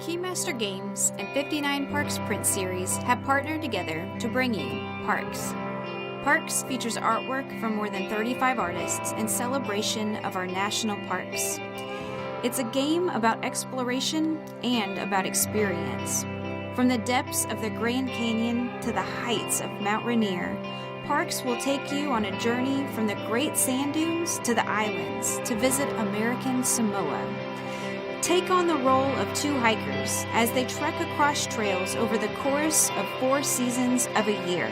Keymaster Games and 59 Parks print series have partnered together to bring you Parks. Parks features artwork from more than 35 artists in celebration of our national parks. It's a game about exploration and about experience. From the depths of the Grand Canyon to the heights of Mount Rainier, Parks will take you on a journey from the Great Sand Dunes to the islands to visit American Samoa. Take on the role of two hikers as they trek across trails over the course of 4 seasons of a year.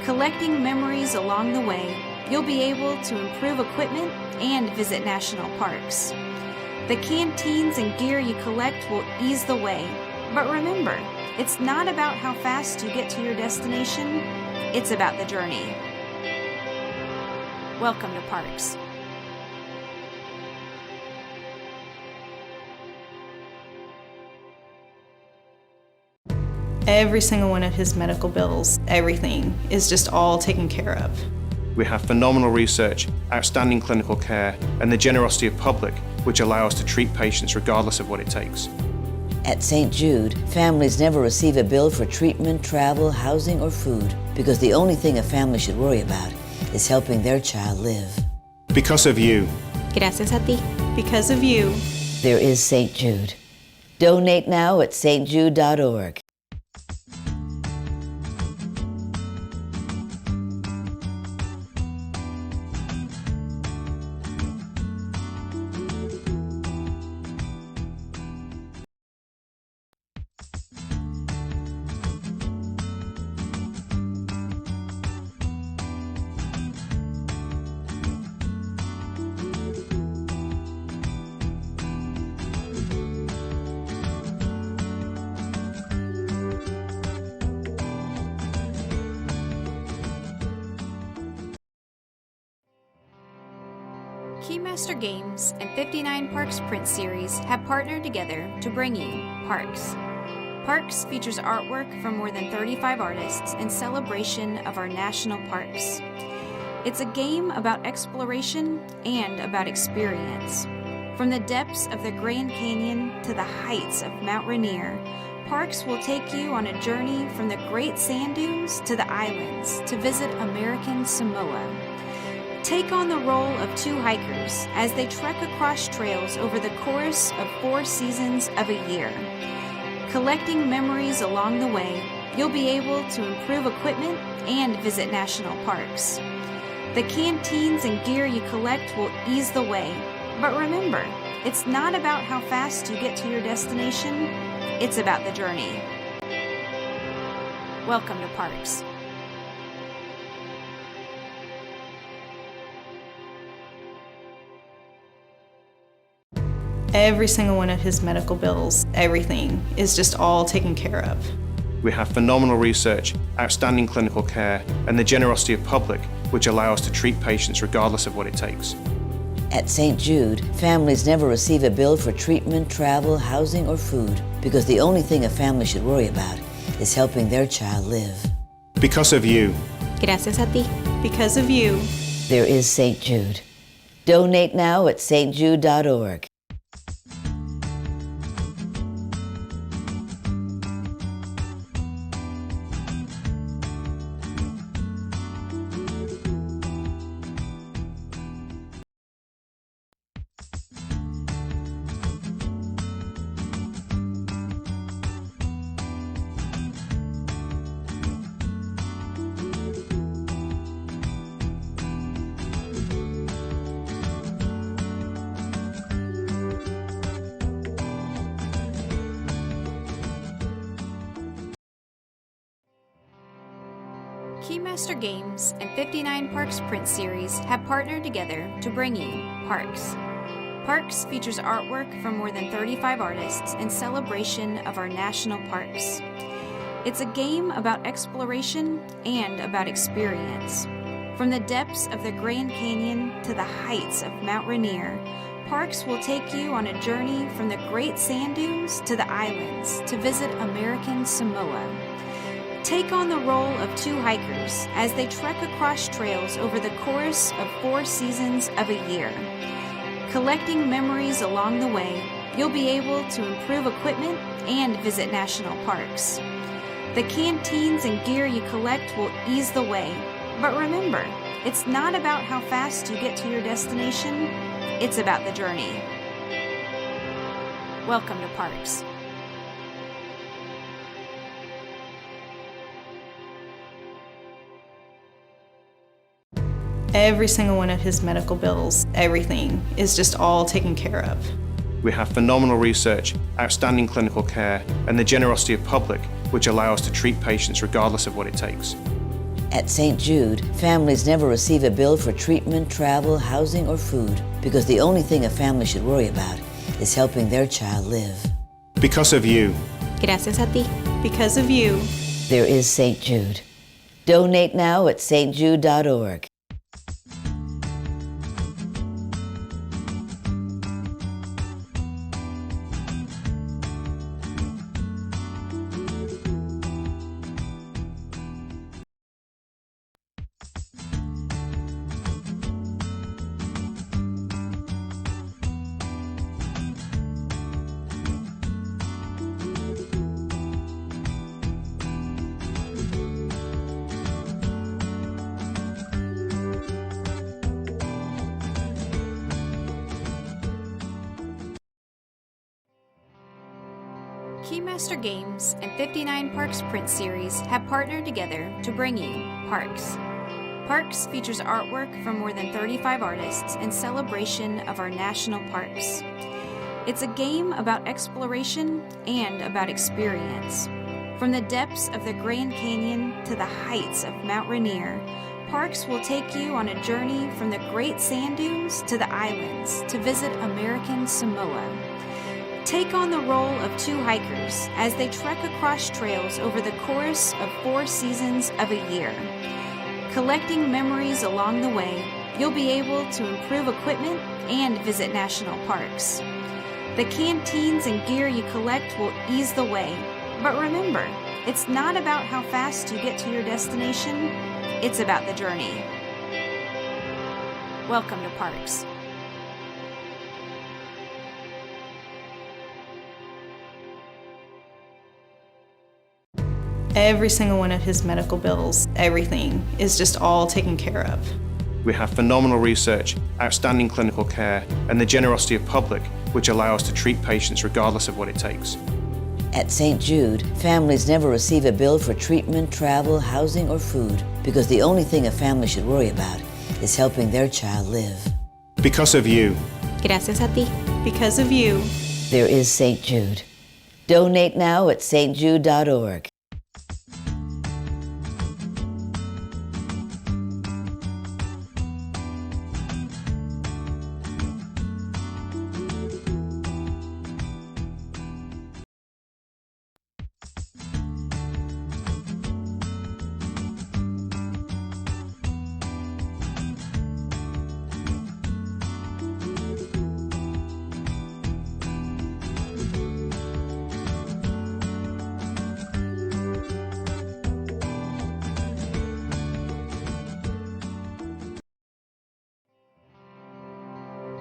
Collecting memories along the way, you'll be able to improve equipment and visit national parks. The canteens and gear you collect will ease the way, but remember, it's not about how fast you get to your destination, it's about the journey. Welcome to Parks. Every single one of his medical bills, everything is just all taken care of. We have phenomenal research, outstanding clinical care, and the generosity of public, which allow us to treat patients regardless of what it takes. At St. Jude, families never receive a bill for treatment, travel, housing, or food, because the only thing a family should worry about is helping their child live. Because of you. Gracias a ti. Because of you. There is St. Jude. Donate now at stjude.org. Keymaster Games and 59 Parks print series have partnered together to bring you Parks. Parks features artwork from more than 35 artists in celebration of our national parks. It's a game about exploration and about experience. From the depths of the Grand Canyon to the heights of Mount Rainier, Parks will take you on a journey from the Great Sand Dunes to the islands to visit American Samoa. Take on the role of two hikers as they trek across trails over the course of 4 seasons of a year. Collecting memories along the way, you'll be able to improve equipment and visit national parks. The canteens and gear you collect will ease the way, but remember, it's not about how fast you get to your destination, it's about the journey. Welcome to Parks. Every single one of his medical bills, everything is just all taken care of. We have phenomenal research, outstanding clinical care, and the generosity of public, which allow us to treat patients regardless of what it takes. At St. Jude, families never receive a bill for treatment, travel, housing, or food, because the only thing a family should worry about is helping their child live. Because of you. Gracias a ti. Because of you. There is St. Jude. Donate now at stjude.org. Keymaster Games and 59 Parks print series have partnered together to bring you Parks. Parks features artwork from more than 35 artists in celebration of our national parks. It's a game about exploration and about experience. From the depths of the Grand Canyon to the heights of Mount Rainier, Parks will take you on a journey from the Great Sand Dunes to the islands to visit American Samoa. Take on the role of two hikers as they trek across trails over the course of 4 seasons of a year. Collecting memories along the way, you'll be able to improve equipment and visit national parks. The canteens and gear you collect will ease the way, but remember, it's not about how fast you get to your destination, it's about the journey. Welcome to Parks. Every single one of his medical bills, everything is just all taken care of. We have phenomenal research, outstanding clinical care, and the generosity of public, which allow us to treat patients regardless of what it takes. At St. Jude, families never receive a bill for treatment, travel, housing, or food because the only thing a family should worry about is helping their child live. Because of you. Gracias a ti. Because of you, There is St. Jude. Donate now at stjude.org. Keymaster Games and 59 Parks print series have partnered together to bring you Parks. Parks features artwork from more than 35 artists in celebration of our national parks. It's a game about exploration and about experience. From the depths of the Grand Canyon to the heights of Mount Rainier, Parks will take you on a journey from the Great Sand Dunes to the islands to visit American Samoa. Take on the role of two hikers as they trek across trails over the course of 4 seasons of a year. Collecting memories along the way, you'll be able to improve equipment and visit national parks. The canteens and gear you collect will ease the way, but remember, it's not about how fast you get to your destination, it's about the journey. Welcome to Parks. every single one of his medical bills, everything is just all taken care of. We have phenomenal research, outstanding clinical care, and the generosity of public, which allow us to treat patients regardless of what it takes. At St. Jude, families never receive a bill for treatment, travel, housing, or food because the only thing a family should worry about is helping their child live. Because of you. Gracias a ti. Because of you, There is St. Jude. Donate now at stjude.org.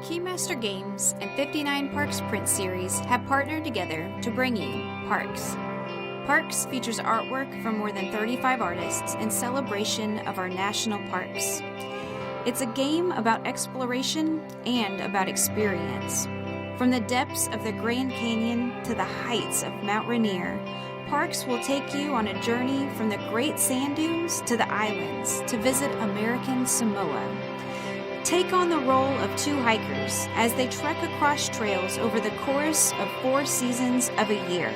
Keymaster Games and 59 Parks print series have partnered together to bring you Parks. Parks features artwork from more than 35 artists in celebration of our national parks. It's a game about exploration and about experience. From the depths of the Grand Canyon to the heights of Mount Rainier, Parks will take you on a journey from the Great Sand Dunes to the islands to visit American Samoa. Take on the role of two hikers as they trek across trails over the course of 4 seasons of a year.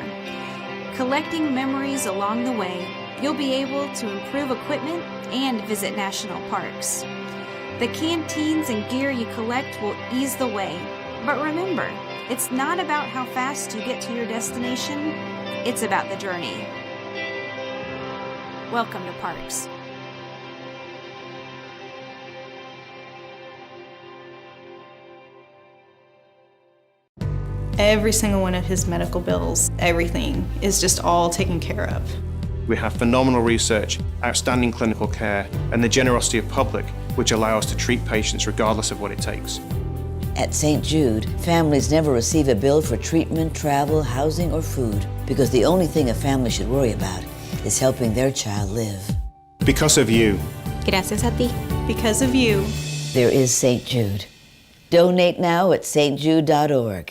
Collecting memories along the way, you'll be able to improve equipment and visit national parks. The canteens and gear you collect will ease the way, but remember, it's not about how fast you get to your destination, it's about the journey. Welcome to Parks. every single one of his medical bills, everything is just all taken care of. We have phenomenal research, outstanding clinical care, and the generosity of public, which allow us to treat patients regardless of what it takes. At St. Jude, families never receive a bill for treatment, travel, housing, or food because the only thing a family should worry about is helping their child live. Because of you. Gracias a ti. Because of you. There is St. Jude. Donate now at stjude.org.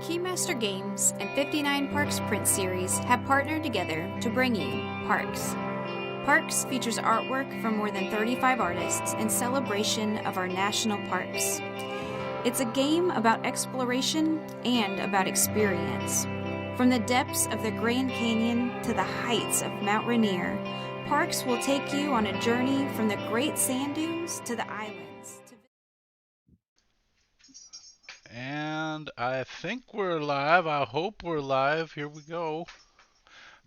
Keymaster Games and 59 Parks print series have partnered together to bring you Parks. Parks features artwork from more than 35 artists in celebration of our national parks. It's a game about exploration and about experience. From the depths of the Grand Canyon to the heights of Mount Rainier, Parks will take you on a journey from the great sand dunes to the islands. And I think we're live. I hope we're live. Here we go.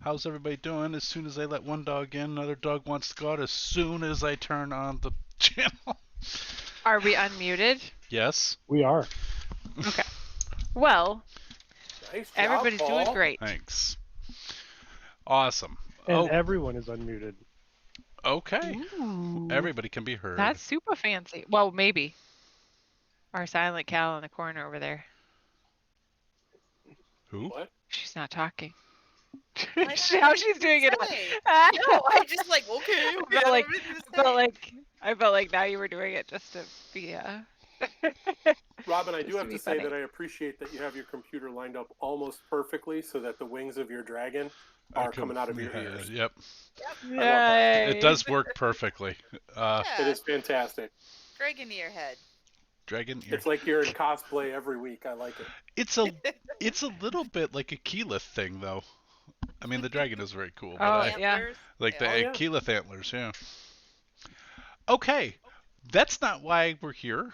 How's everybody doing? As soon as I let one dog in, another dog wants to go out as soon as I turn on the channel. Are we unmuted? Yes. We are. Okay. Well, Nice job, everybody's Paul. doing great. Thanks. Awesome. And everyone is unmuted. Okay. Ooh, Everybody can be heard. that's super fancy. Well, maybe. Our silent Cal in the corner over there. Who? What? She's not talking. I How she's doing it. say. No, I just like, okay. I felt like now you were doing it just to be Robin, I do Just have to be to say funny. that I appreciate that you have your computer lined up almost perfectly so that the wings of your dragon are coming out of your ears. Yep. Yay. It does work perfectly. It Yeah, is fantastic. dragon to your head. Dragon ear. It's like you're in cosplay every week. I like it. It's a little bit like a Keyleth thing, though. I mean, the dragon is very cool, but Oh, yeah. Antlers. like the Oh, yeah. Keyleth antlers, yeah. Okay, that's not why we're here.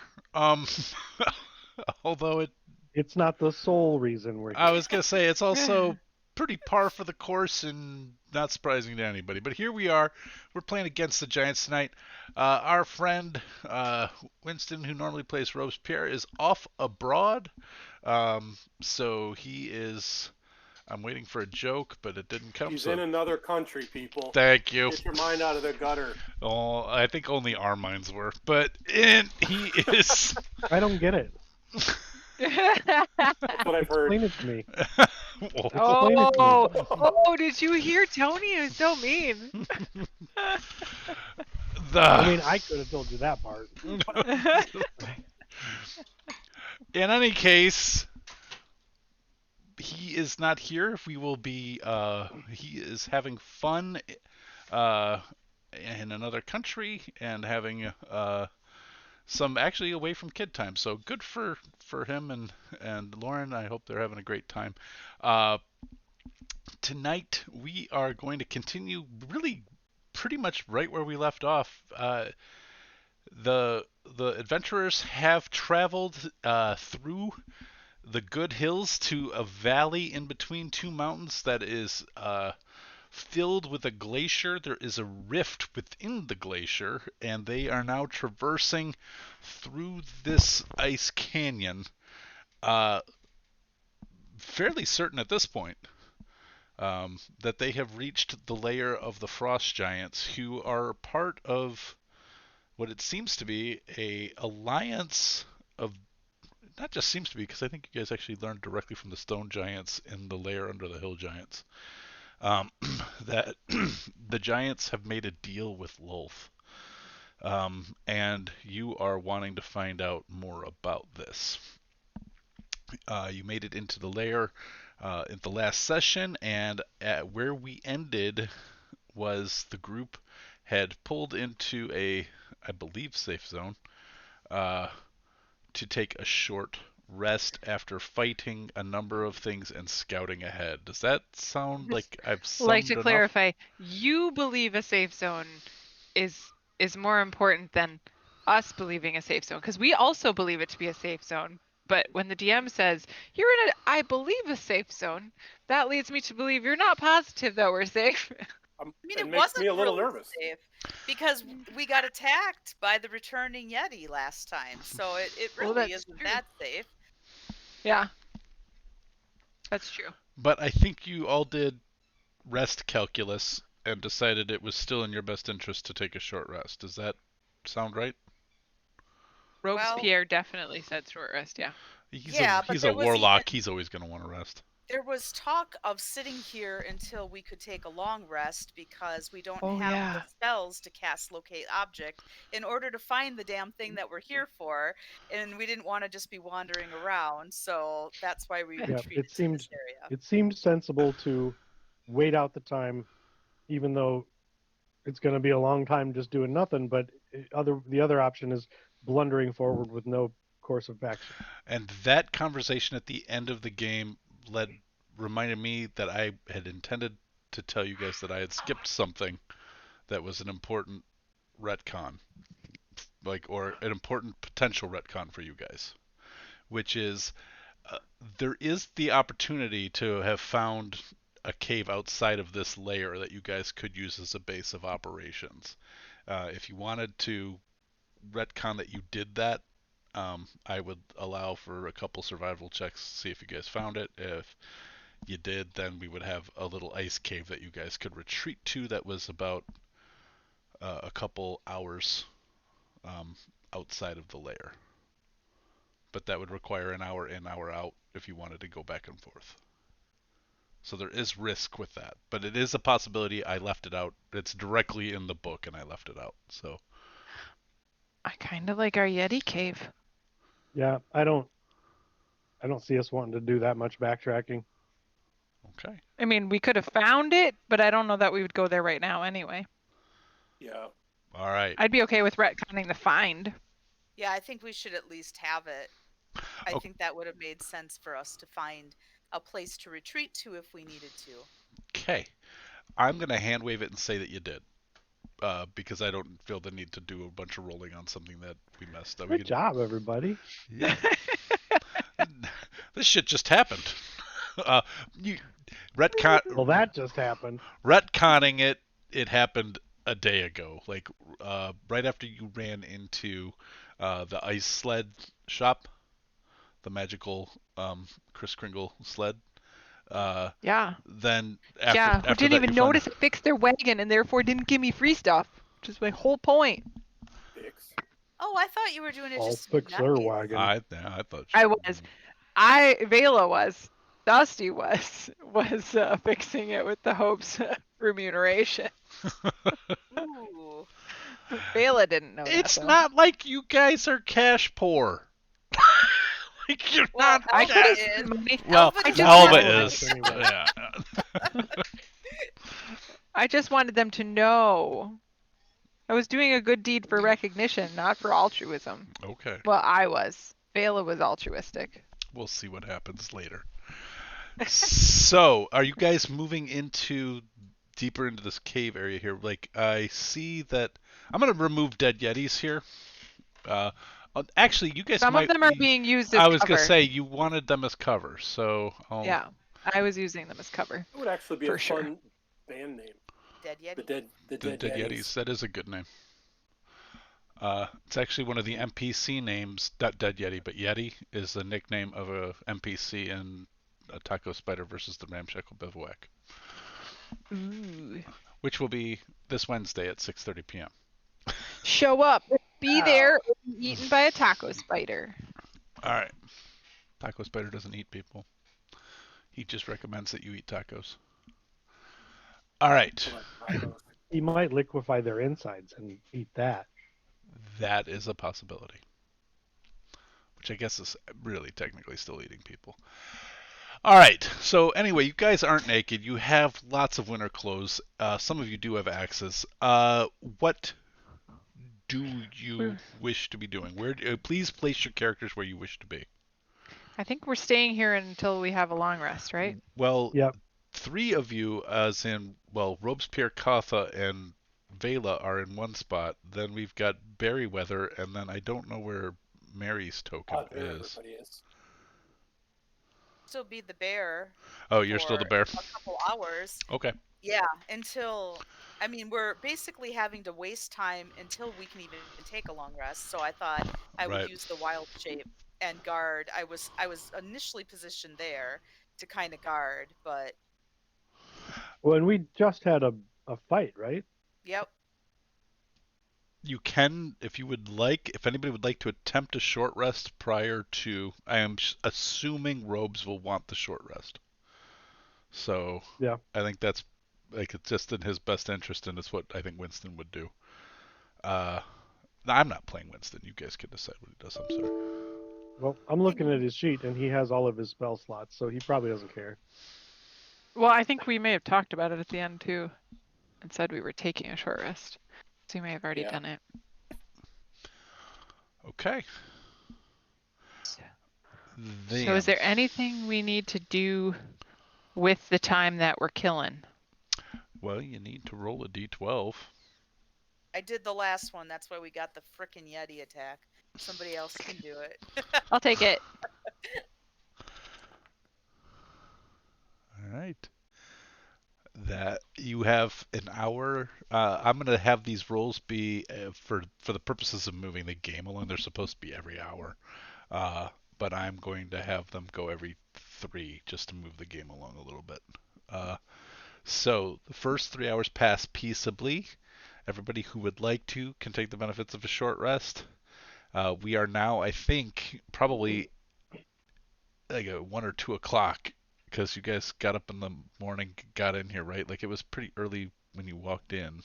Although It's not the sole reason we're here. I was gonna say it's also pretty par for the course and not surprising to anybody. But here we are. We're playing against the Giants tonight. Our friend Winston, who normally plays Robespierre, is off abroad. So he is. I'm waiting for a joke, but it didn't come. He's so in another country, people. thank you. Get your mind out of the gutter. Oh, I think only our minds were, but he is. I don't get it. That's what I've heard. Explain it to me. Oh, did you hear Tony? Is so mean. I mean, I could have told you that part. In any case, he is not here. We will be. He is having fun in another country and having some actually away from kid time. So good for him and Lauren. I hope they're having a great time. Tonight we are going to continue really pretty much right where we left off. The adventurers have traveled through the Good Hills to a valley in between two mountains that is filled with a glacier. There is a rift within the glacier, and they are now traversing through this ice canyon. Fairly certain at this point that they have reached the lair of the frost giants, who are part of what it seems to be a alliance of, not just seems to be, because I think you guys actually learned directly from the stone giants in the lair under the hill giants, that the giants have made a deal with Lolth. And you are wanting to find out more about this. You made it into the lair in the last session, and where we ended was the group had pulled into a, I believe, safe zone to take a short rest after fighting a number of things and scouting ahead. Does that sound like I've Like summed to enough? clarify, you believe a safe zone is more important than us believing a safe zone, because we also believe it to be a safe zone. But when the DM says you're in I believe a safe zone, that leads me to believe you're not positive that we're safe. I mean, it it makes wasn't me a little really nervous. safe because we got attacked by the returning Yeti last time, so it Well, really that's isn't true. that safe. Yeah, that's true. But I think you all did rest calculus and decided it was still in your best interest to take a short rest. Does that sound right? Robespierre definitely said short rest, yeah. He's a warlock. He's always going to want to rest. There was talk of sitting here until we could take a long rest because we don't Oh, have yeah. the spells to cast locate object in order to find the damn thing that we're here for, and we didn't want to just be wandering around, so that's why we retreated to this area. It seemed sensible to wait out the time, even though it's going to be a long time just doing nothing. But the other option is blundering forward with no course of action. And that conversation at the end of the game reminded me that I had intended to tell you guys that I had skipped something that was an important retcon, or an important potential retcon for you guys, which is there is the opportunity to have found a cave outside of this layer that you guys could use as a base of operations. If you wanted to retcon that you did that, I would allow for a couple survival checks to see if you guys found it. If you did, then we would have a little ice cave that you guys could retreat to that was about a couple hours outside of the lair. But that would require an hour in, hour out if you wanted to go back and forth. So there is risk with that, but it is a possibility. I left it out. It's directly in the book, and I left it out. So I kind of like our Yeti cave. Yeah, I don't see us wanting to do that much backtracking. Okay. I mean, we could have found it, but I don't know that we would go there right now anyway. Yeah. All right. I'd be okay with retconning the find. Yeah, I think we should at least have it. I think that would have made sense for us to find a place to retreat to if we needed to. Okay. I'm going to hand wave it and say that you did. Because I don't feel the need to do a bunch of rolling on something that we messed up. Good job, everybody. Yeah. This shit just happened. Well, that just happened. Retconning it happened a day ago. Like right after you ran into the ice sled shop, the magical Kris Kringle sled. Yeah. Then after who didn't even notice it fixed their wagon and therefore didn't give me free stuff, which is my whole point. Oh, I thought you were doing it I'll just fix their wagon. I thought I was. Vela was. Dusty was fixing it with the hopes of remuneration. Ooh. Vela didn't know It's that, not like you guys are cash poor. Like you're not. I could have is. money. Well, Alva is. Yeah. I just wanted them to know. I was doing a good deed for recognition, not for altruism. Okay. Well, I was. Vela was altruistic. We'll see what happens later. So, are you guys moving deeper into this cave area here? Like, I see that I'm going to remove dead Yetis here. Actually, you guys Some of them are being used as I was cover. going to say you wanted them as cover, so yeah, I was using them as cover. It would actually be a fun band name. Dead Yeti. The Dead Yetis. That is a good name. It's actually one of the NPC names, not Dead Yeti, but Yeti is the nickname of a NPC in Taco Spider versus the Ramshackle Bivouac. Ooh. Which will be this Wednesday at 6:30 p.m. Show up. Be there or be eaten by a taco spider. All right. Taco Spider doesn't eat people. He just recommends that you eat tacos. All right. He might liquefy their insides and eat that. That is a possibility. Which I guess is really technically still eating people. All right. So anyway, you guys aren't naked. You have lots of winter clothes. Some of you do have axes. What do you wish to be doing? Please place your characters where you wish to be. I think we're staying here until we have a long rest, right? Well, Yep. 3 of you, as in, well, Robespierre, Katha, and Vela are in one spot. Then we've got Berryweather, and then I don't know where Mary's token There is. everybody is. Still be the bear Oh, you're still for the bear? a couple hours. Okay. Yeah, until I mean we're basically having to waste time until we can even take a long rest. So I thought I would Right. use the wild shape and guard. I was initially positioned there to kind of guard, but Well, and we just had a fight, right? yep. You can, if you would like, if anybody would like to attempt a short rest prior to, I am assuming Robes will want the short rest. So Yeah. I think that's like it's just in his best interest, and it's what I think Winston would do. No, I'm not playing Winston. You guys can decide what he does. I'm sorry. Well, I'm looking at his sheet, and he has all of his spell slots, so he probably doesn't care. Well, I think we may have talked about it at the end too, and said we were taking a short rest. So you may have already done it. Okay. So is there anything we need to do with the time that we're killing? Well, you need to roll a d12. I did the last one. That's why we got the frickin' Yeti attack. Somebody else can do it. I'll take it. All right. That you have an hour. I'm going to have these rolls be for the purposes of moving the game along. They're supposed to be every hour, but I'm going to have them go every 3 just to move the game along a little bit. So the first 3 hours pass peaceably. Everybody who would like to can take the benefits of a short rest. We are now, I think, probably like 1 or 2 o'clock because you guys got up in the morning, got in here, right? Like it was pretty early when you walked in.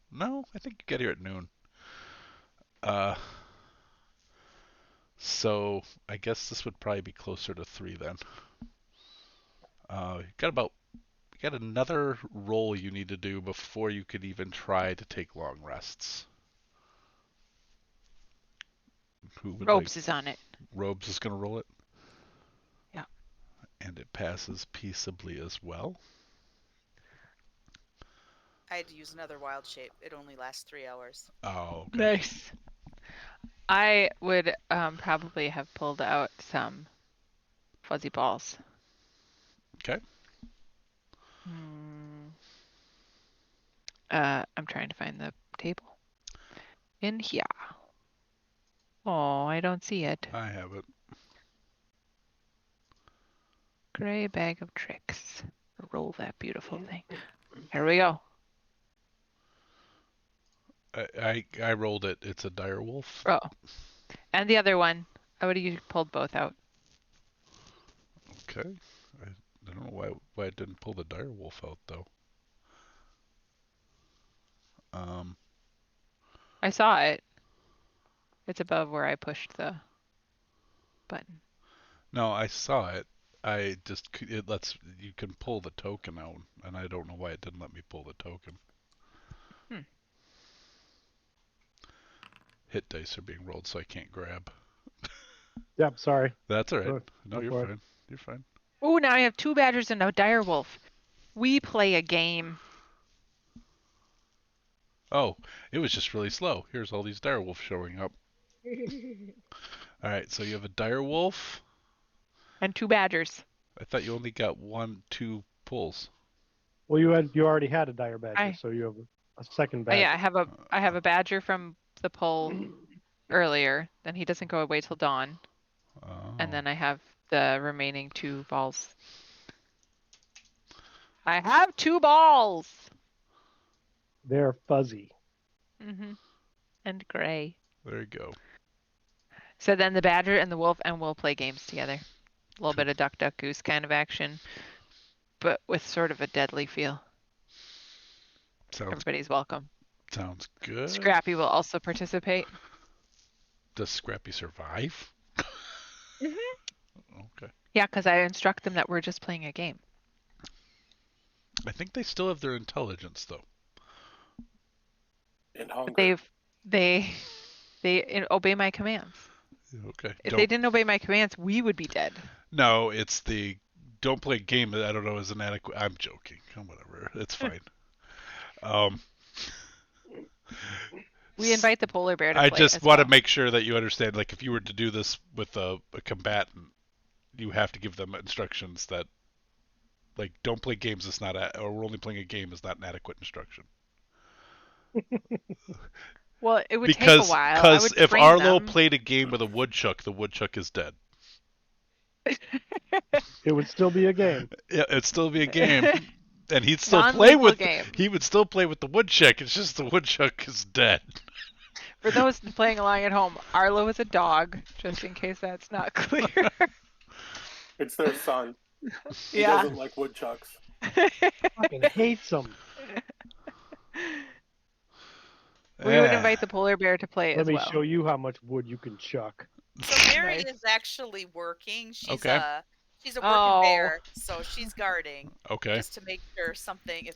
No, I think you got here at noon. So I guess this would probably be closer to 3 then. You got another roll you need to do before you could even try to take long rests. Robes is on it. Robes is going to roll it? Yeah. And it passes peaceably as well. I had to use another wild shape. It only lasts 3 hours. Oh, okay. Nice. I would probably have pulled out some fuzzy balls. Okay. I'm trying to find the table. In here. Oh, I don't see it. I have it. Gray bag of tricks. Roll that beautiful thing. Here we go. I rolled it. It's a dire wolf. Oh. And the other one. I would have pulled both out. Okay. I don't know why I didn't pull the dire wolf out though. I saw it. It's above where I pushed the button. No, I saw it. You can pull the token out, and I don't know why it didn't let me pull the token. Hit dice are being rolled, so I can't grab. Yep, sorry. That's all right. No, you're fine. You're fine. Oh, now I have 2 badgers and a dire wolf. We play a game. Oh, it was just really slow. Here's all these dire wolves showing up. All right, so you have a dire wolf and 2 badgers. I thought you only got 2 pulls. Well, you already had a dire badger, so you have a second badger. Oh, yeah, I have a badger from the pull earlier. Then he doesn't go away till dawn. Oh. And then I have the remaining 2 balls. I have 2 balls. They're fuzzy. And gray. There you go. So then the badger and the wolf and we'll play games together. A little bit of duck, duck, goose kind of action, but with sort of a deadly feel. Everybody's welcome. Sounds good. Scrappy will also participate. Does Scrappy survive? Okay. Yeah, because I instruct them that we're just playing a game. I think they still have their intelligence, though. And hunger. They obey my commands. Okay. If they didn't obey my commands, we would be dead. No, it's the don't play a game that I don't know is inadequate. I'm joking. Whatever. It's fine. We invite the polar bear to I play just as want to well. make sure that you understand, like, if you were to do this with a combatant, you have to give them instructions that, like, don't play games is not, or we're only playing a game is not an adequate instruction. Well, it would take a while. Because if train Arlo them. played a game with a woodchuck, the woodchuck is dead. It would still be a game. Yeah, it'd still be a game. And he'd still game. He would still play with the woodchuck. It's just the woodchuck is dead. For those playing along at home, Arlo is a dog, just in case that's not clear. It's their son. He Yeah. doesn't like woodchucks. Fucking hates them. We would invite the polar bear to play Let as me well. show you how much wood you can chuck. So Mary Nice. is actually working. She's Okay. she's a working bear, so she's guarding. Okay. Just to make sure if something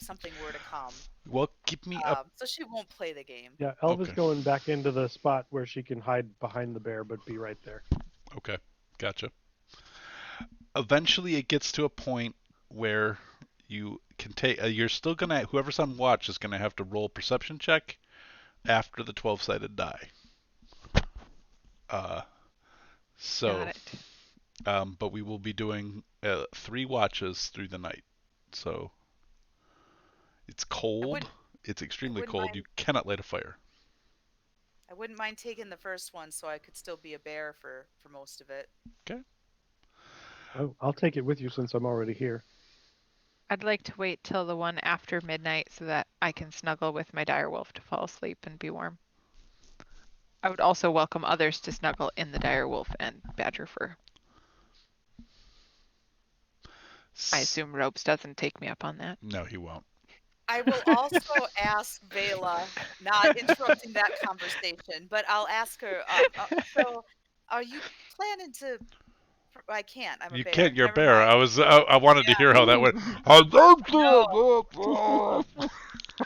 were to come. Well, keep me up. So she won't play the game. Yeah, Elva's Okay. going back into the spot where she can hide behind the bear, but be right there. Okay, gotcha. Eventually, it gets to a point where you can take. You're still gonna. Whoever's on watch is gonna have to roll a perception check after the 12-sided die. Got it. But we will be doing 3 watches through the night. So it's cold. It's extremely cold. mind. You cannot light a fire. I wouldn't mind taking the first one, so I could still be a bear for most of it. Okay. Oh, I'll take it with you since I'm already here. I'd like to wait till the one after midnight so that I can snuggle with my direwolf to fall asleep and be warm. I would also welcome others to snuggle in the direwolf and badger fur. I assume Ropes doesn't take me up on that. No, he won't. I will also ask Vela, not interrupting that conversation, but I'll ask her. So, are you planning to? I can't. I'm a You bear. can't. You're a Never bear. mind. I wanted to hear how that went.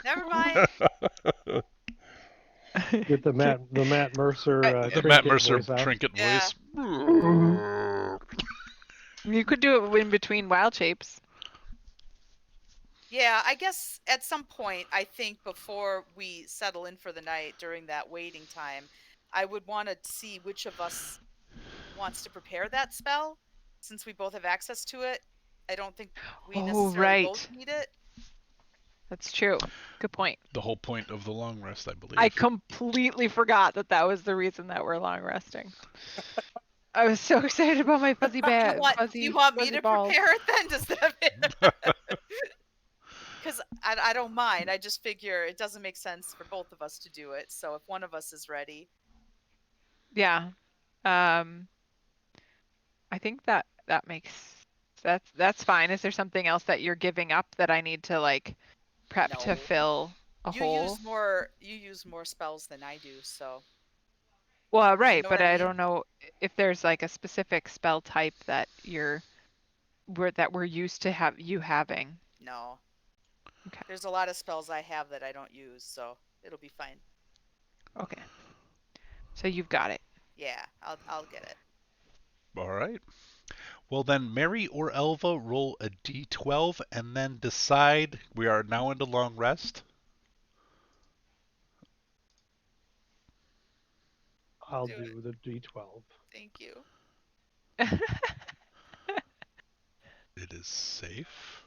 Never mind. Get the Matt Mercer The Matt trinket Mercer voice out. trinket Yeah. voice. You could do it in between wild shapes. Yeah, I guess at some point, I think before we settle in for the night during that waiting time, I would want to see which of us wants to prepare that spell, since we both have access to it. I don't think we necessarily both need it. That's true. Good point. The whole point of the long rest, I believe. I completely forgot that was the reason that we're long resting. I was so excited about my fuzzy bat. You want me to balls. prepare it then? Does that mean? Because I don't mind. I just figure it doesn't make sense for both of us to do it. So if one of us is ready. Yeah. I think that makes that's fine. Is there something else that you're giving up that I need to like prep to fill a hole? You use more spells than I do, so. Well, right, You know but what I I mean? don't know if there's like a specific spell type that we're used to having. No. Okay. There's a lot of spells I have that I don't use, so it'll be fine. Okay. So you've got it. Yeah, I'll get it. All right. Well, then, Mary or Elva roll a d12 and then decide. We are now into long rest. I'll do the D12. Thank you. It is safe.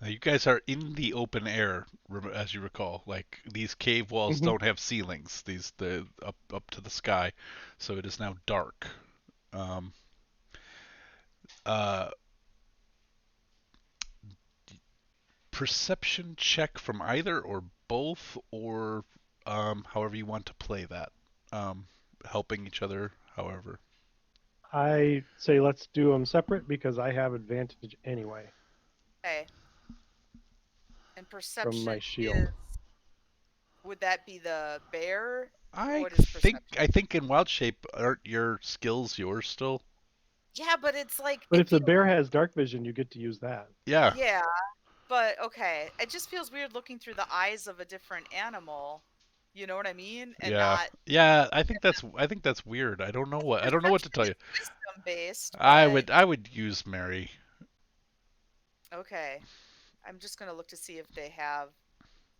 Now, you guys are in the open air, as you recall. Like, these cave walls don't have ceilings. The up to the sky, so it is now dark. Perception check from either or both, or however you want to play that. Helping each other, however. I say let's do them separate because I have advantage anyway. Okay. And perception From my shield. is... Would that be the bear? I What is perception? think in wild shape, aren't your skills yours still? Yeah, but it's like... But if the bear has dark vision, you get to use that. Yeah. Yeah, but okay. It just feels weird looking through the eyes of a different animal. You know what I mean? And Yeah. not Yeah, I think that's weird. I don't know what to tell you. wisdom based, I but would I would use Mary. okay. I'm just gonna look to see if they have.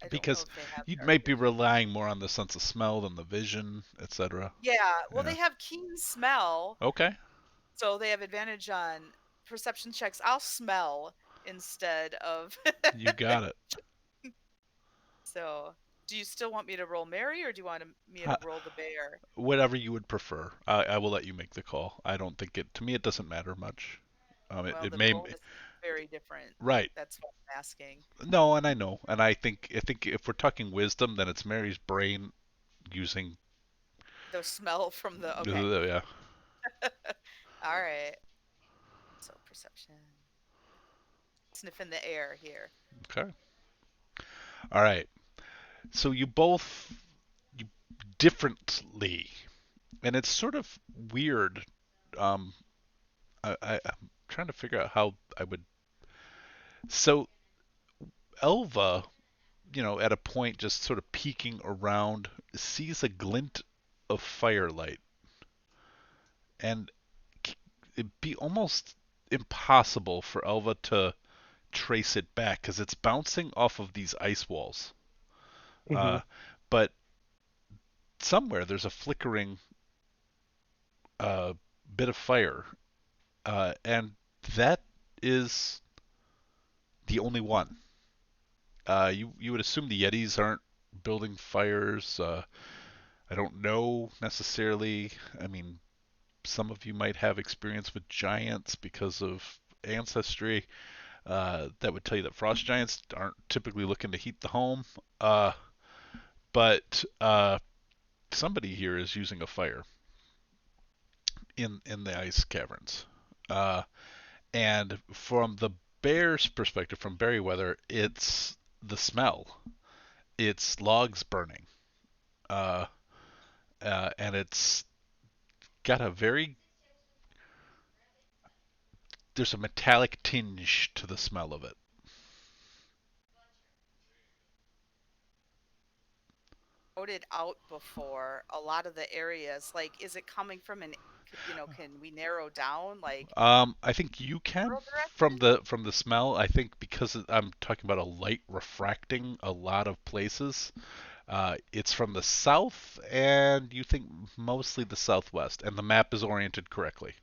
I don't know Because if they have you dark might be vision. relying more on the sense of smell than the vision, etc. Yeah, well, Yeah. they have keen smell, Okay. so they have advantage on perception checks. I'll smell instead of. You got it. So, do you still want me to roll Mary, or do you want me to Ha- roll the bear? Whatever you would prefer. I will let you make the call. I don't think it to me it doesn't matter much. Well, It the may bonus is very different. right. That's what I'm asking. No, and I know, and I think if we're talking wisdom, then it's Mary's brain using The smell from the okay. yeah. All right. So perception. Sniffing the air here. Okay. All right. So you both you differently, and it's sort of weird. Um, I'm trying to figure out how I would. So Elva, at a point just sort of peeking around, sees a glint of firelight, and it'd be almost impossible for Elva to trace it back because it's bouncing off of these ice walls. Mm-hmm. But somewhere there's a flickering bit of fire, and that is the only one. You would assume the Yetis aren't building fires. I don't know necessarily. I mean, some of you might have experience with giants because of ancestry. That would tell you that frost giants aren't typically looking to heat the home. But somebody here is using a fire in the ice caverns. Uh, and from the bear's perspective, from Berryweather, it's the smell. It's logs burning. Uh, and it's got a very there's a metallic tinge to the smell of it. Voted out before a lot of the areas. Like, is it coming from an? Can we narrow down like I think you can rural from direction? the smell. I think because I'm talking about a light refracting a lot of places. It's from the south, and you think mostly the southwest, and the map is oriented correctly.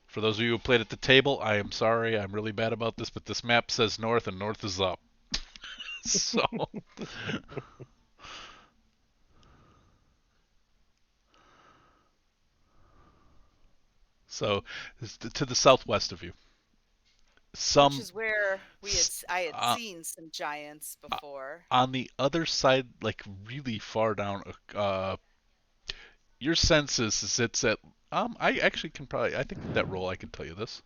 For those of you who played at the table, I am sorry, I'm really bad about this, but this map says north, and north is up. So, so to the southwest of you. Which Some is where I had uh, seen some giants before. on the other side, like really far down. Your sense is it's at. I actually can probably. I think that roll. I can tell you this.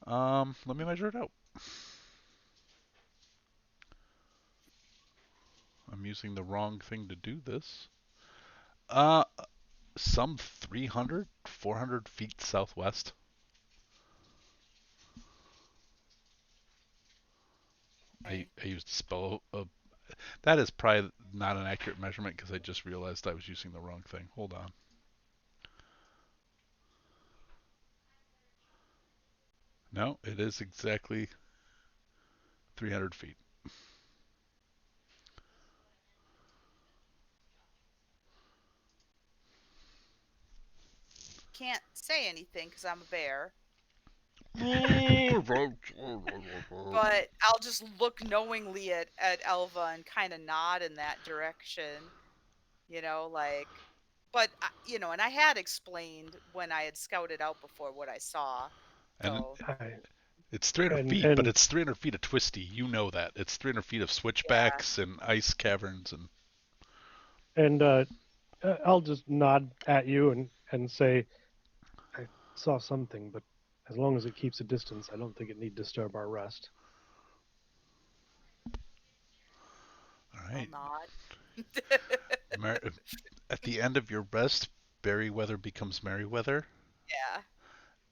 Let me measure it out. I'm using the wrong thing to do this. Uh, some 300, 400 feet southwest. Okay. I used a spell. That is probably not an accurate measurement because I just realized I was using the wrong thing. Hold on. No, it is exactly 300 feet. Can't say anything because I'm a bear. But I'll just look knowingly at Elva and kind of nod in that direction, like, but and I had explained when I had scouted out before what I saw. And So, it's 300 And feet, but it's 300 feet of twisty. You know that. It's 300 feet of yeah. switchbacks and ice caverns and. I'll just nod at you and say, I saw something, but as long as it keeps a distance, I don't think it need disturb our rest. All I'll right. nod. At the end of your rest, Berryweather becomes Merryweather. Yeah.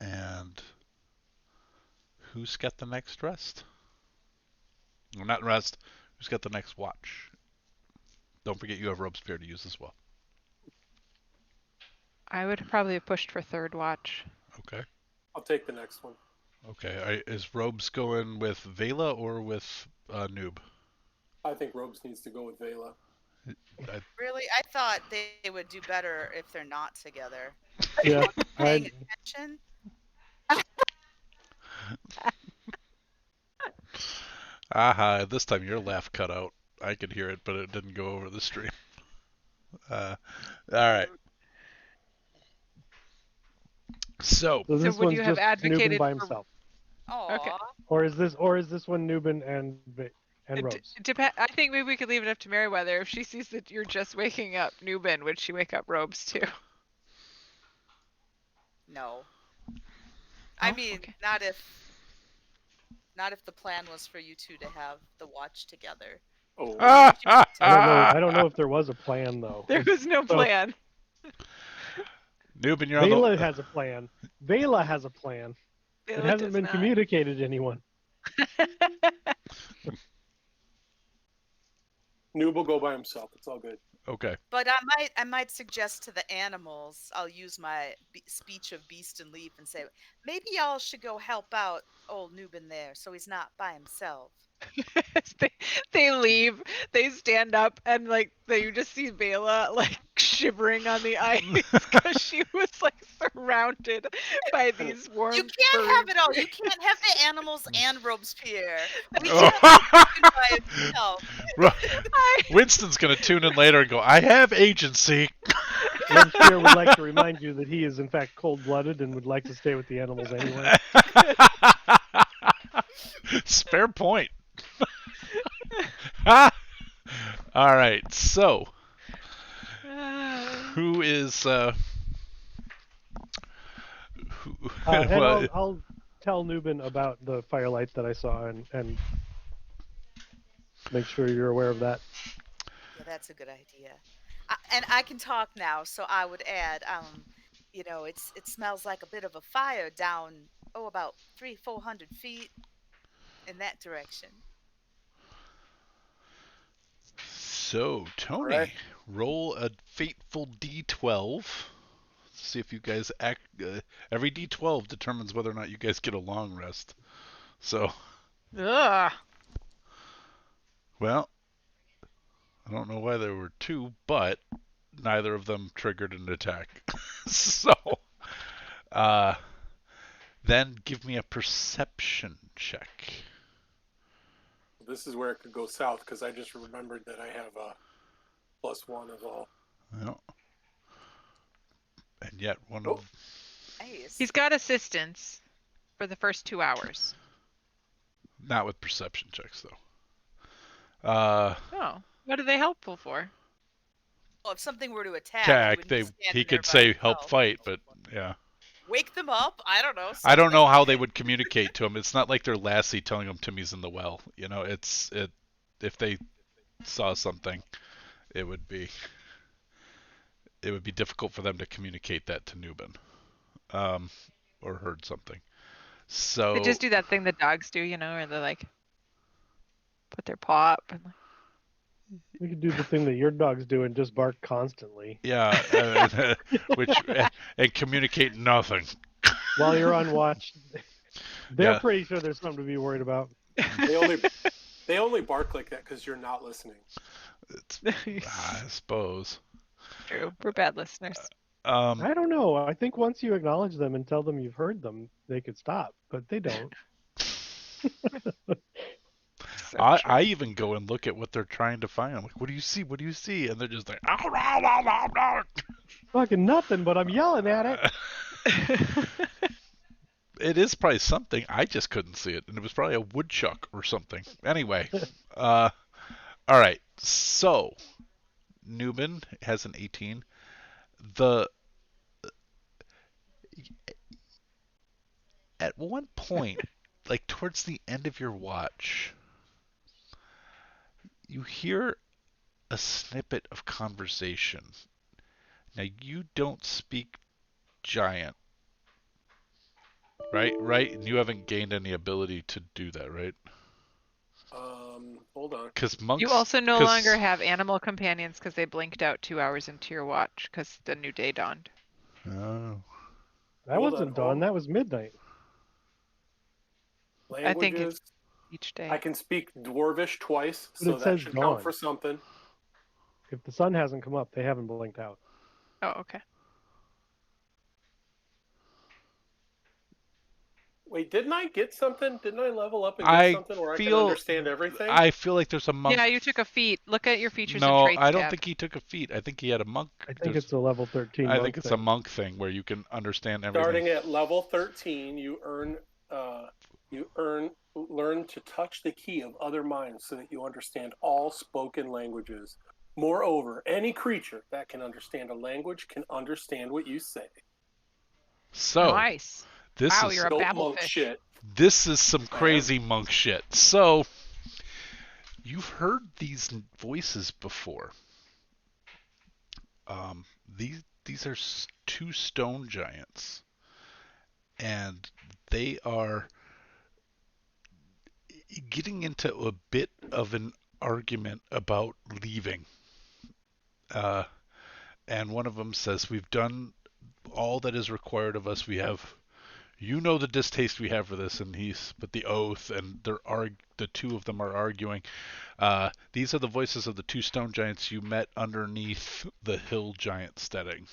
And who's got the next rest? Well, not rest. Who's got the next watch? don't forget you have Robespierre to use as well. I would probably have pushed for third watch. Okay. I'll take the next one. Okay. Is Robes going with Vela or with Noob? I think Robes needs to go with Vela. Really? I thought they would do better if they're not together. Yeah, Paying attention? Aha, this time your laugh cut out. I could hear it, but it didn't go over the stream. All right. So this would one's you have just advocated Newbin by for- himself, Okay. or is this Newbin and Robes? I think maybe we could leave it up to Meriwether. If she sees that you're just waking up Newbin, would she wake up Robes too? No. I Oh, mean, okay. not if the plan was for you two to have the watch together. Oh, I don't know if there was a plan though. There was no plan. Newbin, you're on Vela has a plan. Vela has a plan. It Vela hasn't does been not. communicated to anyone. Noob will go by himself. It's all good. Okay. But I might suggest to the animals, I'll use my speech of beast and leaf and say, maybe y'all should go help out old Newbin there so he's not by himself. they leave, they stand up, and like you just see Vela like shivering on the ice because she was like surrounded by these warm. You can't furry have it all. You creatures. can't have the animals and Robespierre. We Oh. can't leave him by himself. Winston's gonna tune in later and go, I have agency. Robespierre would like to remind you that he is in fact cold-blooded and would like to stay with the animals anyway. Fair point. All right, so who is And I'll tell Newbin about the firelight that I saw and make sure you're aware of that. Yeah, that's a good idea. And I can talk now, so I would add, it smells like a bit of a fire down, about 300-400 feet in that direction. So, Tony, Right. roll a fateful D12. See if you guys act. Every D12 determines whether or not you guys get a long rest. So, Ugh. well, I don't know why there were two, but neither of them triggered an attack. So, then give me a perception check. This is where it could go south because I just remembered that I have a +1 as all. Well, and yet one Oh. of Nice. He's got assistance for the first 2 hours. not with perception checks though. Oh, what are they helpful for? Well, if something were to attack, he could say help fight, but yeah. Wake them up. I don't know. I don't know how they would communicate to him. It's not like they're Lassie telling him Timmy's in the well. You know, if they saw something, it would be difficult for them to communicate that to Newbin, or heard something. So They just do that thing that dogs do, where they like put their paw up and like. We could do the thing that your dogs do and just bark constantly. yeah, and communicate nothing. While you're on watch, they're Yeah. pretty sure there's something to be worried about. They only bark like that because you're not listening. I suppose. True, we're bad listeners. I don't know. I think once you acknowledge them and tell them you've heard them, they could stop, but they don't. So I even go and look at what they're trying to find. I'm like, what do you see? What do you see? And they're just like, "Ow, ow, ow, ow, ow." Fucking nothing, but I'm yelling at it. It is probably something. I just couldn't see it, and it was probably a woodchuck or something. Anyway, all right. So, Newman has an 18. At one point, like towards the end of your watch, you hear a snippet of conversation. Now, you don't speak giant, right? And you haven't gained any ability to do that, right? Hold on. Because monks. You also no longer have animal companions because they blinked out 2 hours into your watch because the new day dawned. Oh. That wasn't dawn. That was midnight. Languages. I think it's each day. I can speak Dwarvish twice, But so it that says should dawn. count for something. If the sun hasn't come up, they haven't blinked out. Oh, okay. Wait, didn't I get something? Didn't I level up and get something where I can understand everything? I feel like there's a monk. Yeah, you took a feat. Look at your features and No, traits I don't tab. think he took a feat. I think he had a monk. I think it's a level 13 I monk think it's a monk thing where you can understand everything. Starting at level 13, you learn to touch the key of other minds so that you understand all spoken languages. Moreover, any creature that can understand a language can understand what you say. So nice. Wow, you're a babblefish. Shit. This is some crazy monk shit. So you've heard these voices before. These are 2 stone giants, and they are getting into a bit of an argument about leaving. And one of them says, "We've done all that is required of us. We have, the distaste we have for this." And he's put the oath, and the 2 of them are arguing. These are the voices of the 2 stone giants you met underneath the hill giant steading.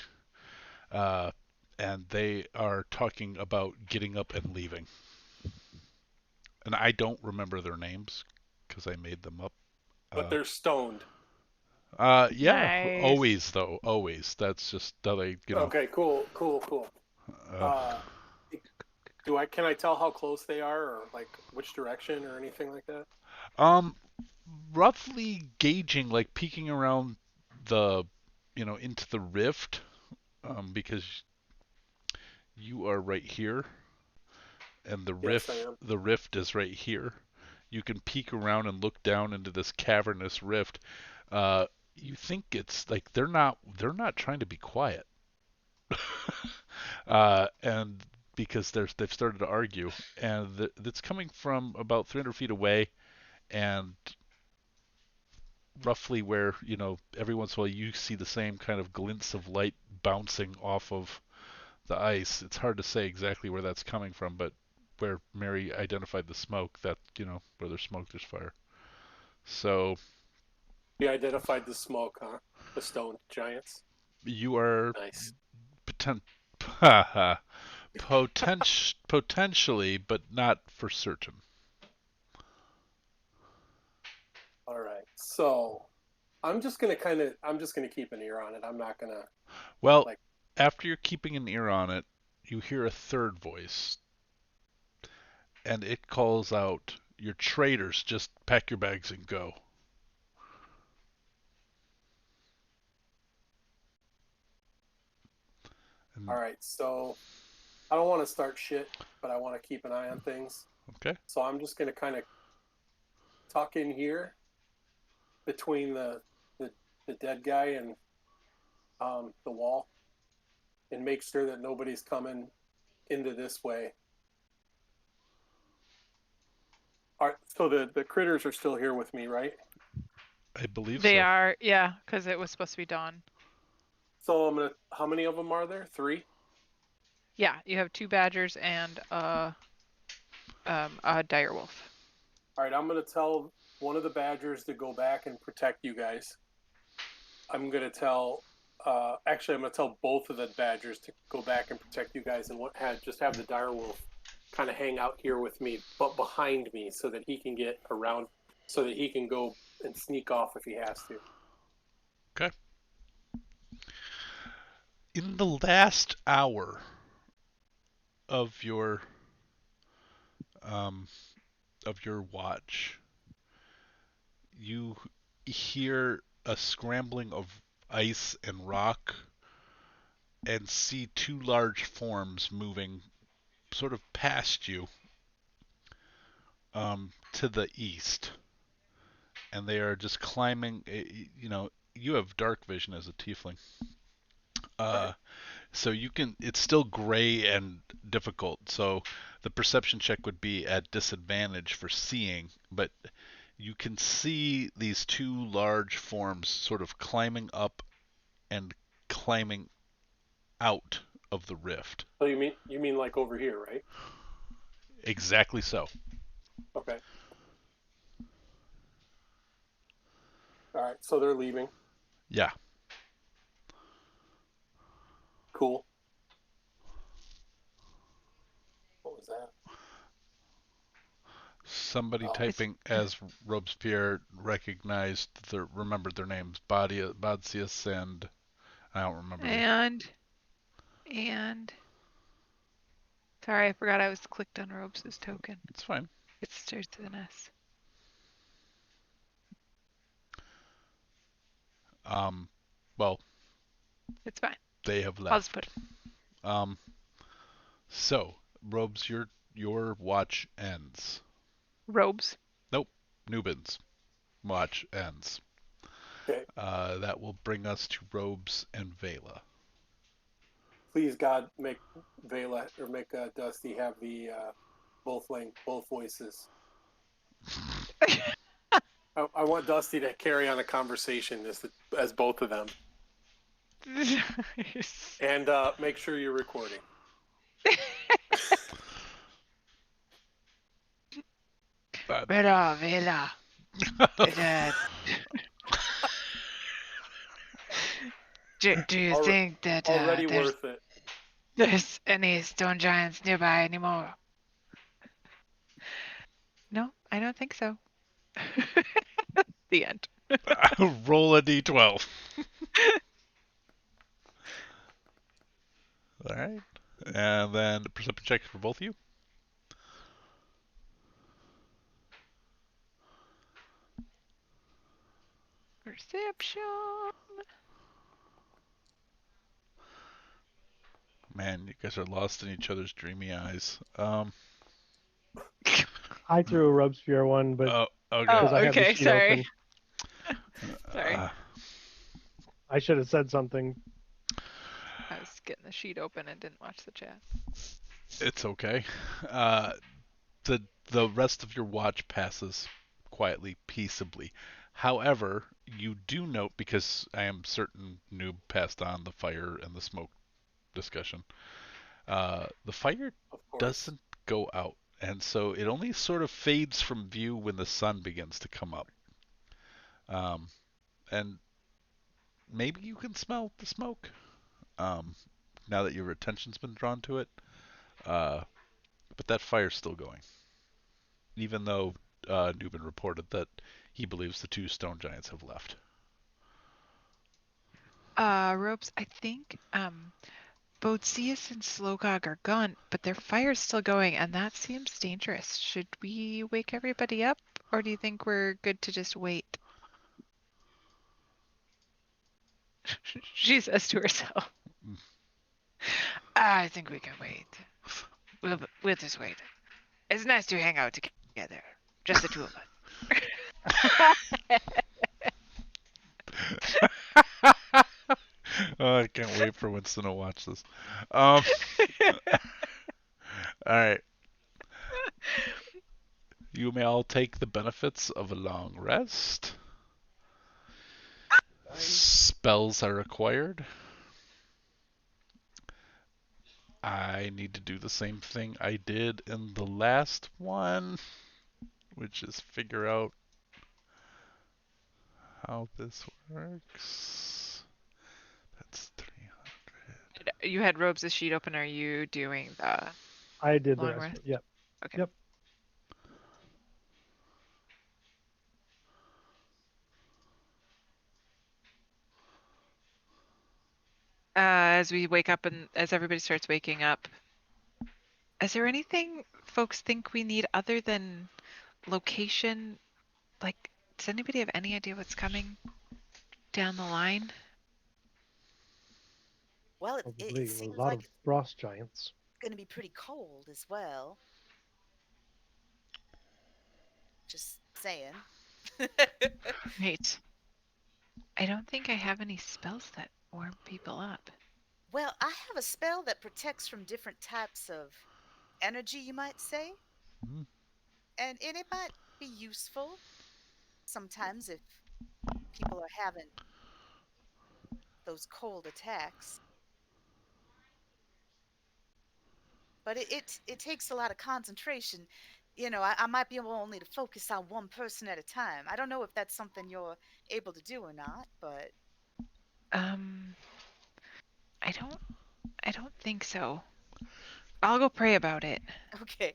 And they are talking about getting up and leaving. And I don't remember their names because I made them up. But they're stoned. Yeah, nice. Always though, always. That's just how they, Okay, cool. Can I tell how close they are, or like which direction, or anything like that? Roughly gauging, like peeking around the, into the rift, because you are right here, and the rift is right here. You can peek around and look down into this cavernous rift. You think it's like they're not trying to be quiet, and because they've started to argue, and it's coming from about 300 feet away, and roughly where every once in a while you see the same kind of glints of light bouncing off of the ice. It's hard to say exactly where that's coming from, but where Mary identified the smoke, that where there's smoke, there's fire. So you identified the smoke, huh? The stone giants. You are nice. Potentially, but not for certain. All right. So I'm just gonna keep an ear on it. I'm not gonna. Well, after you're keeping an ear on it, you hear a third voice, and it calls out, "You're traitors. Just pack your bags and go." All right, so I don't want to start shit, but I want to keep an eye on things. Okay. So I'm just going to kind of tuck in here between the dead guy and the wall, and make sure that nobody's coming into this way. All right, so the critters are still here with me, right? I believe they are, yeah, because it was supposed to be dawn. So how many of them are there? 3? Yeah, you have 2 badgers and a direwolf. All right, I'm gonna tell one of the badgers to go back and protect you guys. I'm gonna tell both of the badgers to go back and protect you guys, and just have the direwolf kind of hang out here with me, but behind me, so that he can get around, so that he can go and sneak off if he has to. Okay. In the last hour of your watch, you hear a scrambling of ice and rock, and see 2 large forms moving sort of past you to the east, and they are just climbing. You have dark vision as a tiefling. Right. So it's still gray and difficult, so the perception check would be at disadvantage for seeing, but you can see these two large forms sort of climbing up and climbing out of the rift. So you mean like over here, right? Exactly so. Okay. All right. So they're leaving. Yeah. Cool. What was that? Somebody Oh. typing as Robespierre remembered their names, Badius and I don't remember. And sorry, I forgot I was clicked on Robes' token. It's fine. It starts with an S. Well, It's fine. they have I'll just left. put it. So, Robes, your watch ends. Robes. Nope, Nubin's watch ends. Okay. That will bring us to Robes and Vela. Please, God, make Vela or make Dusty have the both voices. I want Dusty to carry on a conversation as both of them, and make sure you're recording. Vela. Do you think that already worth it? There's any stone giants nearby anymore? No, I don't think so. The end. Roll a d12. All right. And then perception check for both of you. Perception. Man, you guys are lost in each other's dreamy eyes. I threw a Robespierre one, but okay. because I have the sheet open. Sorry. I should have said something. I was getting the sheet open and didn't watch the chat. It's okay. The rest of your watch passes quietly, peaceably. However, you do note, because I am certain Noob passed on the fire and the smoke discussion, the fire doesn't go out, and so it only sort of fades from view when the sun begins to come up. And maybe you can smell the smoke now that your attention's been drawn to it. But that fire's still going, even though Newman reported that he believes the two stone giants have left. Ropes, I think Boethius and Slogog are gone, but their fire's still going, and that seems dangerous. Should we wake everybody up, or do you think we're good to just wait? She says to herself. I think we can wait. We'll just wait. It's nice to hang out together. Just the two of us. Oh, I can't wait for Winston to watch this. All right. You may all take the benefits of a long rest. Spells are required. I need to do the same thing I did in the last one, which is figure out how this works. That's 300. You had Robes' sheet open. Are you doing the I did the long rest. rest? Yep. Okay. Yep. As we wake up and as everybody starts waking up, is there anything folks think we need other than location? Like, does anybody have any idea what's coming down the line? Well, Probably it a seems lot like of frost giants. it's going to be pretty cold as well. Just saying. Right. I don't think I have any spells that warm people up. Well, I have a spell that protects from different types of energy, you might say. Mm-hmm. And it might be useful. sometimes if people are having those cold attacks. But it takes a lot of concentration. I might be able only to focus on one person at a time. I don't know if that's something you're able to do or not, but Um, I don't think so. I'll go pray about it. okay.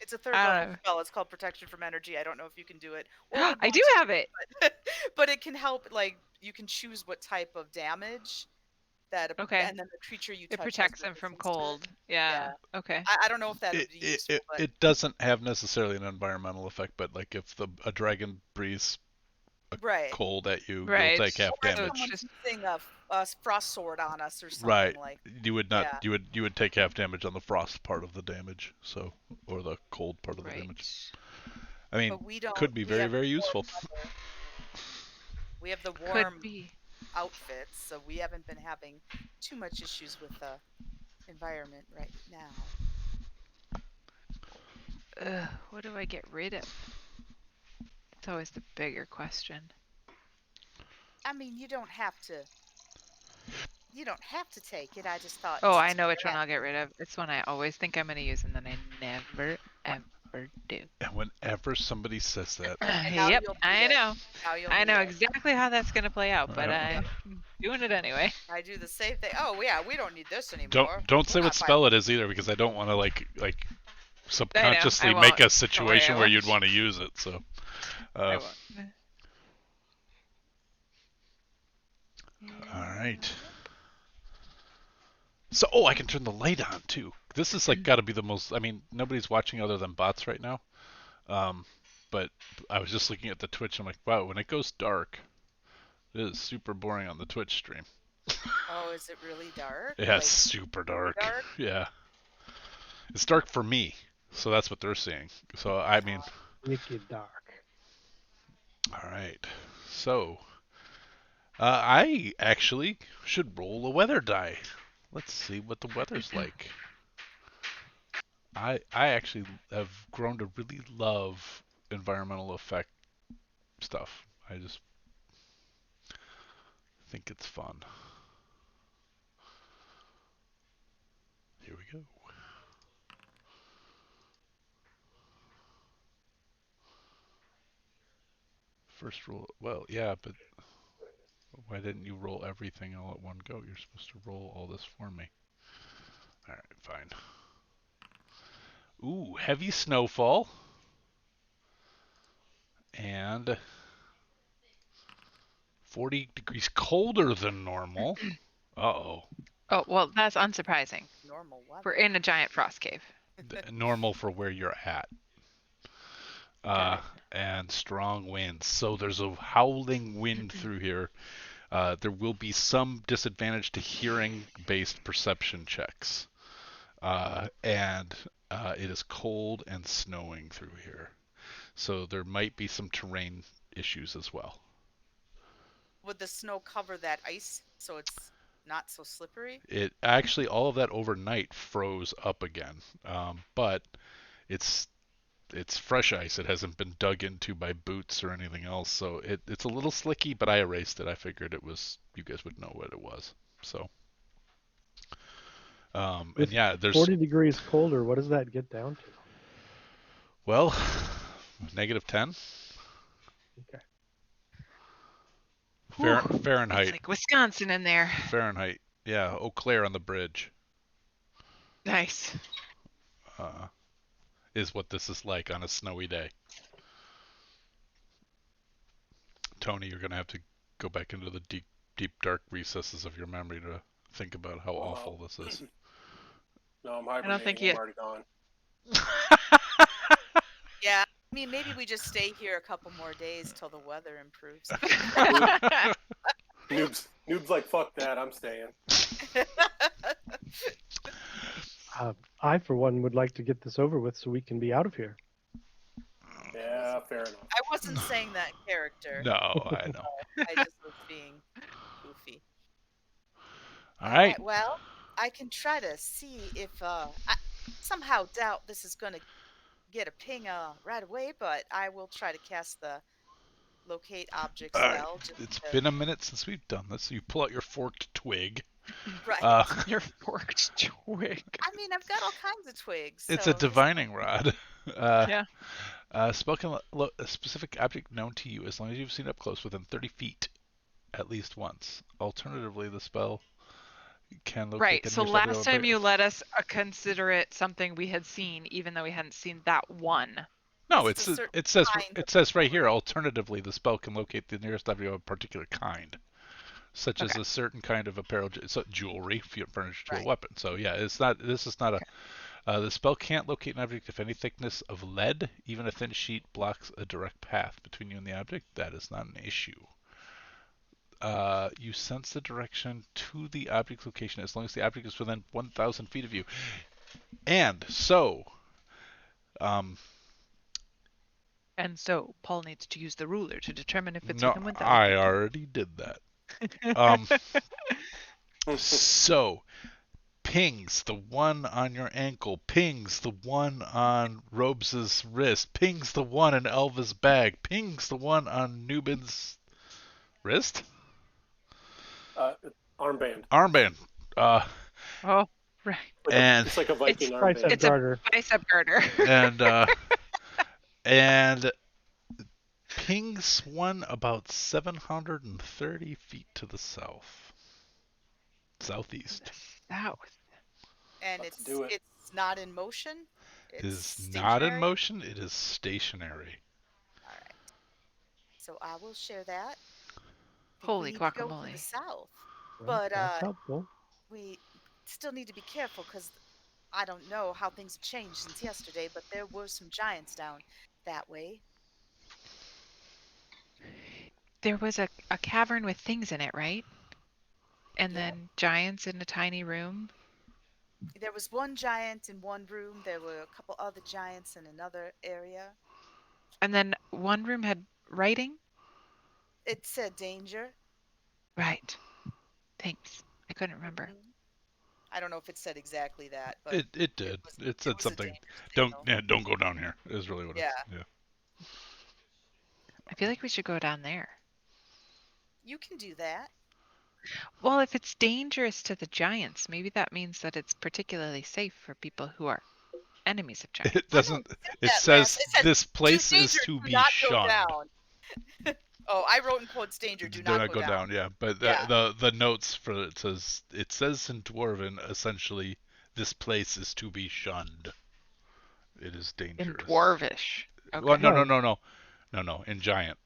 It's a third I level don't know. spell. It's called Protection from Energy. I don't know if you can do it or would I want do to, have it. but it can help. Like you can choose what type of damage Okay. and then the creature you It touch protects has them from resistance to it. cold. Yeah. Okay. I don't know if that would be useful, but It doesn't have necessarily an environmental effect, but like if a dragon breathes right. cold at you, you'll Right. take half Or if damage. someone's using a frost sword on us or something Right. like. You would not. Yeah. You would take half damage on the frost part of the damage, so or the cold part of the damage. I mean, But we don't. could be we very have very warm useful. weather. We have the Could warm be. outfits, so we haven't been having too much issues with the environment right now. What do I get rid of? It's always the bigger question. I mean, you don't have to. You don't have to take it. I just thought. Oh, I know which one I'll get rid of. It's one I always think I'm going to use and then I never, ever do. And whenever somebody says that, Yep, I know. I know it. exactly how that's going to play out, but I'm doing it anyway. I do the same thing. Oh yeah, we don't need this anymore. don't say We're what not spell it is either, because I don't want to like subconsciously I make won't. a situation Don't worry, I where you'd won't. want to use it. So. I won't. All right. So, I can turn the light on too. This is like got to be the most. I mean, nobody's watching other than bots right now. But I was just looking at the Twitch. I'm like, wow, when it goes dark, it is super boring on the Twitch stream. Oh, is it really dark? Yeah, it's super dark. Yeah. It's dark for me, so that's what they're seeing. So I mean. Wicked dark. All right. So. I actually should roll a weather die. Let's see what the weather's like. I actually have grown to really love environmental effect stuff. I just think it's fun. Here we go. First roll. Well, yeah, but why didn't you roll everything all at one go? You're supposed to roll all this for me. All right, fine. Ooh, heavy snowfall. And 40 degrees colder than normal. Uh-oh. Oh, well, that's unsurprising. Normal weather. We're in a giant frost cave. Normal for where you're at. And strong winds. So there's a howling wind through here. There will be some disadvantage to hearing-based perception checks. And it is cold and snowing through here. So there might be some terrain issues as well. Would the snow cover that ice so it's not so slippery? It actually, all of that overnight froze up again. But it's fresh ice. It hasn't been dug into by boots or anything else. So it's a little slicky, but I erased it. I figured you guys would know what it was. So. And yeah, there's 40 degrees colder. What does that get down to? Well, -10. Okay. Fahrenheit. It's like Wisconsin in there. Fahrenheit. Yeah, Eau Claire on the bridge. Nice. Is what this is like on a snowy day. Tony, you're gonna have to go back into the deep, dark recesses of your memory to think about how awful this is. No, I'm hibernating. I'm already gone. Yeah, I mean, maybe we just stay here a couple more days till the weather improves. Noob's like, fuck that, I'm staying. I, for one, would like to get this over with so we can be out of here. Yeah, fair enough. I wasn't saying that character. No, I know. I just was being goofy. All right. Well, I can try to see if I somehow doubt this is going to get a ping right away, but I will try to cast the locate object spell. Just It's to, been a minute since we've done this. So you pull out your forked twig. right. Your forked twig. I mean, I've got all kinds of twigs. It's so a divining rod. Yeah. Spell can a specific object known to you as long as you've seen it up close within 30 feet at least once. Alternatively, the spell can locate Right. the So nearest last object. time you let us consider it something we had seen, even though we hadn't seen that one. No, it's a certain it says kind it of says right sword. here. Alternatively, the spell can locate the nearest object of a particular kind, such as Okay. a certain kind of apparel, jewelry, furniture to a Right. weapon. So yeah, it's not. This is not Okay. the spell can't locate an object if any thickness of lead, even a thin sheet, blocks a direct path between you and the object. That is not an issue. You sense the direction to the object's location as long as the object is within 1,000 feet of you. And so, And so Paul needs to use the ruler to determine if it's no, within 1,000 I feet. already did that. Um, so, pings the one on your ankle, pings the one on Robes's wrist, pings the one in Elva's bag, pings the one on Nubin's wrist? Armband. Armband. Oh, right. And It's like a Viking Bicep armband. It's garter. a bicep garter. and pings one about 730 feet to the southeast. South. And Let's do it. it's not in motion. It It's is not in stationary? motion, it is stationary. All right. So I will share that. I think Holy we need to go to guacamole. the south, Well, but that's helpful. we still need to be careful because I don't know how things have changed since yesterday, but there were some giants down that way. There was a cavern with things in it, right? And Yeah. then giants in a tiny room. There was one giant in one room. There were a couple other giants in another area. And then one room had writing. It said danger. Right. Thanks. I couldn't remember. Mhm. I don't know if it said exactly that, but It did. It said was a something. danger Don't signal. don't go down here. Is really what Yeah. yeah. I feel like we should go down there. You can do that. Well, if it's dangerous to the giants, maybe that means that it's particularly safe for people who are enemies of giants. It doesn't. It that says last- it says, this place danger, is to do be not go shunned. down. Oh, I wrote in quotes danger, do not go down. Yeah, but Yeah. the notes for it says in Dwarven essentially this place is to be shunned. It is In dangerous. Dwarvish. Okay. Well, no, in Giant,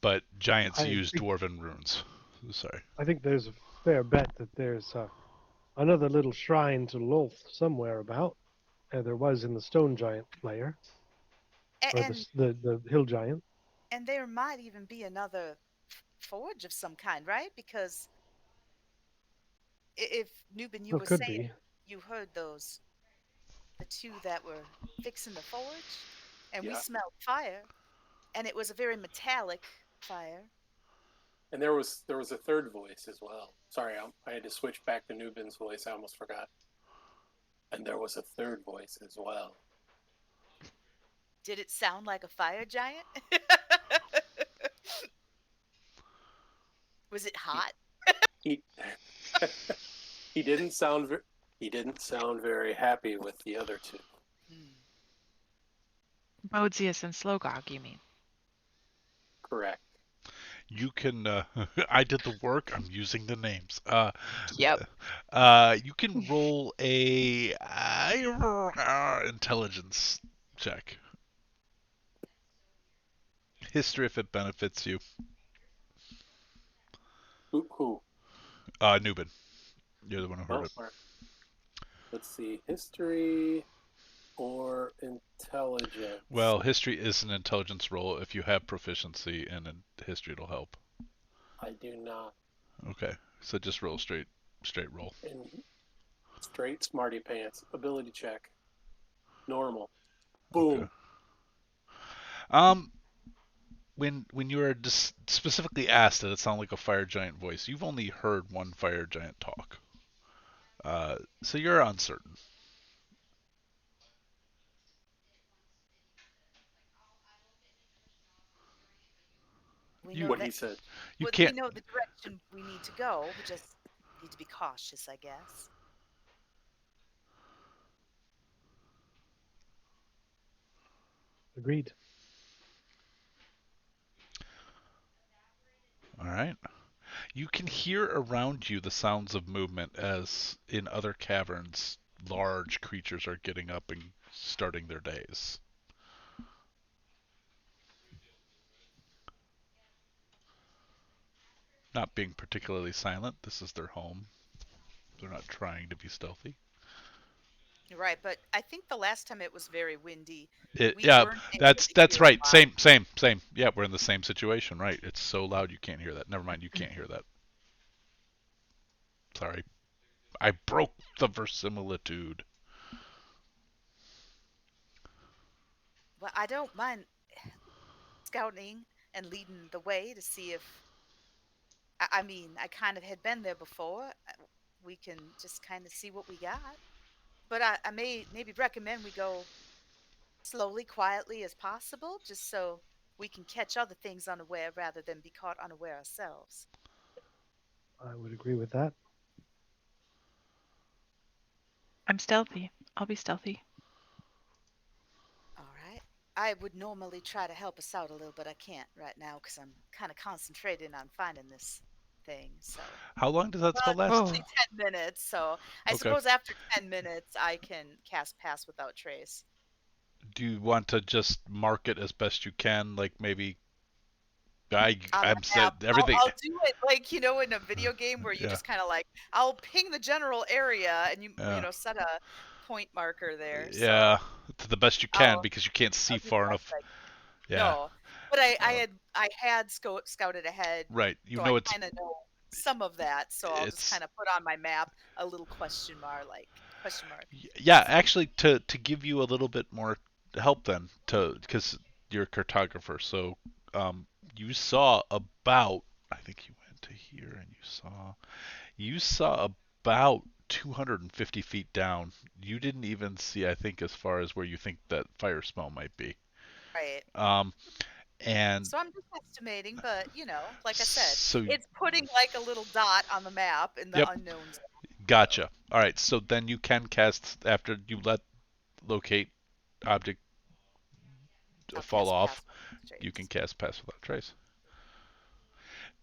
but Giants I use think- Dwarven runes. Sorry. I think there's a fair bet that there's another little shrine to Lolth somewhere about. There was in the stone giant lair, or And the hill giant. and there might even be another forge of some kind, right? Because if Nubin, you Well, were could saying be. you heard the two that were fixing the forge, and we Yeah. smelled fire, and it was a very metallic fire. And there was a third voice as well. Sorry, I had to switch back to Nubin's voice. I almost forgot. And there was a third voice as well. Did it sound like a fire giant? Was it hot? He he didn't sound very happy with the other two. Modius and Slogog, you mean? Correct. You can. I did the work. I'm using the names. Yep. You can roll a intelligence check. History if it benefits you. Who? Nubin. You're the one who heard Oh, it. all right. Let's see. History or intelligence? Well, history is an intelligence roll. If you have proficiency in history, it'll help. I do not. Okay, so just roll straight roll. In straight smarty pants. Ability check. Normal. Boom. Okay. When you are specifically asked, did it sound like a fire giant voice? You've only heard one fire giant talk, so you're uncertain. We You- know what that, he said. You we can't. know the direction we need to go. We just need to be cautious, I guess. Agreed. All right. You can hear around you the sounds of movement as in other caverns, large creatures are getting up and starting their days. Not being particularly silent. This is their home. They're not trying to be stealthy. Right, but I think the last time it was very windy. We Yeah, weren't able to that's hear a right. lot. Same. Yeah, we're in the same situation, right? It's so loud you can't hear that. Never mind, you can't hear that. Sorry. I broke the verisimilitude. Well, I don't mind scouting and leading the way to see if. I mean, I kind of had been there before. We can just kind of see what we got. But I may maybe recommend we go slowly, quietly as possible, just so we can catch other things unaware rather than be caught unaware ourselves. I would agree with that. I'm stealthy. I'll be stealthy. All right. I would normally try to help us out a little, but I can't right now because I'm kind of concentrating on finding this thing. So, How long does that spell well, last? usually 10 minutes. So I Okay. suppose after 10 minutes, I can cast Pass Without Trace. Do you want to just mark it as best you can? Like maybe On I'm the said map. everything. I'll do it like in a video game where you Yeah. just kind of like I'll ping the general area and you Yeah. set a point marker there. Yeah, So to the best you can I'll because you can't see I'll do the far best enough. I Yeah. No, but I Uh, had scouted ahead, right. You so know I it's kind of know some of that. So I'll just it's kind of put on my map a little question mark, question mark. yeah. Actually, to give you a little bit more help then, to because you're a cartographer, so you saw about I think you went to here and you saw about 250 feet down. You didn't even see, I think, as far as where you think that fire smell might be. Right. Um, and So I'm just estimating, but like I said, so it's putting like a little dot on the map in the yep, unknown zone. gotcha. All right, so then you can cast after you let locate object I'll fall cast off. Pass Without You can Trace. cast Pass Without Trace.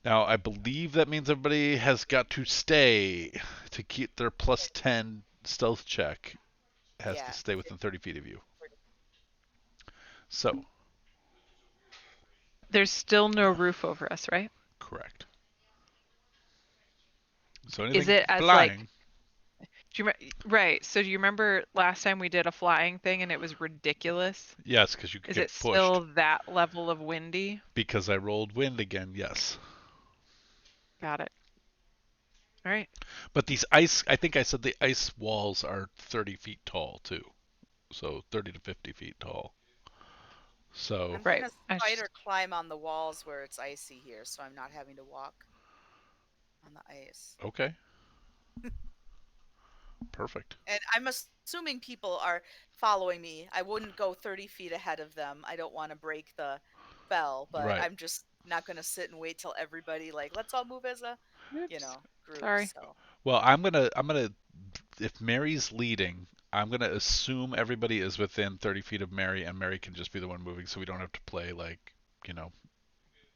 Now, I believe that means everybody has got to stay to keep their plus 10 stealth check. Has Yeah. to stay within 30 feet of you. So, There's still no roof over us, right? correct. So Is anything it as flying, right? So do you remember last time we did a flying thing and it was ridiculous? yes, because you could Is get it pushed. still that level of windy? Because I rolled wind again, yes. Got it. All right. But I think I said the ice walls are 30 feet tall too. So 30 to 50 feet tall. So, I'm Right. gonna spider climb on the walls where it's icy here, so I'm not having to walk on the ice. okay. Perfect. And I'm assuming people are following me. I wouldn't go 30 feet ahead of them. I don't want to break the spell, but Right. I'm just not gonna sit and wait till everybody let's all move as a group. Sorry. So Well, I'm gonna if Mary's leading, I'm gonna assume everybody is within 30 feet of Mary, and Mary can just be the one moving, so we don't have to play you know,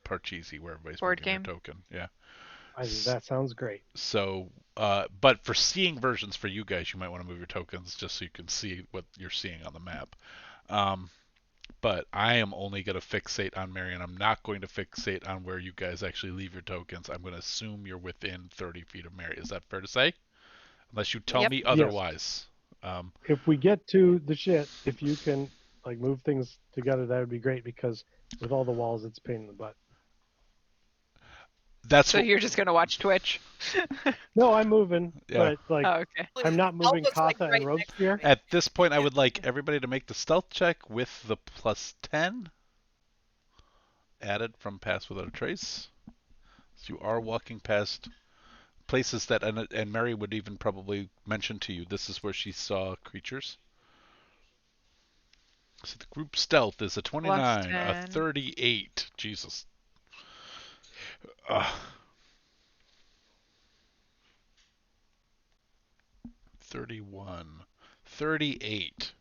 Parcheesi where everybody's Board moving game. their token. Yeah. I think that sounds great. So, but for seeing versions for you guys, you might want to move your tokens just so you can see what you're seeing on the map. But I am only going to fixate on Mary, and I'm not going to fixate on where you guys actually leave your tokens. I'm going to assume you're within 30 feet of Mary. Is that fair to say? Unless you tell Yep. me Yes. otherwise. If we get to the shit, if you can move things together, that would be great because with all the walls, it's a pain in the butt. That's So what, you're just gonna watch Twitch? No, I'm moving, Yeah. but Oh, okay. I'm not moving Elbo's, Katha right and next to Robespierre. me. at this point, I would like everybody to make the stealth check with the plus 10 added from Pass Without a Trace. So you are walking past places that, and Mary would even probably mention to you, this is where she saw creatures. So the group stealth is a 29, a 10. 38. Jesus. Uh, 31. 38.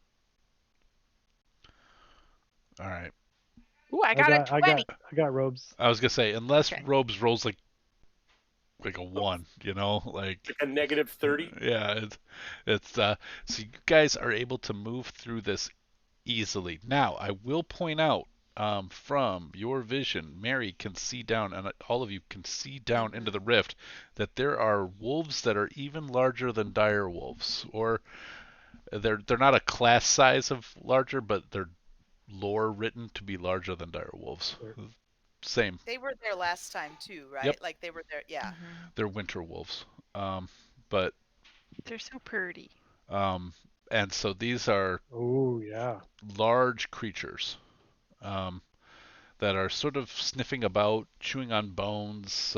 All right. Ooh, I got a 20. I got robes. I was gonna say, unless Okay. Robes rolls like a 1, like Like a negative 30. yeah, it's so you guys are able to move through this easily. Now, I will point out, from your vision, Mary can see down, and all of you can see down into the rift, that there are wolves that are even larger than dire wolves, or they're not a class size of larger, but they're lore written to be larger than dire wolves. Same. They were there last time too, right? Yep. Like they were there. Yeah. They're winter wolves. But They're so pretty. and so these are Oh yeah. large creatures. That are sort of sniffing about, chewing on bones,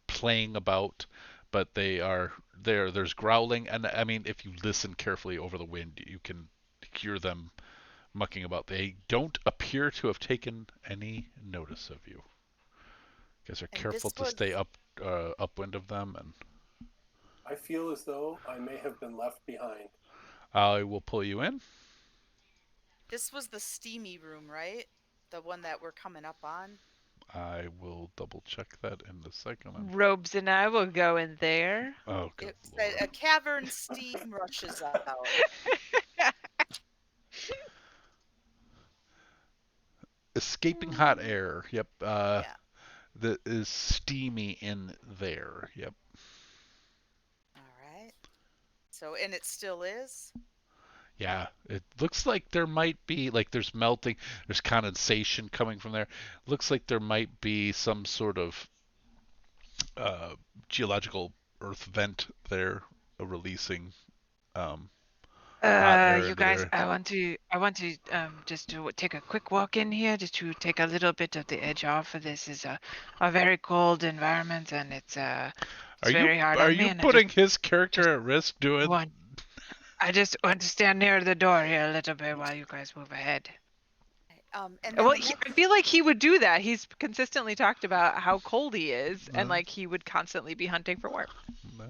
playing about, but they are there. There's growling, and I mean, if you listen carefully over the wind, you can hear them mucking about. They don't appear to have taken any notice of you. You guys are And careful this to was stay upwind of them, and I feel as though I may have been left behind. I will pull you in. this was the steamy room, right? The one that we're coming up on. I will double check that in a second. Robes and I will go in there. Oh, good It lord. said a cavern steam rushes out. Escaping hot air. Yep. Yeah. That is steamy in there. Yep. All right. So, and it still is. Yeah, it looks like there might be, like, there's melting, there's condensation coming from there. Looks like there might be some sort of geological earth vent there, releasing hot air You into guys, there. I want to just to take a quick walk in here, just to take a little bit of the edge off. This is a very cold environment, and it's very hard Are on me. you And putting his character at risk doing? I just want to stand near the door here a little bit while you guys move ahead. And then Well, the next, I feel like he would do that. He's consistently talked about how cold he is, and like he would constantly be hunting for warmth. No.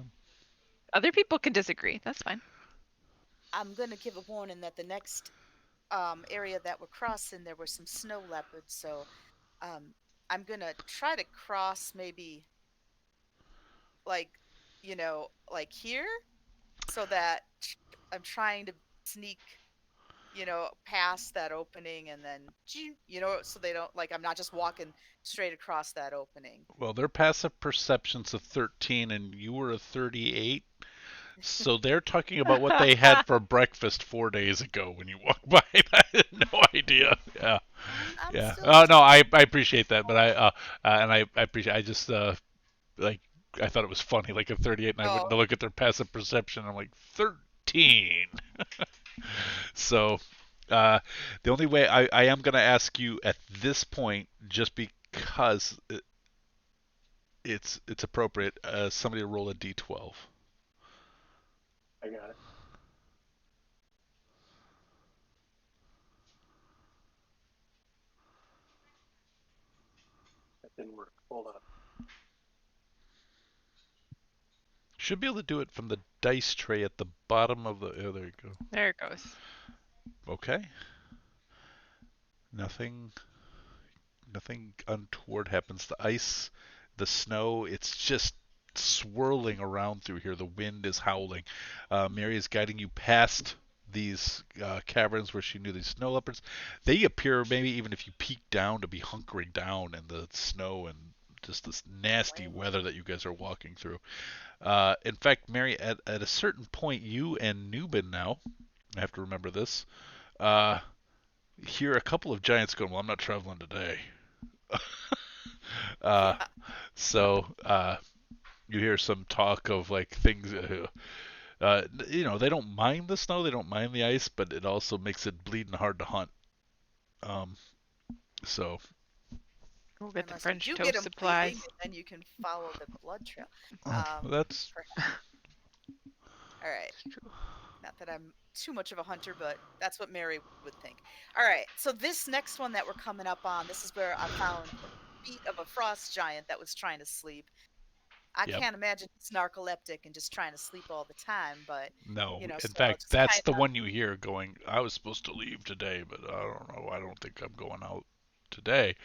Other people can disagree. That's fine. I'm gonna give a warning that the next area that we're crossing, there were some snow leopards. So, I'm gonna try to cross maybe, like, like here, so that I'm trying to sneak, past that opening, and then, so they don't, like, I'm not just walking straight across that opening. Well, their passive perception's a 13, and you were a 38. So they're talking about what they had for breakfast 4 days ago when you walked by. I had no idea. Yeah, I'm yeah. still Oh no, I appreciate that, but I appreciate. I just like I thought it was funny, like a 38, and I went to look at their passive perception. I'm like 13. So the only way I am going to ask you at this point, just because it's appropriate, somebody to roll a d12. I got it. That didn't work. Hold on. Should be able to do it from the dice tray at the bottom of the. Oh, there you go. There it goes. Okay. Nothing untoward happens. The ice, the snow, it's just swirling around through here. The wind is howling. Mary is guiding you past these caverns where she knew these snow leopards. They appear, maybe even if you peek down, to be hunkering down in the snow and just this nasty weather that you guys are walking through. In fact, Mary, at a certain point, you and Nubin now, I have to remember this, hear a couple of giants going, well, I'm not traveling today. So you hear some talk of like things, they don't mind the snow, they don't mind the ice, but it also makes it bleeding hard to hunt. So We'll get the Unless French you toast get 'em supplies. bleeding, and then you can follow the blood trail. that's All right. Not that I'm too much of a hunter, but that's what Mary would think. All right. So this next one that we're coming up on, this is where I found feet of a frost giant that was trying to sleep. I Yep. can't imagine he's narcoleptic and just trying to sleep all the time, but No, you know, in still fact, just that's kind the of one you hear going, I was supposed to leave today, but I don't know. I don't think I'm going out today.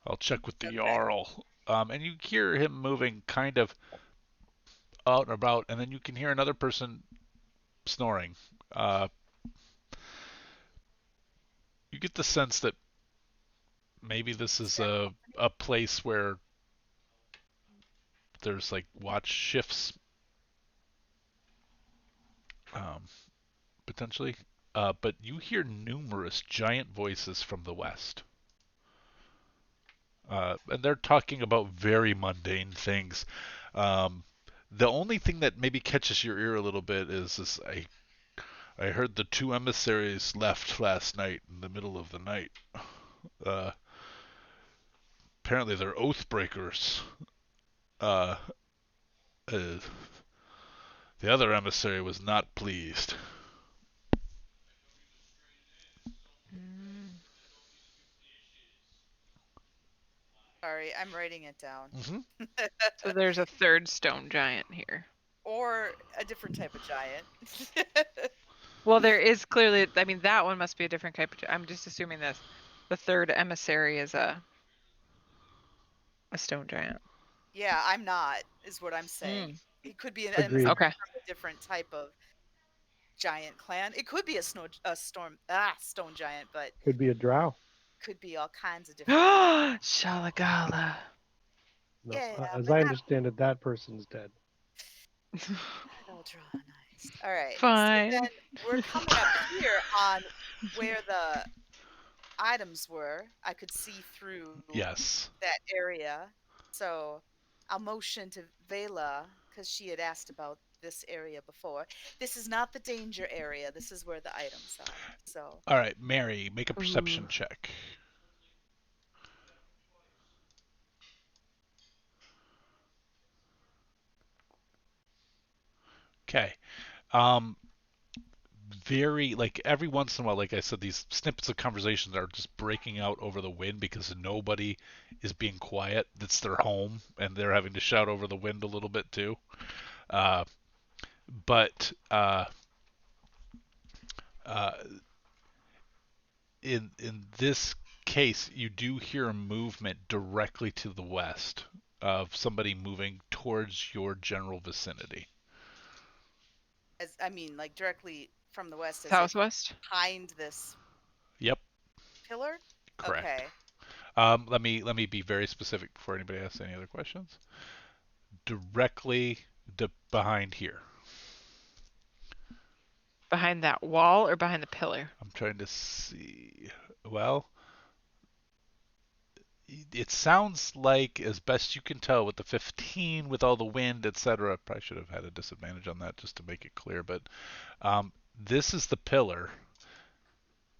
I'll check with the okay. Jarl. And you hear him moving kind of out and about, and then you can hear another person snoring. You get the sense that maybe this is a place where there's like watch shifts, um, potentially. But you hear numerous giant voices from the west. And they're talking about very mundane things. The only thing that maybe catches your ear a little bit is this: I heard the two emissaries left last night in the middle of the night. Uh, Apparently they're oath breakers. Uh, uh, the other emissary was not pleased. Sorry, I'm writing it down. Mm-hmm. So there's a third stone giant here. Or a different type of giant. Well, there is clearly. I mean, that one must be a different type of. I'm just assuming this. The third emissary is a stone giant. Yeah, I'm not, is what I'm saying. It could be an Agreed. emissary Okay. from a different type of giant clan. It could be a stone giant, but Could be a drow. could be all kinds of different. Shalagala. No, Yeah, as but I not understand it, that person's dead. ultra nice. All right. Fine. So then we're coming up here on where the items were. I could see through Yes. that area. So I'll motion to Vela because she had asked about this area before. This is not the danger area. This is where the items are. So All right, Mary, make a perception Ooh. check. Okay. Um, Very like every once in a while, like I said, these snippets of conversations are just breaking out over the wind because nobody is being quiet. It's their home, and they're having to shout over the wind a little bit too. Uh, but uh, in this case, you do hear a movement directly to the west of somebody moving towards your general vicinity. as I mean, like directly from the west, as if Southwest. behind this Yep, pillar. correct. Okay. Let me be very specific before anybody asks any other questions. Directly behind here. Behind that wall or behind the pillar? I'm trying to see. Well, it sounds like, as best you can tell, with the 15, with all the wind, etc. Probably should have had a disadvantage on that just to make it clear. But this is the pillar.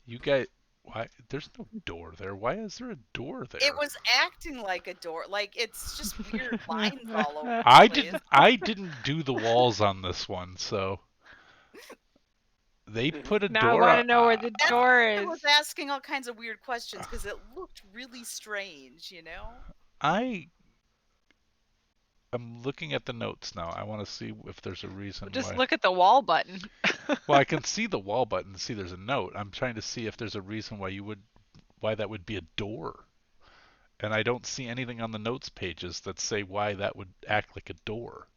You guys, why? There's no door there. Why is there a door there? It was acting like a door. Like it's just weird lines all over the I place. didn't do the walls on this one, so they put a Now I door want to up. know where the door I is. was asking all kinds of weird questions because it looked really strange, you know? I'm looking at the notes now. I want to see if there's a reason Just why. look at the wall button. Well, I can see the wall button and see there's a note. I'm trying to see if there's a reason why that would be a door. And I don't see anything on the notes pages that say why that would act like a door.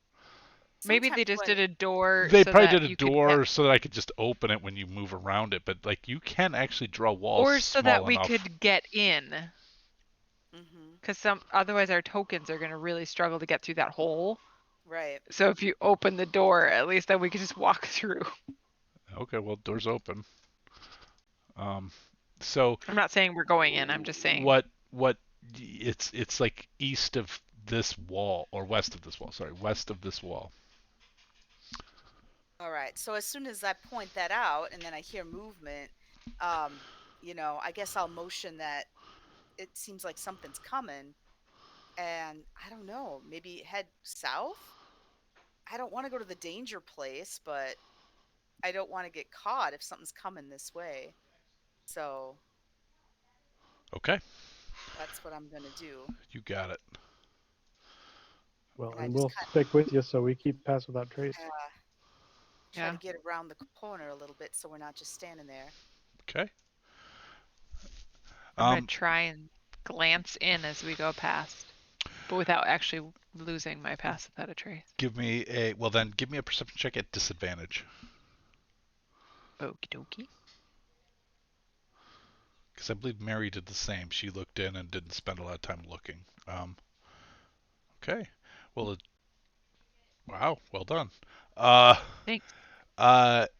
Maybe they just did a door. They so probably that did a you could door so that I could just open it when you move around it, but like you can actually draw walls or so small that we enough. could get in. Mm-hmm. Because otherwise our tokens are going to really struggle to get through that hole. Right. So if you open the door, at least then we could just walk through. Okay, well, door's open. So I'm not saying we're going in. I'm just saying. what it's like east of this wall or west of this wall. Sorry, west of this wall. All right. So as soon as I point that out and then I hear movement, you know, I guess I'll motion that it seems like something's coming. And I don't know, maybe head south? I don't want to go to the danger place, but I don't want to get caught if something's coming this way. So Okay. That's what I'm gonna do. You got it. Well, And I and just we'll kind stick with you so we keep Pass Without Trace. of try to get around the corner a little bit so we're not just standing there. Okay. I'm gonna try and glance in as we go past, but without actually losing my pass without a trace. Give me a perception check at disadvantage. Okie dokie. Because I believe Mary did the same. She looked in and didn't spend a lot of time looking. Okay. Well, wow. Well done. Thanks.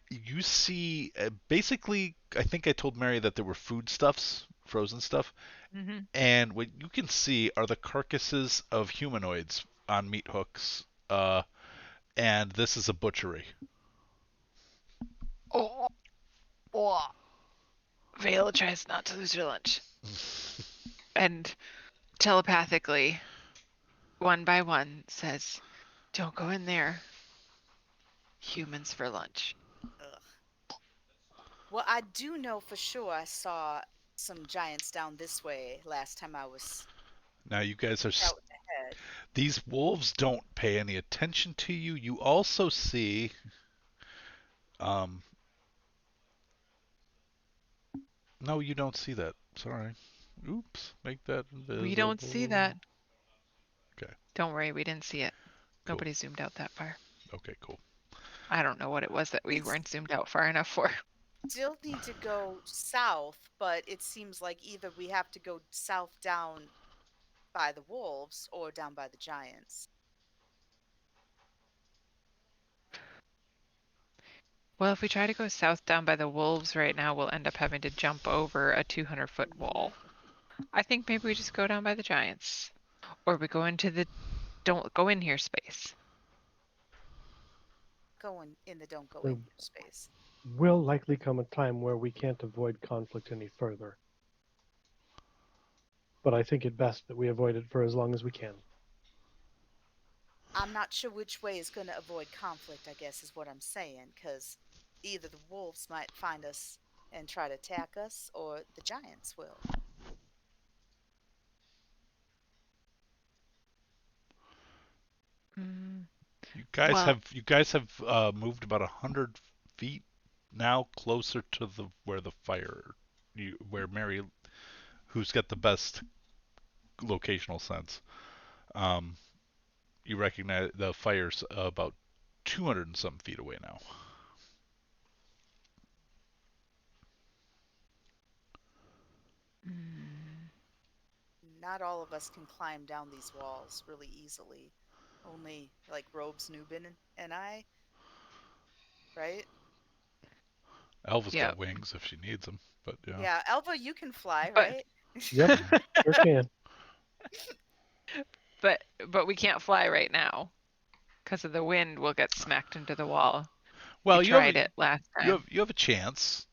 You see, basically, I think I told Mary that there were foodstuffs, frozen stuff, and what you can see are the carcasses of humanoids on meat hooks. And this is a butchery. Oh. Vale tries not to lose her lunch. And telepathically, one by one, says, "Don't go in there. Humans for lunch." Ugh. Well, I do know for sure I saw some giants down this way last time I was Now you guys are out ahead. these wolves don't pay any attention to you. You also see no, you don't see that. Sorry. Oops, make that invisible. We don't see that. Okay. Don't worry, we didn't see it. Cool. Nobody zoomed out that far. Okay, cool. I don't know what it was that we weren't zoomed out far enough for. Still need to go south, but it seems like either we have to go south down by the wolves or down by the giants. Well, if we try to go south down by the wolves right now, we'll end up having to jump over a 200-foot wall. I think maybe we just go down by the giants. Or we go into the don't go in here space. Going in the don't go in here space. Will likely come a time where we can't avoid conflict any further. But I think it best that we avoid it for as long as we can. I'm not sure which way is going to avoid conflict, I guess is what I'm saying, because either the wolves might find us and try to attack us, or the giants will. You guys have moved about 100 feet now closer to where the fire, where Mary, who's got the best locational sense. You recognize the fire's about 200 and some feet away now. Not all of us can climb down these walls really easily. Only like Robes, Nubin, and I. Right? Elva's got wings if she needs them, but yeah. Yeah, Elva, you can fly, right? Yep, sure can. But we can't fly right now because of the wind. We'll get smacked into the wall. Well, we tried it last time. You have a chance.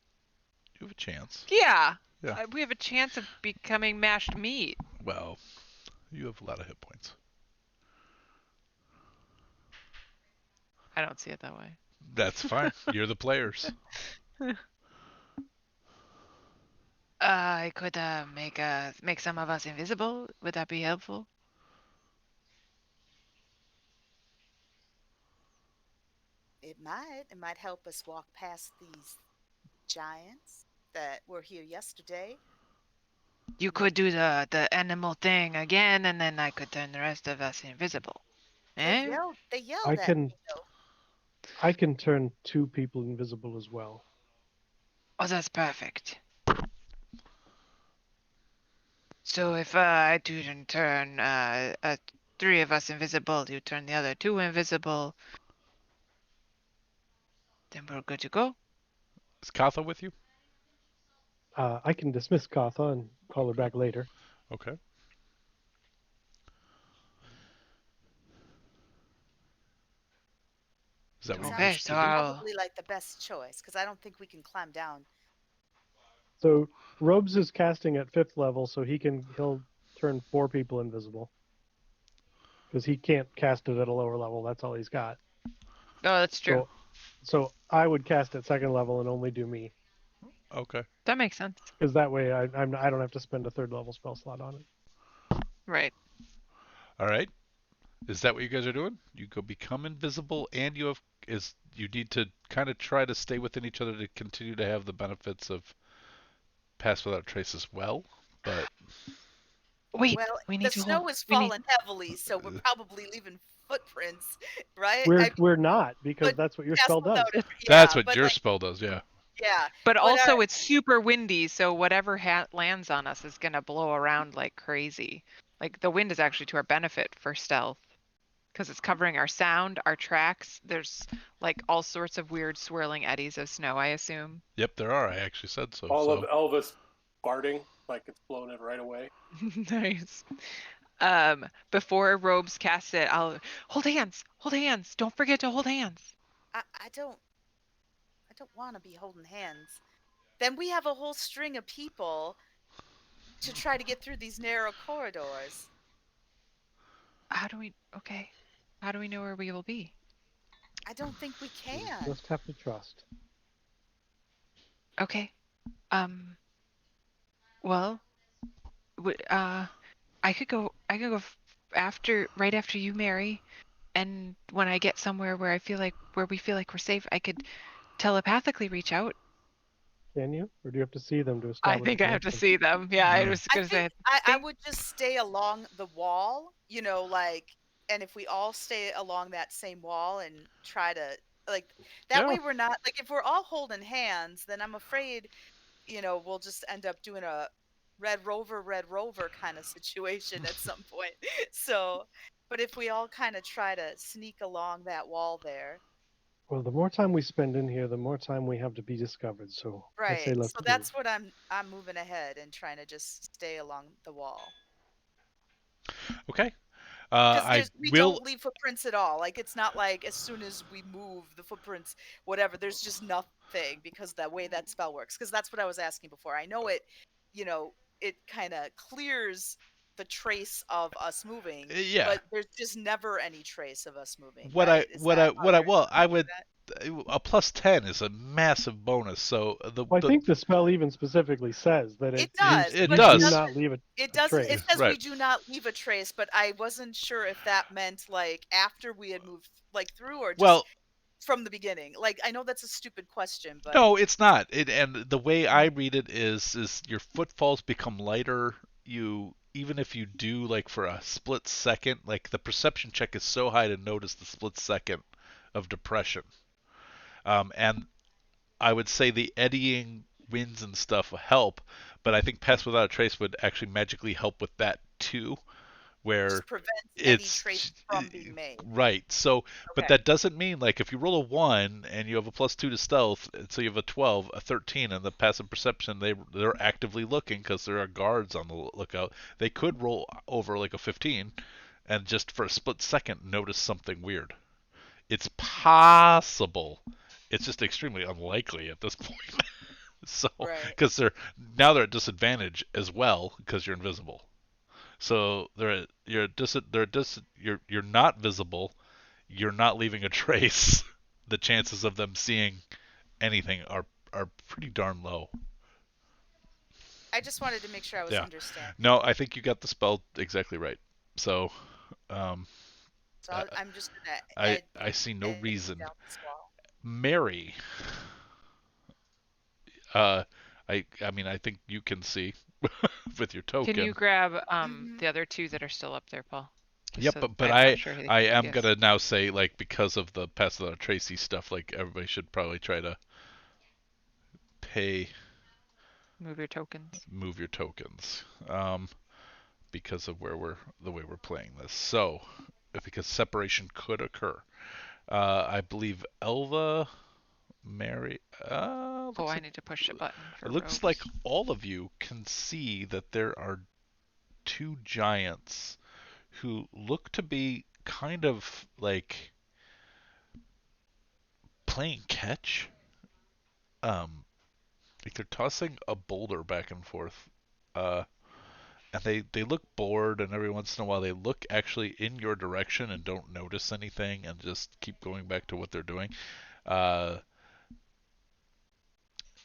You have a chance. Yeah. Yeah. We have a chance of becoming mashed meat. Well, you have a lot of hit points. I don't see it that way. That's fine. You're the players. I could make some of us invisible. Would that be helpful? It might. It might help us walk past these giants that were here yesterday. You could do the animal thing again, and then I could turn the rest of us invisible. They yelled at me, though. I can turn 2 people invisible as well. Oh, that's perfect. So if I do turn 3 of us invisible, you turn the other 2 invisible, then we're good to go. Is Katha with you? I can dismiss Katha and call her back later. Okay. Is that what Sounds probably like the best choice, because I don't think we can climb down. So Robes is casting at 5th level, so he'll turn 4 people invisible. Because he can't cast it at a lower level. That's all he's got. No, that's true. So I would cast at 2nd level and only do me. Okay. That makes sense. Because that way I don't have to spend a 3rd level spell slot on it. Right. All right. Is that what you guys are doing? You go become invisible, and you need to kind of try to stay within each other to continue to have the benefits of pass without trace as well. But Wait, Well, we the need to hold. snow is We need. falling heavily, so we're probably leaving footprints, right? We're not, because but that's what your pass spell does. without it. that's Yeah, what but your like, spell does, yeah. yeah, But but also, it's super windy, so whatever lands on us is gonna blow around like crazy. Like the wind is actually to our benefit for stealth, because it's covering our sound, our tracks. There's like all sorts of weird swirling eddies of snow, I assume. Yep, there are. I actually said so. All of So Elvis farting like it's blowing it right away. Nice. Before Robes cast it, I'll hold hands. Hold hands. Don't forget to hold hands. I don't want to be holding hands. Then we have a whole string of people to try to get through these narrow corridors. How do we? Okay. How do we know where we will be? I don't think we You can. just have to trust. Okay. Well, I could go. Right after you, Mary, and when I get somewhere where we feel like we're safe, I could telepathically reach out. Can you? Or do you have to see them to I establish think a I have to connection? see them. Yeah, I was I gonna say. think I would just stay along the wall, like, and if we all stay along that same wall and try to, like, that way we're not, like, if we're all holding hands, then I'm afraid, we'll just end up doing a Red Rover kind of situation at some point. So, but if we all kind of try to sneak along that wall there. Well, the more time we spend in here, the more time we have to be discovered. So I say Right. let's So move. that's what I'm moving ahead and trying to just stay along the wall. okay. Because I we will. don't leave footprints at all. Like, it's not like as soon as we move the footprints, whatever, there's just nothing because the way that spell works. Because that's what I was asking before. I know it kind of clears the trace of us moving, Yeah. but there's just never any trace of us moving. What right? I would. A plus 10 is a massive bonus. So I think the spell even specifically says that It does. It but does. Do not leave It does. trace. It says we Right. do not leave a trace, but I wasn't sure if that meant like after we had moved like through or just from the beginning. Like, I know that's a stupid question, but no, it's not. And the way I read it is your footfalls become lighter. Even if you do like for a split second, like the perception check is so high to notice the split second of depression. And I would say the eddying winds and stuff help, but I think Pass Without a Trace would actually magically help with that too, where just prevents any trace from being made. Right. So, but that doesn't mean like if you roll a 1 and you have a plus 2 to stealth, so you have a 12, a 13, and the passive perception, they're actively looking because there are guards on the lookout. They could roll over like a 15 and just for a split second notice something weird. It's possible. It's just extremely unlikely at this point. So, because they're at disadvantage as well because you're invisible. So you're not visible. You're not leaving a trace. The chances of them seeing anything are pretty darn low. I just wanted to make sure I was understanding. No, I think you got the spell exactly right. So, I'm just gonna. I see no reason. Mary. I mean, I think you can see with your token. Can you grab the other two that are still up there, Paul? Yep, but I am gonna now say, like, because of the Pass Without a Tracy stuff, like everybody should probably try to move your tokens. Because of the way we're playing this. So, because separation could occur, I believe Elva, Mary. I need to push a button. It looks like all of you can see that there are two giants who look to be kind of like playing catch. Like they're tossing a boulder back and forth. And they look bored, and every once in a while they look actually in your direction and don't notice anything and just keep going back to what they're doing.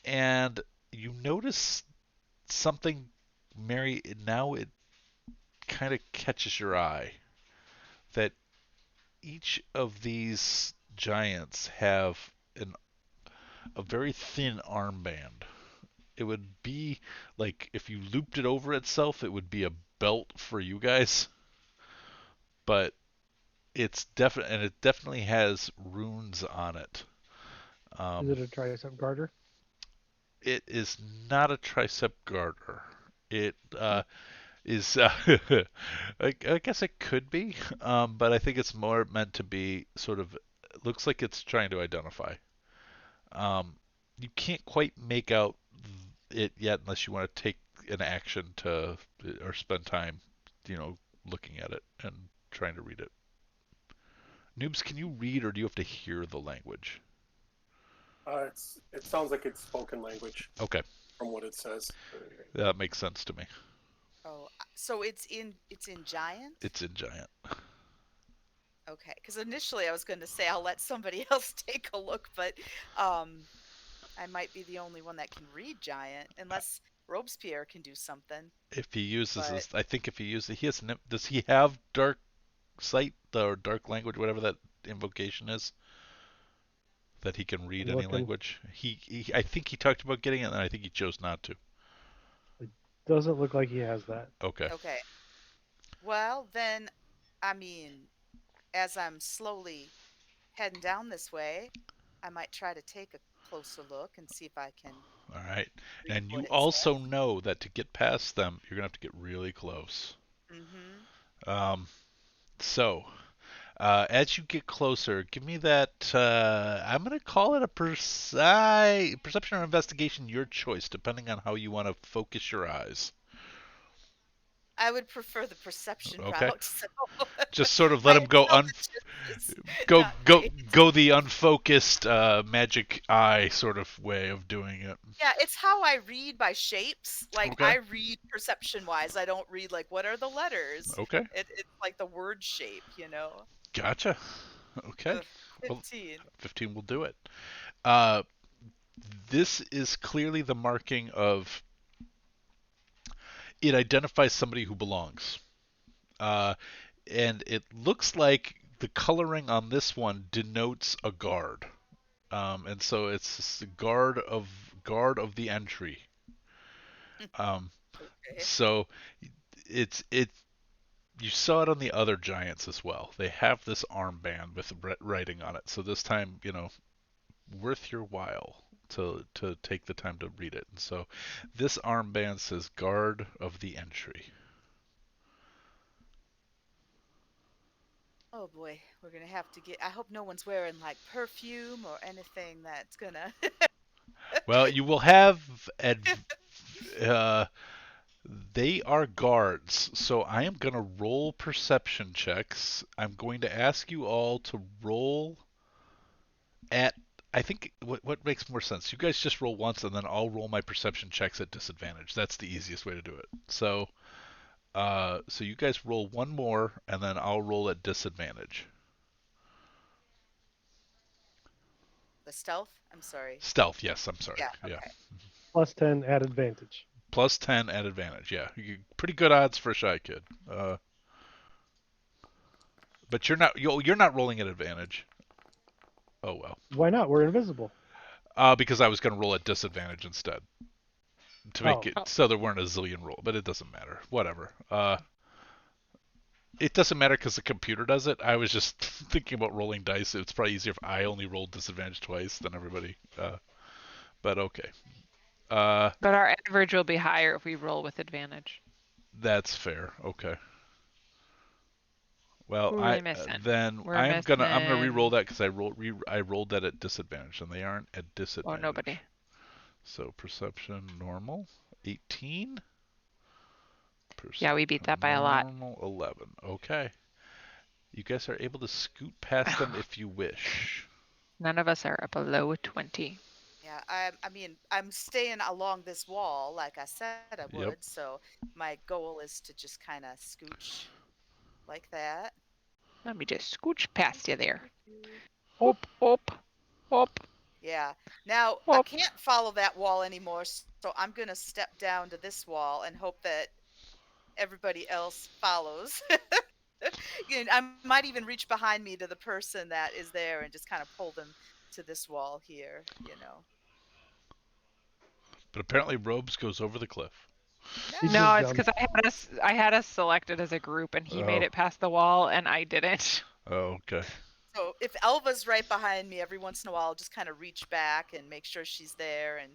And you notice something, Mary. Now it kind of catches your eye that each of these giants have a very thin armband. It would be like if you looped it over itself, it would be a belt for you guys, but it definitely has runes on it. Is it a tricep garter? It is not a tricep garter. It is. I guess it could be, but I think it's more meant to be sort of. It looks like it's trying to identify. You can't quite make out it yet unless you want to take an action to or spend time, looking at it and trying to read it. Noobs, can you read or do you have to hear the language? It sounds like it's spoken language. Okay. From what it says. That makes sense to me. Oh, so it's in giant? It's in giant. Okay, because initially I was going to say I'll let somebody else take a look, but I might be the only one that can read giant, unless Robespierre can do something. If he uses this, I think if he uses, does he have dark sight or dark language, whatever that invocation is? That he can read any language. I think he talked about getting it, and I think he chose not to. It doesn't look like he has that. Okay. Okay. Well, then, I mean, as I'm slowly heading down this way, I might try to take a closer look and see if I can. All right. And you also know that to get past them, you're gonna have to get really close. Mm-hmm. So. As you get closer, give me that. I'm going to call it a perception or investigation, your choice, depending on how you want to focus your eyes. I would prefer the perception Okay. route. So just sort of let him go go the unfocused magic eye sort of way of doing it. Yeah, it's how I read by shapes. Like Okay. I read perception wise. I don't read like what are the letters. Okay. It's like the word shape, Gotcha. Okay. 15. Well, 15 will do it. This is clearly the marking of. It identifies somebody who belongs. And it looks like the coloring on this one denotes a guard. And so it's the guard of the entry. Okay. So it's you saw it on the other giants as well. They have this armband with writing on it. So this time, worth your while to take the time to read it. And so this armband says guard of the entry. Oh boy, we're gonna have to get. I hope no one's wearing like perfume or anything that's gonna. Well, you will have. They are guards, so I am going to roll perception checks. I'm going to ask you all to roll at. I think what makes more sense. You guys just roll once, and then I'll roll my perception checks at disadvantage. That's the easiest way to do it. So you guys roll one more, and then I'll roll at disadvantage. The stealth? I'm sorry. Stealth, yes, I'm sorry. Yeah. Okay. Yeah. Plus 10 at advantage. Plus 10 at advantage, yeah. Pretty good odds for a shy kid. But you're not rolling at advantage. Oh well. Why not? We're invisible. Because I was going to roll at disadvantage instead. To make it so there weren't a zillion roll, but it doesn't matter. Whatever. It doesn't matter because the computer does it. I was just thinking about rolling dice. It's probably easier if I only rolled disadvantage twice than everybody. But okay. But our average will be higher if we roll with advantage. That's fair. Okay. Well, I'm gonna re-roll that because I rolled that at disadvantage, and they aren't at disadvantage. Oh, nobody. So perception normal 18. Yeah, we beat that by a lot. Normal 11. Okay. You guys are able to scoot past them if you wish. None of us are below 20. Yeah, I mean, I'm staying along this wall like I said I would, Yep. So my goal is to just kind of scooch like that. Let me just scooch past you there. Hop, hop, hop. Yeah. Now, I can't follow that wall anymore, so So I'm going to step down to this wall and hope that everybody else follows. I might even reach behind me to the person that is there and just kind of pull them to this wall here, But apparently Robes goes over the cliff. He No, just it's jumped. because I had us selected as a group, and he made Oh. it past the wall, and I didn't. Oh, okay. So if Elva's right behind me, every once in a while I'll just kind of reach back and make sure she's there and,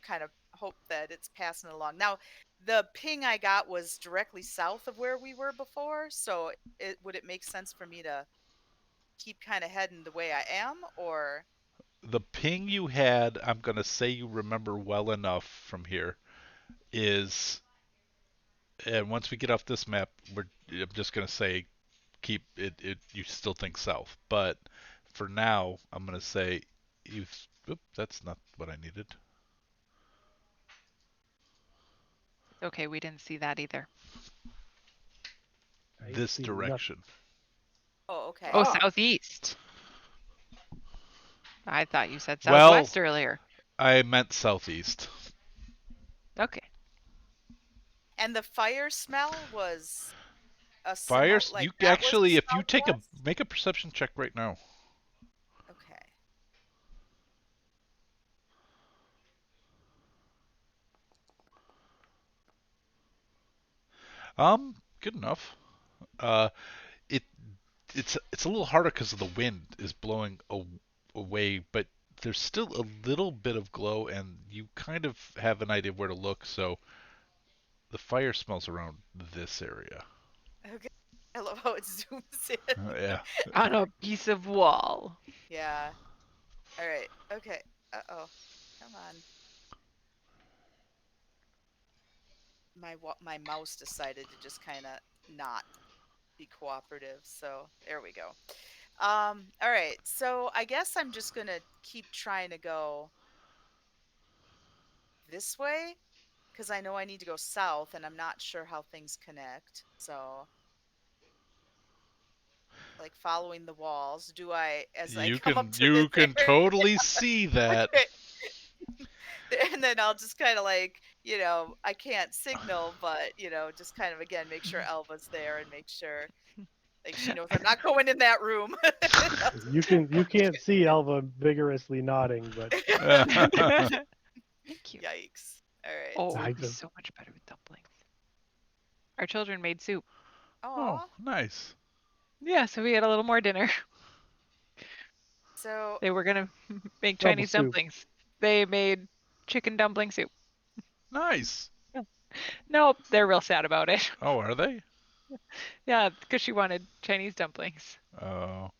kind of hope that it's passing along. Now, the ping I got was directly south of where we were before, so would it make sense for me to keep kind of heading the way I am, or? The ping you had, I'm going to say you remember well enough from here, is, and once we get off this map, I'm just going to say keep it, you still think south. But for now, I'm going to say that's not what I needed. Okay, we didn't see that either. I This see direction. Oh, okay. Oh, southeast. I thought you said Well, southwest earlier. I meant southeast. Okay. And the fire smell was a Fire. like You that was actually, the if you southwest? make a perception check right now. Okay. Good enough. It it's a little harder because the wind is blowing away, but there's still a little bit of glow, and you kind of have an idea of where to look. So the fire smells around this area. Okay. I love how it zooms in. Yeah. On a piece of wall. Yeah. All right. Okay. Uh-oh. Come on. My mouse decided to just kind of not be cooperative. So there we go. All right. So I guess I'm just going to keep trying to go this way because I know I need to go south and I'm not sure how things connect. So like following the walls, do I as I You come up can to this area? totally see that. Okay. And then I'll just kind of like, I can't signal, but, just kind of, again, make sure Elva's there and make sure like she knows I'm not going in that room. You can't see Elva vigorously nodding, but Thank you. Yikes. All right. Oh, I it'd be just- so much better with dumplings. Our children made soup. Oh, Aw. nice. Yeah, so we had a little more dinner. So They were gonna make Double Chinese soup. dumplings. They made chicken dumpling soup. Nice. Nope, they're real sad about it. Oh, are they? Yeah, because she wanted Chinese dumplings. Oh.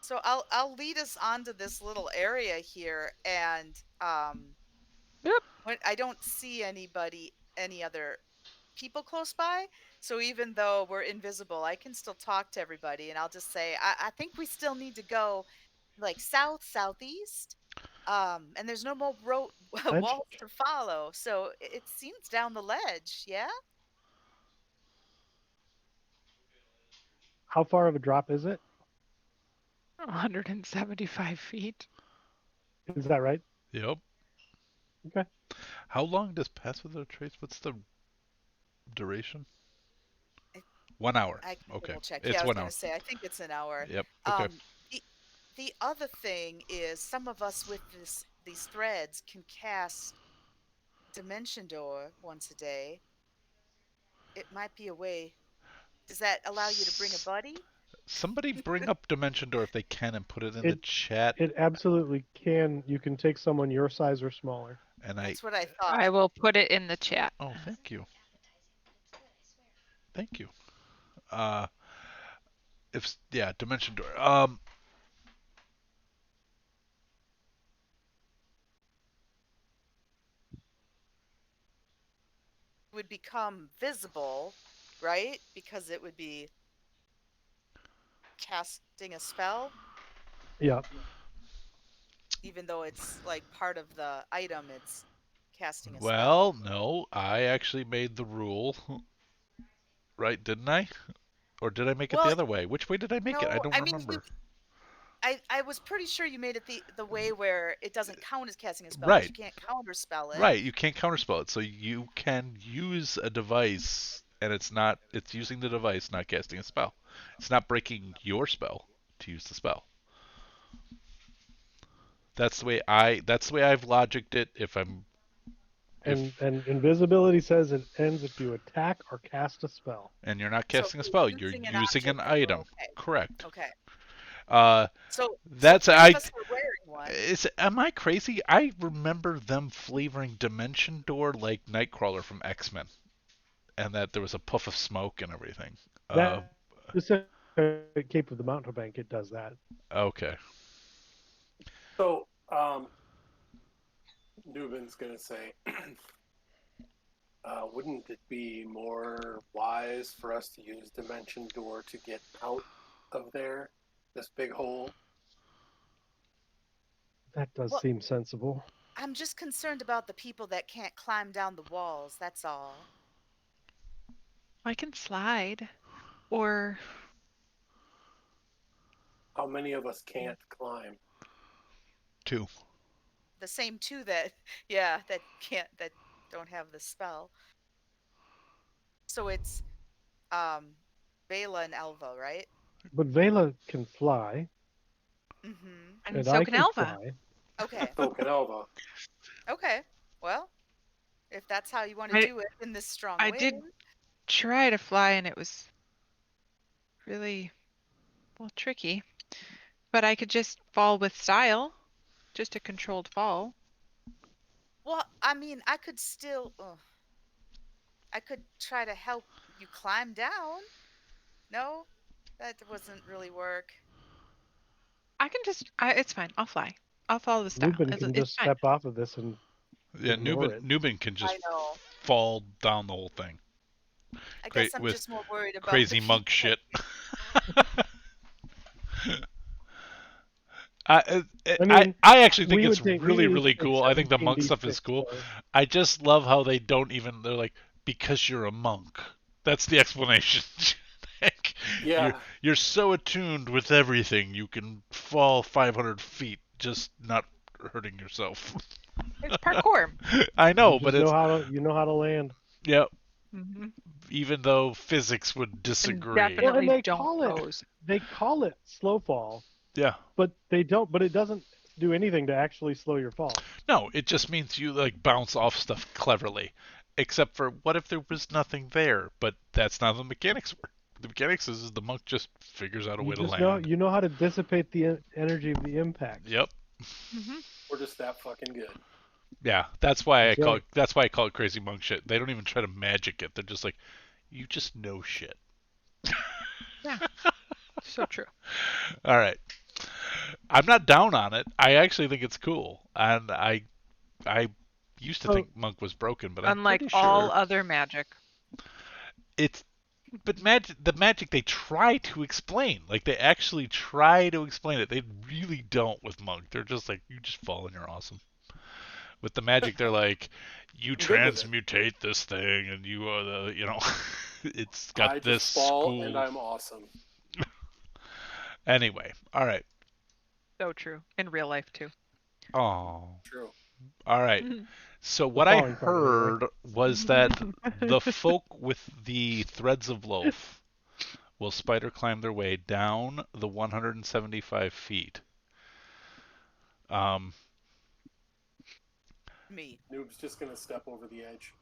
so I'll lead us onto this little area here, and Yep. when I don't see any other people close by. So even though we're invisible, I can still talk to everybody, and I'll just say, I think we still need to go like southeast. And there's no more Ledge? walls to follow, so it seems down the ledge. Yeah. How far of a drop is it? 175 feet. Is that right? Yep. Okay. How long does pass without a trace? What's the duration? I- 1 hour. I can Okay. double check. It's Yeah, I was 1 gonna hour. say I think it's an hour. Yep. Okay. The other thing is some of us with these threads can cast Dimension Door once a day. It might be a way. Does that allow you to bring a buddy? Somebody bring up Dimension Door if they can and put it in the chat. It absolutely can. You can take someone your size or smaller. And That's what I thought. I will put it in the chat. Oh, thank you. Thank you. Dimension Door. Would become visible, right? Because it would be casting a spell, Yeah. even though it's like part of the item. It's casting a spell. Well, no, I actually made the rule. Right, didn't I? Or did I make it Well, the other way? Which way did I make it? I no, don't I mean, remember. I was pretty sure you made it the way where it doesn't count as casting a spell because Right. you can't counterspell it. Right, you can't counterspell it, so you can use a device, and it's using the device, not casting a spell. It's not breaking your spell to use the spell. That's the way I've logicked it. And invisibility says it ends if you attack or cast a spell. And you're not So casting a if spell, you're you're using an using an object, then we're item. okay. Correct. Okay. Uh, So that's three of us are wearing one. Am I crazy? I remember them flavoring Dimension Door like Nightcrawler from X-Men, and that there was a puff of smoke and everything. That specific Cape of the Mountebank, it does that. Okay. So, Nubin's gonna say, wouldn't it be more wise for us to use Dimension Door to get out of there, this big hole? That does Well- seem sensible. I'm just concerned about the people that can't climb down the walls. That's all. I can slide, or How many of us can't climb? 2. The same two that don't have the spell. So it's Vela and Elva, right? But Vela can fly, Mm-hmm. and and so I can Elva. fly. Okay. So can Elva. Okay. Well, if that's how you want to I- do it in this strong I wind. did try to fly, and it was really, well, tricky. But I could just fall with style, just a controlled fall. Well, I mean, I could still. I could try to help you climb down. No, that doesn't really work. I can just, it's fine. I'll fly. I'll follow the style. Lupin It's, can it's just fine. step off of this and Yeah, ignore it. Nubin can just I know. fall down the whole thing. I Great, guess I'm with just more worried about Crazy the monk people shit. that- I mean, actually think we it's would take- really, we really need cool. I think the monk 17d6, stuff is cool. so- I just love how they don't even, they're like, because you're a monk. That's the explanation. Like, Yeah. you're so attuned with everything, you can fall 500 feet, just not hurting yourself. It's parkour. I know, You but just it's, know how to land. yeah, Mm-hmm. even though physics would disagree. Definitely Well, and they don't call it- pose. They call it slow fall, Yeah. but they don't. But it doesn't do anything to actually slow your fall. No, it just means you like bounce off stuff cleverly. Except for what if there was nothing there? But that's not how the mechanics work. The mechanics is the monk just figures out a way You to just land. know how to dissipate the energy of the impact. Yep. Mm-hmm. We're just that fucking good. Yeah, that's why That's I call right. that's why I call it crazy monk shit. They don't even try to magic it. They're just like, you just know shit. So true. All right. I'm not down on it. I actually think it's cool, and I used to Oh. think monk was broken, but I'm Unlike pretty all sure other magic. but the magic they try to explain, like they actually try to explain it. They really don't with monk. They're just like, you just fall and you're awesome. With the magic, they're like, you good with it. transmutate this thing, and you are the, it's got I this just fall school. and I'm awesome. Anyway, all right. So true. In real life, too. Oh, True. all right. So what I falling part, anyway. heard was that the folk with the threads of Lolth will spider climb their way down the 175 feet. Me. Noob's just gonna step over the edge.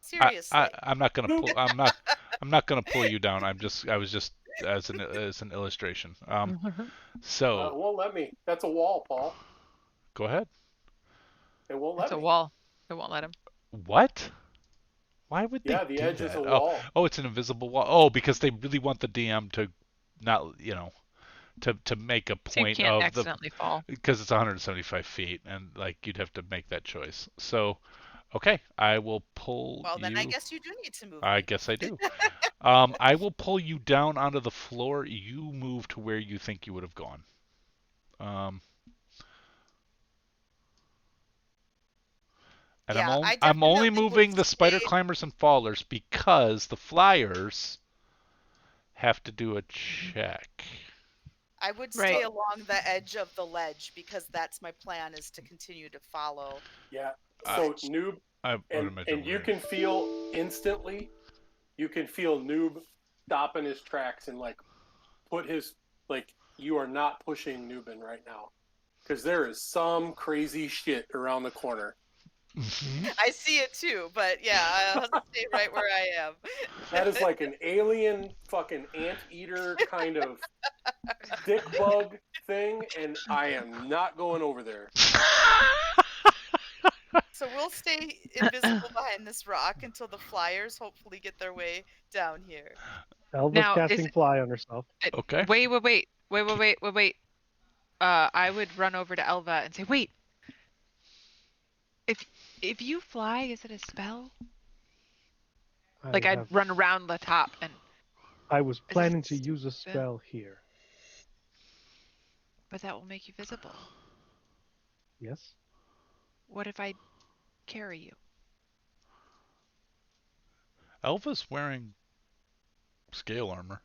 Seriously. I'm not gonna pull. I'm not gonna pull you down. I was just as an illustration. Mm-hmm. So It won't let me. That's a wall, Paul. go ahead. It won't let It's a me. wall. It won't let him. What? Why would they Yeah, the do edge is that? a wall. Oh, it's an invisible wall. Oh, because they really want the DM to not, to make a So you point can't of accidentally fall. because it's 175 feet, and like you'd have to make that choice. So, okay, I will pull Well, then you. I guess you do need to move. I me. guess I do. I will pull you down onto the floor. You move to where you think you would have gone. And Yeah, I I'm only definitely would moving the spider say- climbers and fallers because the flyers have to do a check. I would Right. stay along the edge of the ledge because that's my plan, is to continue to follow. Yeah. So Noob, I would and imagine you we're- can feel instantly, you can feel Noob stopping his tracks and like put his, like, you are not pushing Noobin right now, because there is some crazy shit around the corner. I see it too, but yeah, I'll stay right where I am. That is like an alien fucking anteater kind of dick bug thing, and I am not going over there. So we'll stay invisible behind this rock until the flyers hopefully get their way down here. Elva's Now, casting fly on herself. Okay. Wait. I would run over to Elva and say, wait. If you fly, is it a spell? Like I'd run around the top and. I was it planning to a use a spell here. But that will make you visible. Yes. What if I carry you? Elva's wearing scale armor.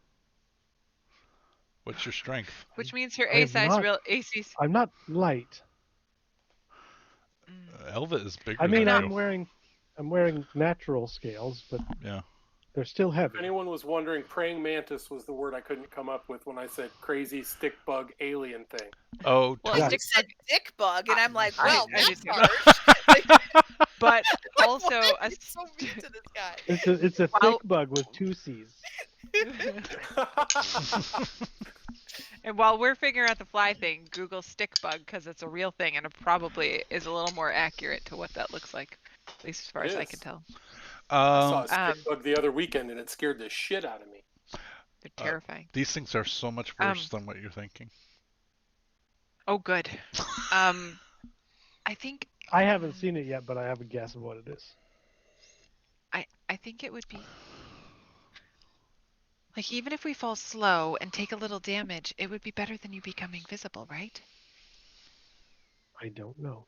What's your strength? Which means your I am AC's not- real AC's. I'm not light. Elva is bigger I mean, than I'm you. wearing natural scales, but Yeah. they're still If heavy. anyone was wondering, praying mantis was the word I couldn't come up with when I said crazy stick bug alien thing. Oh, Well, Yeah. You said dick bug, and I'm like, I- well, I that's did too. harsh. But Like, also what? a You're so mean to this guy. It's a Well- thick bug with 2 C's. And while we're figuring out the fly thing, Google stick bug because it's a real thing and it probably is a little more accurate to what that looks like, at least as far as I can is. tell. I saw a Um, stick bug the other weekend, and it scared the shit out of me. They're terrifying. these things are so much worse than what you're thinking. Oh, good. I think I haven't seen it yet, but I have a guess of what it is. I think it would be like even if we fall slow and take a little damage, it would be better than you becoming visible, right? I don't know.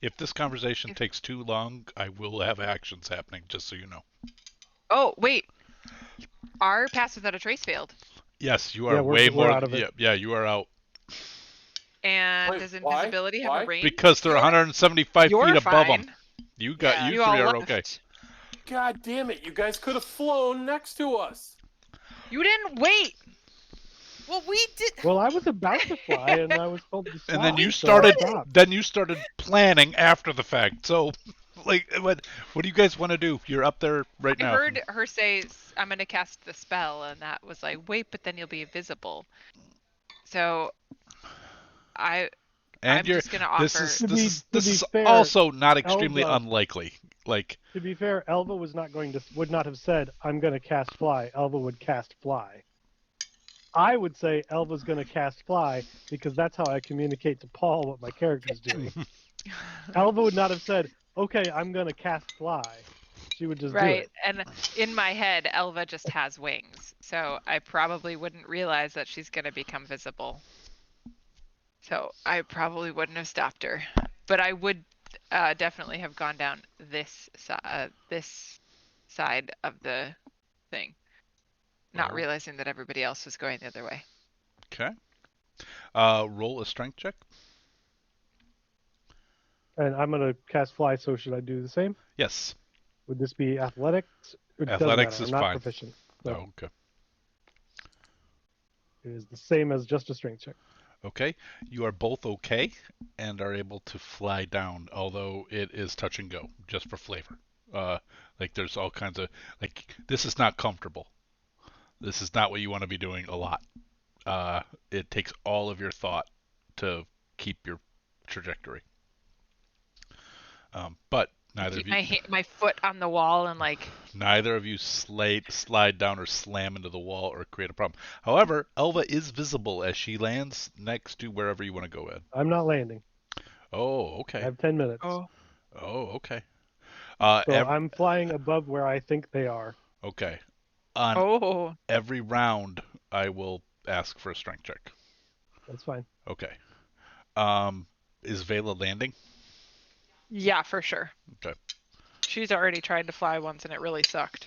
If this conversation takes too long, I will have actions happening, just so you know. Oh, wait. Our pass without a trace failed. Yes, you Yeah, are we're way more. out of it. Yeah, you are out. And Wait, does why? invisibility have Why? a range? Because they're 175 You're feet above fine. them. You Yeah. you all three are left. okay. God damn it! You guys could have flown next to us. You didn't wait. Well, we did. Well, I was about to fly, and I was told to stop. And then you so I started. stopped. Then you started planning after the fact. So, like, what do you guys want to do? You're up there right I now. heard her say, I'm going to cast the spell, and that was like, wait, but then you'll be invisible. So, I'm just going to offer. To be This is fair, also not extremely Elva- unlikely. Like, To be fair, Elva would not have said, "I'm going to cast fly." Elva would cast fly. I would say Elva's going to cast fly because that's how I communicate to Paul what my character's doing. Elva would not have said, "Okay, I'm going to cast fly." She would just do Right, it. and in my head, Elva just has wings, so I probably wouldn't realize that she's going to become visible. So I probably wouldn't have stopped her, but I would definitely have gone down this side of the thing, not Oh. realizing that everybody else was going the other way. okay. Roll a strength check. And I'm going to cast fly, so should I do the same? Yes. Would this be athletics? It doesn't Athletics matter. is I'm not fine. proficient. So Oh, okay. it is the same as just a strength check. Okay. You are both okay and are able to fly down, although it is touch and go, just for flavor. Like there's all kinds of like this is not comfortable. This is not what you want to be doing a lot. It takes all of your thought to keep your trajectory. But neither Keep of you my foot on the wall and like. neither of you slide down or slam into the wall or create a problem. However, Elva is visible as she lands next to wherever you want to go, Ed. I'm not landing. Oh, I okay. have 10 minutes. Oh, okay. So I'm flying above where I think they are. Okay. On Oh. every round, I will ask for a strength check. That's fine. Okay. Is Vela landing? Yeah, for sure. Okay. She's already tried to fly once and it really sucked.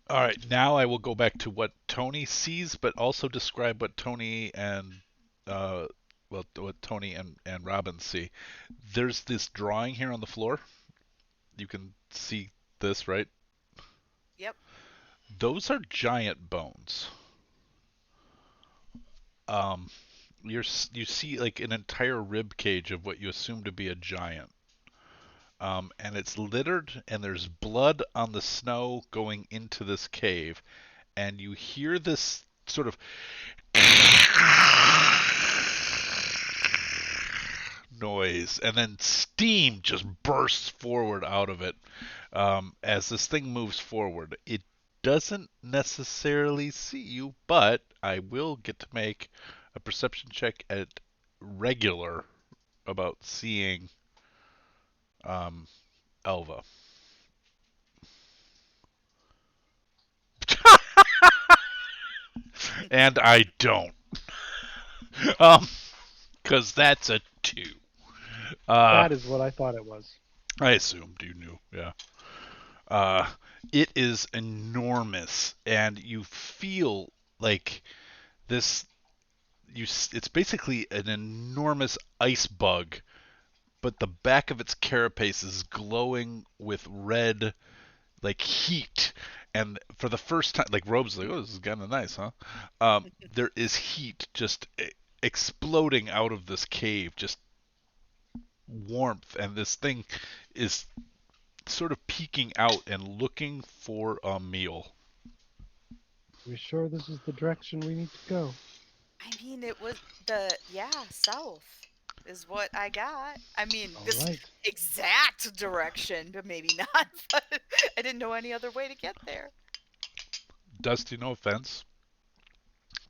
All right. Now I will go back to what Tony sees, but also describe what Tony and what Tony and Robin see. There's this drawing here on the floor. You can see this, right? Yep. Those are giant bones. You see like an entire rib cage of what you assume to be a giant. And it's littered, and there's blood on the snow going into this cave, and you hear this sort of noise, and then steam just bursts forward out of it as this thing moves forward. It doesn't necessarily see you, but I will get to make a perception check at regular about seeing Elva. And I don't. Because that's a 2. That is what I thought it was. I assumed you knew, yeah. It is enormous, and you feel like this. It's basically an enormous ice bug, but the back of its carapace is glowing with red, like heat. And for the first time, like Robe's like, oh, this is kind of nice, huh? There is heat just exploding out of this cave, just warmth, and this thing is sort of peeking out and looking for a meal. We sure this is the direction we need to go? I mean, it was south is what I got. I mean, All this right. exact direction, but maybe not. But I didn't know any other way to get there. Dusty, no offense.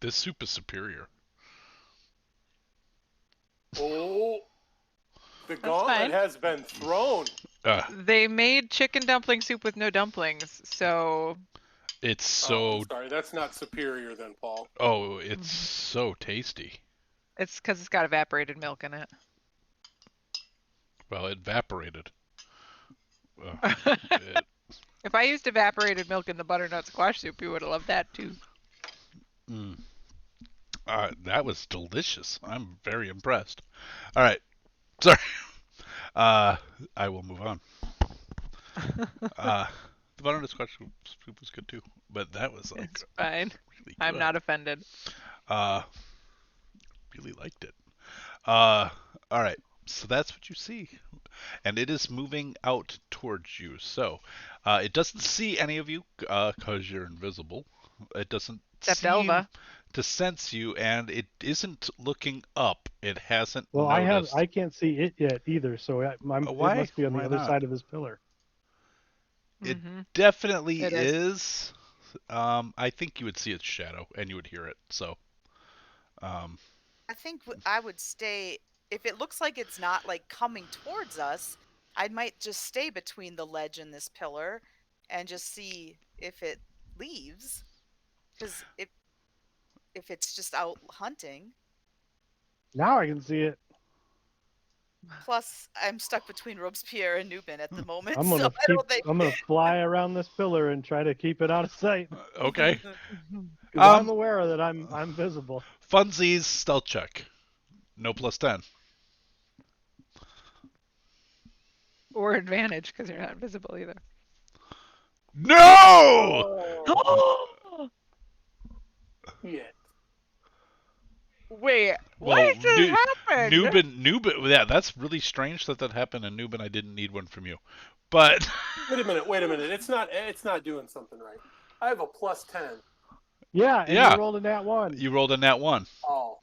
This soup is superior. Oh, the fine. gauntlet has been thrown. They made chicken dumpling soup with no dumplings, so It's Oh, so I'm sorry, that's not superior then, Paul. it's so tasty. it's because it's got evaporated milk in it. Well, it evaporated. It- If I used evaporated milk in the butternut squash soup, you would have loved that too. that was delicious. I'm very impressed. All right, sorry. I will move on. The butternut squash soup was good too, but that was like It's fine. really I'm good. not offended. Really liked it. All right, so that's what you see, and it is moving out towards you. So it doesn't see any of you because you're invisible. It doesn't Except seem Elva. to sense you, and it isn't looking up. It hasn't. Well, noticed. I can't see it yet either, so it Why? must be on Why the other not? side of this pillar. It Mhm. definitely It is. I think you would see its shadow and you would hear it. So, I think I would stay if it looks like it's not like coming towards us. I might just stay between the ledge and this pillar and just see if it leaves. Because if it's just out hunting. Now I can see it. Plus, I'm stuck between Robespierre and Nubin at the moment. I'm so gonna I don't think. I'm gonna fly around this pillar and try to keep it out of sight. okay. 'Cause I'm aware that I'm visible. Funsies, stealth check. No plus 10. Or advantage because you're not visible either. No! Yeah. Wait, Well, what just happened? Nubin, yeah, that's really strange that happened, and Nubin, I didn't need one from you. But Wait a minute. It's not doing something right. I have a plus 10. Yeah, and Yeah. you rolled a nat 1. you rolled a nat 1. Oh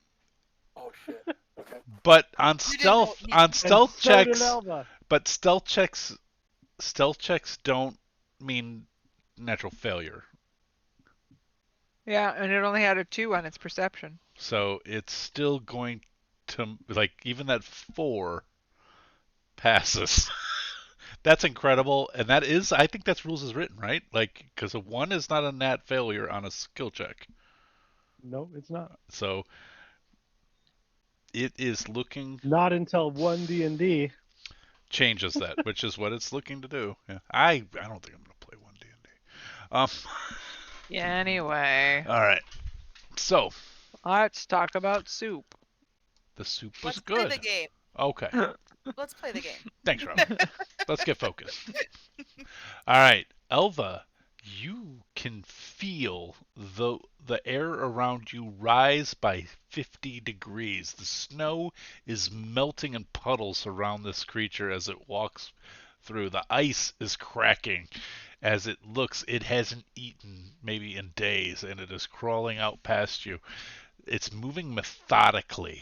shit. Okay. But on didn't stealth, roll- on And stealth so did checks, Elva. but stealth checks don't mean natural failure. Yeah, and it only had a 2 on its perception. So it's still going to, like, even that 4 passes. That's incredible, and that is, I think that's rules as written, right? Like, because a 1 is not a nat failure on a skill check. No, it's not. So it is looking Not until 1 D&D. changes that, which is what it's looking to do. Yeah. I don't think I'm going to play 1 D&D. Anyway, All right. So let's talk about soup. the soup was Let's play good. the game. Okay. Let's play the game. Thanks, Rob. Let's get focused. All right, Elva, you can feel the air around you rise by 50 degrees. The snow is melting in puddles around this creature as it walks through. The ice is cracking as it hasn't eaten maybe in days, and it is crawling out past you. It's moving methodically,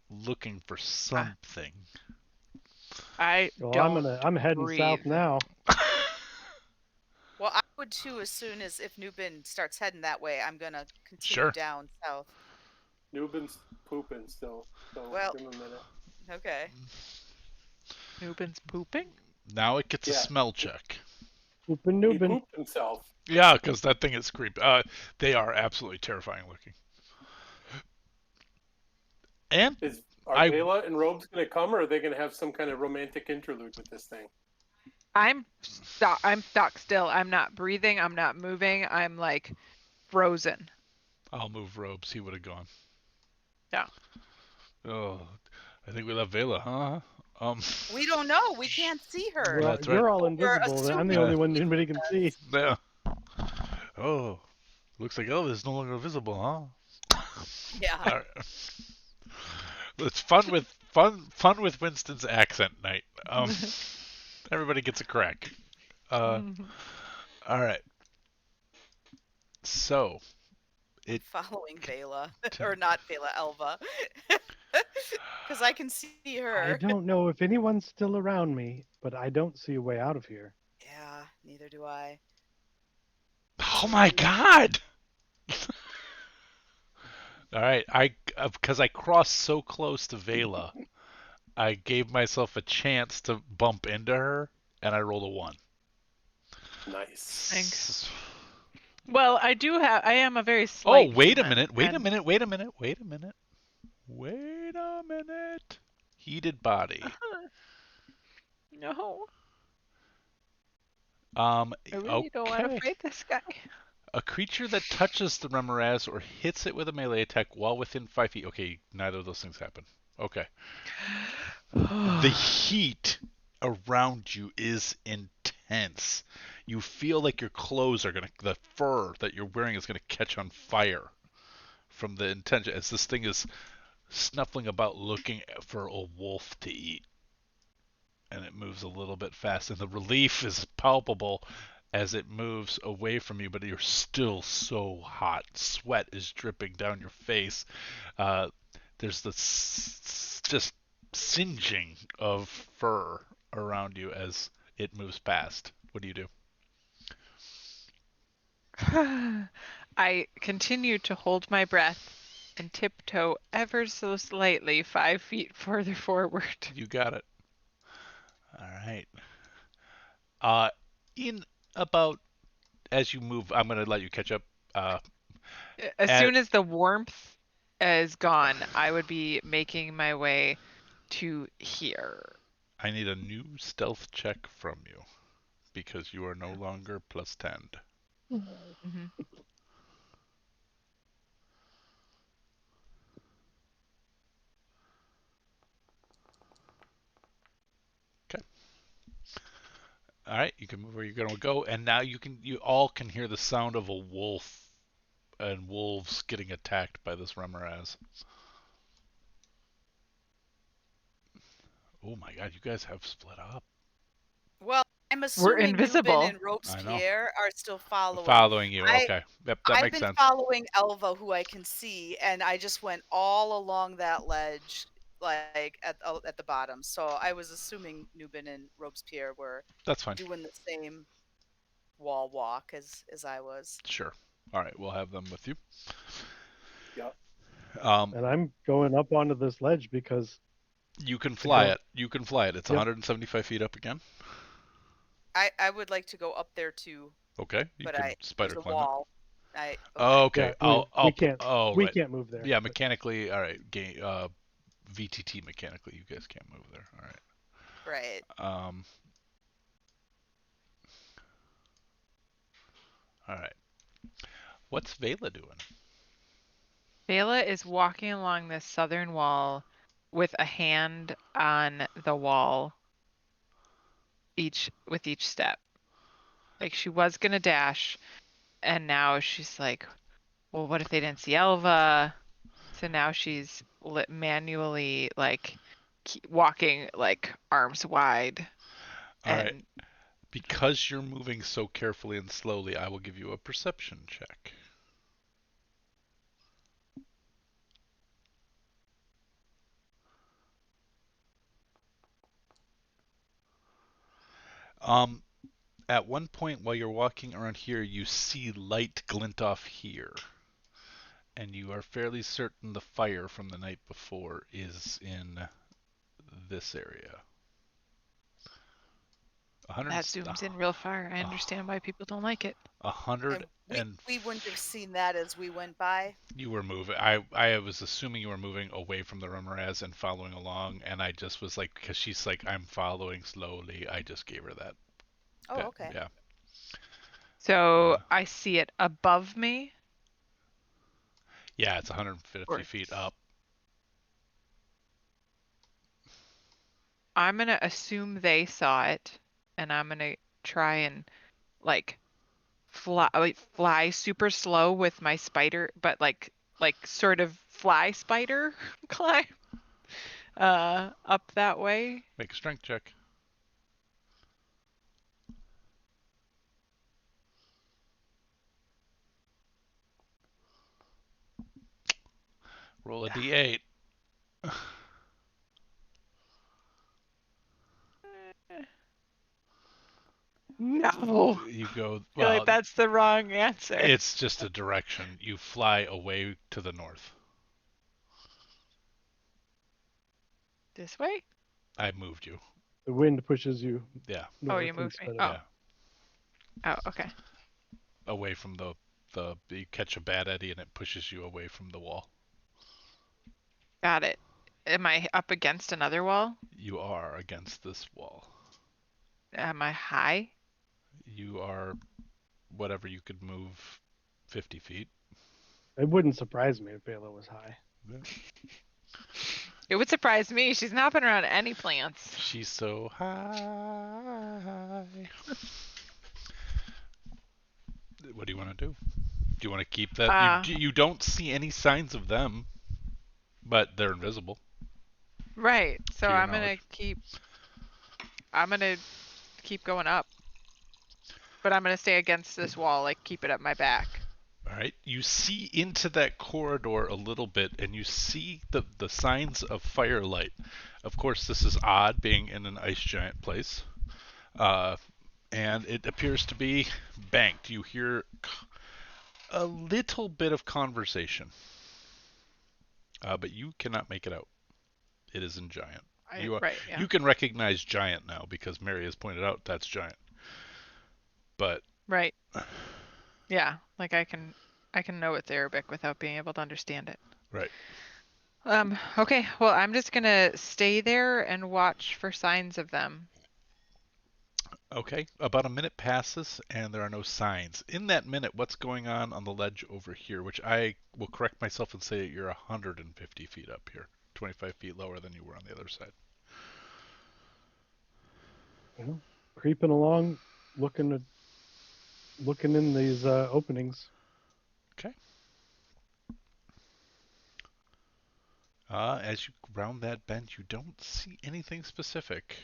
looking for something. I Well, don't I'm heading breathe. south now. Well, I would too. As soon as if Nubin starts heading that way, I'm gonna continue Sure. down south. Nubin's pooping still, so Well- give him a minute. Okay. Nubin's pooping? Now it gets a Yeah. smell check. Oopin' He Nubin. pooped himself. Yeah, because that thing is creepy. They are absolutely terrifying looking. And Are I- Vela and Robes gonna come, or are they gonna have some kind of romantic interlude with this thing? I'm stuck still. I'm not breathing. I'm not moving. I'm like frozen. I'll move Robes. He would have gone. Yeah. Oh, I think we left Vela, huh? We don't know. We can't see her. Well, That's you're right. all We're invisible. I'm the assuming- only one anybody can see. Yeah. Oh, looks like Elva is no longer visible, huh? Yeah. All right. It's fun with Winston's accent night. Everybody gets a crack. All right. So, Following Vela, or not Vela, Elva, because I can see her. I don't know if anyone's still around me, but I don't see a way out of here. Yeah, neither do I. oh my God! All right, because I crossed so close to Vela, I gave myself a chance to bump into her, and I rolled a 1. Nice. Thanks. Well, I am a very slight Oh, wait a human, minute! Wait a and- minute! Wait a minute! Wait a minute! Wait a minute! Heated body. No, I I really don't want to fight this guy. A creature that touches the Remoraz or hits it with a melee attack while within 5 feet. Okay, neither of those things happen. Okay. The heat around you is intense. You feel like your clothes the fur that you're wearing is gonna catch on fire from the intention as this thing is snuffling about looking for a wolf to eat. And it moves a little bit fast, and the relief is palpable as it moves away from you, but you're still so hot. Sweat is dripping down your face. There's this just singeing of fur around you as it moves past. What do you do? I continue to hold my breath and tiptoe ever so slightly 5 feet further forward. You got it. All right. In about as you move, I'm gonna let you catch up. As soon as the warmth is gone, I would be making my way to here. I need a new stealth check from you because you are no longer +10. Mm-hmm. All right, you can move where you're gonna go, and now you all can hear the sound of a wolf and wolves getting attacked by this Remoraz. Oh my God, you guys have split up. Well, I'm assuming invisible. Nubin and Robespierre are still following. Following you, I- okay. Yep, that I've makes been sense. following Elva, who I can see, and I just went all along that ledge, like at the bottom. So I was assuming Nubin and Robespierre were That's fine. doing the same wall walk as I was. Sure. All right, we'll have them with you. Yep. And I'm going up onto this ledge because You can fly go. it. You can fly it. It's Yep. 175 feet up again. I would like to go up there too, Okay. You but can there's spider a climb wall. Okay. yeah, we can't we right. can't move there. Yeah, mechanically. All right. VTT mechanically, you guys can't move there. All right. Right. All right. What's Vela doing? Bela is walking along this southern wall with a hand on the wall with each step. Like she was gonna dash, and now she's like, well, what if they didn't see Elva? So now she's manually like walking like arms wide. All right. And Because you're moving so carefully and slowly, I will give you a perception check. Um, at one point while you're walking around here, you see light glint off here. And you are fairly certain the fire from the night before is in this area. that zooms in real far. I understand why people don't like it. 100 And we wouldn't have seen that as we went by. You were moving. I was assuming you were moving away from the Remoraz and following along, and I just was like, because she's like, I'm following slowly. I just gave her that. Oh, okay. Yeah. So I see it above me. Yeah, it's 150 feet up. I'm gonna assume they saw it, and I'm gonna try and like fly super slow with my spider, but like sort of fly spider climb up that way. Make a strength check. Roll a d8. No. You go. I feel like that's the wrong answer. It's just a direction. You fly away to the north. This way? I moved you. The wind pushes you. Yeah. Oh, you moved me. Oh. Yeah. Oh, okay. Away from the you catch a bad eddy and it pushes you away from the wall. Got it. Am I up against another wall? You are against this wall. Am I high? You are whatever you could move 50 feet. It wouldn't surprise me if Bela was high. Yeah. It would surprise me. She's not been around any plants. She's so high. What do you want to do? Do you want to keep that? You don't see any signs of them, but they're invisible. Right. So I'm gonna keep going up. But I'm gonna stay against this wall, like keep it at my back. All right. You see into that corridor a little bit, and you see the signs of firelight. Of course, this is odd, being in an ice giant place. And it appears to be banked. You hear a little bit of conversation, but you cannot make it out. It is in giant. You can recognize giant now because Mary has pointed out that's giant. But right, yeah, like I can know it's Arabic without being able to understand it. Right. Okay. Well, I'm just gonna stay there and watch for signs of them. Okay, about a minute passes and there are no signs. In that minute, what's going on the ledge over here, which I will correct myself and say you're 150 feet up here, 25 feet lower than you were on the other side. Well, creeping along, looking in these openings. Okay. As you round that bend, you don't see anything specific.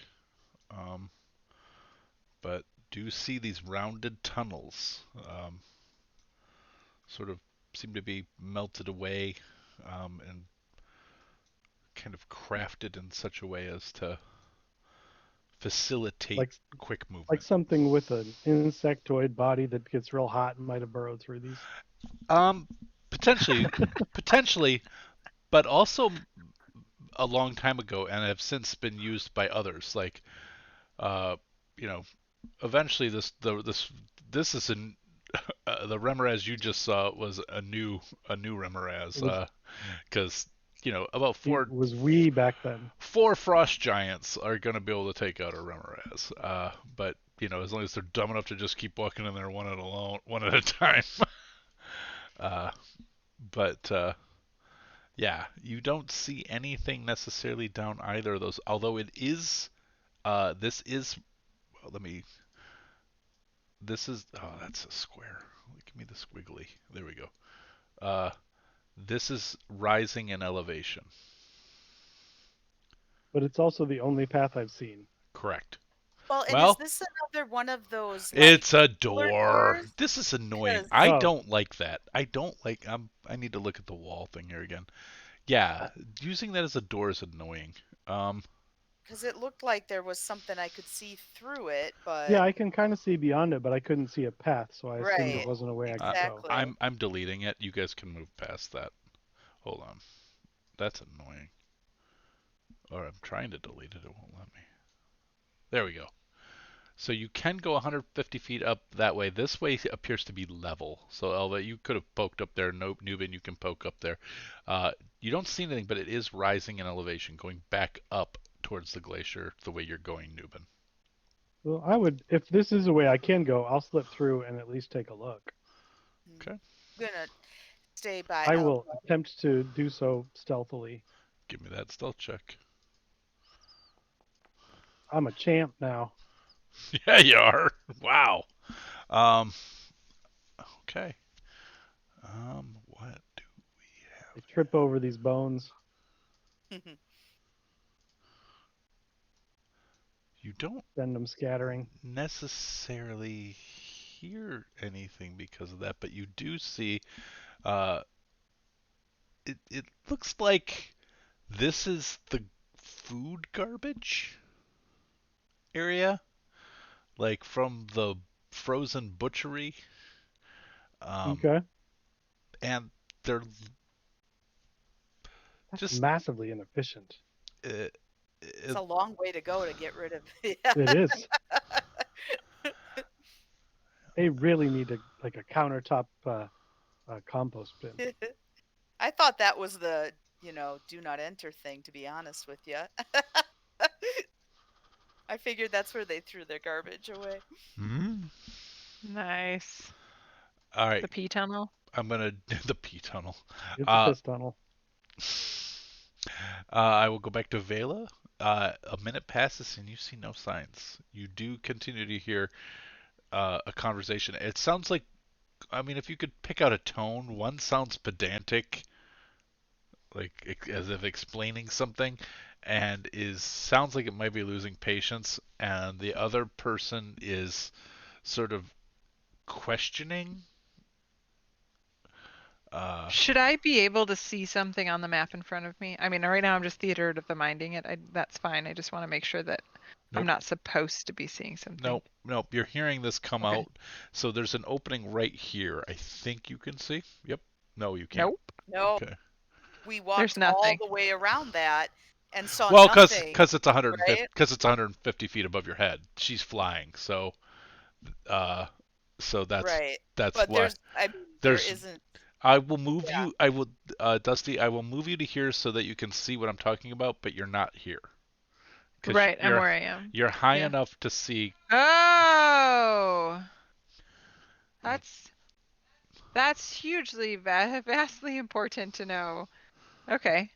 But do see these rounded tunnels sort of seem to be melted away and kind of crafted in such a way as to facilitate quick movement. Like something with an insectoid body that gets real hot and might have burrowed through these. Potentially, but also a long time ago and have since been used by others. Like, eventually this is the Remoraz you just saw was a new Remoraz because about four was we back then. 4 frost giants are going to be able to take out a Remoraz, but as long as they're dumb enough to just keep walking in there one at a time. Uh, but yeah, you don't see anything necessarily down either of those. Although it is, this is. Let me. This is. Oh, that's a square. Give me the squiggly. There we go. Uh, this is rising in elevation. But it's also the only path I've seen. Correct. Well, and is Well, this another one of those like it's a pillar door. doors? This is annoying. 'Cause- I Oh. don't like that. I don't like. I need to look at the wall thing here again. Yeah, using that as a door is annoying. Because it looked like there was something I could see through it, but Yeah, I can kind of see beyond it, but I couldn't see a path, so I assumed Right, it wasn't a way I could go. exactly. I'm deleting it. You guys can move past that. Hold on. That's annoying. Or I'm trying to delete it. It won't let me. There we go. So you can go 150 feet up that way. This way appears to be level. So Elva, you could have poked up there. Nope, Nubin, you can poke up there. You don't see anything, but it is rising in elevation, going back up towards the glacier the way you're going, Nubin. Well, I would, if this is a way I can go, I'll slip through and at least take a look. Okay. I'm gonna stay by. I will attempt to do so stealthily. Give me that stealth check. I'm a champ now. Yeah, you are. Wow. Okay. What do we have? I trip over these bones. You don't Send them scattering. necessarily hear anything because of that, but you do see it looks like this is the food garbage area, like from the frozen butchery. Okay. And they're That's just massively inefficient. It's a long way to go to get rid of. It is. They really need a countertop compost bin. I thought that was the do not enter thing. To be honest with you, I figured that's where they threw their garbage away. Nice. All right. The pee tunnel. I'm gonna the pee tunnel. It's a piss tunnel. I will go back to Vela. A minute passes and you see no signs. You do continue to hear a conversation. It sounds like, I mean, if you could pick out a tone, one sounds pedantic, like as if explaining something, and sounds like it might be losing patience, and the other person is sort of questioning. Should I be able to see something on the map in front of me? I mean, right now I'm just theater of the minding it. That's fine. I just want to make sure that I'm not supposed to be seeing something. Nope. You're hearing this come out. So there's an opening right here. I think you can see. Yep. No, you can't. No. Okay. We walked all the way around that and saw well, nothing. because it's 150 right? because it's 150 feet above your head. She's flying, so that's right. that's but why there isn't. I will move you. I will, Dusty. I will move you to here so that you can see what I'm talking about, but you're not here. Right, I'm where I am. You're high enough to see. Oh, that's hugely vastly important to know. Okay,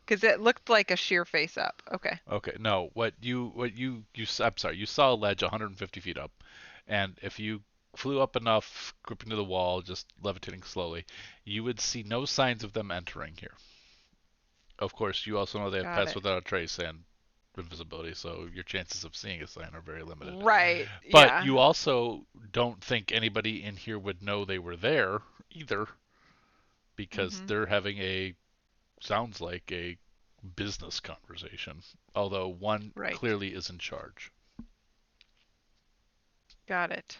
because it looked like a sheer face up. Okay. Okay. No, I'm sorry. You saw a ledge 150 feet up, and if you flew up enough, gripping to the wall, just levitating slowly, you would see no signs of them entering here. Of course, you also know they have passed without a trace and invisibility, so your chances of seeing a sign are very limited. Right. But you also don't think anybody in here would know they were there either, because they're having sounds like a business conversation, although one clearly is in charge. Got it.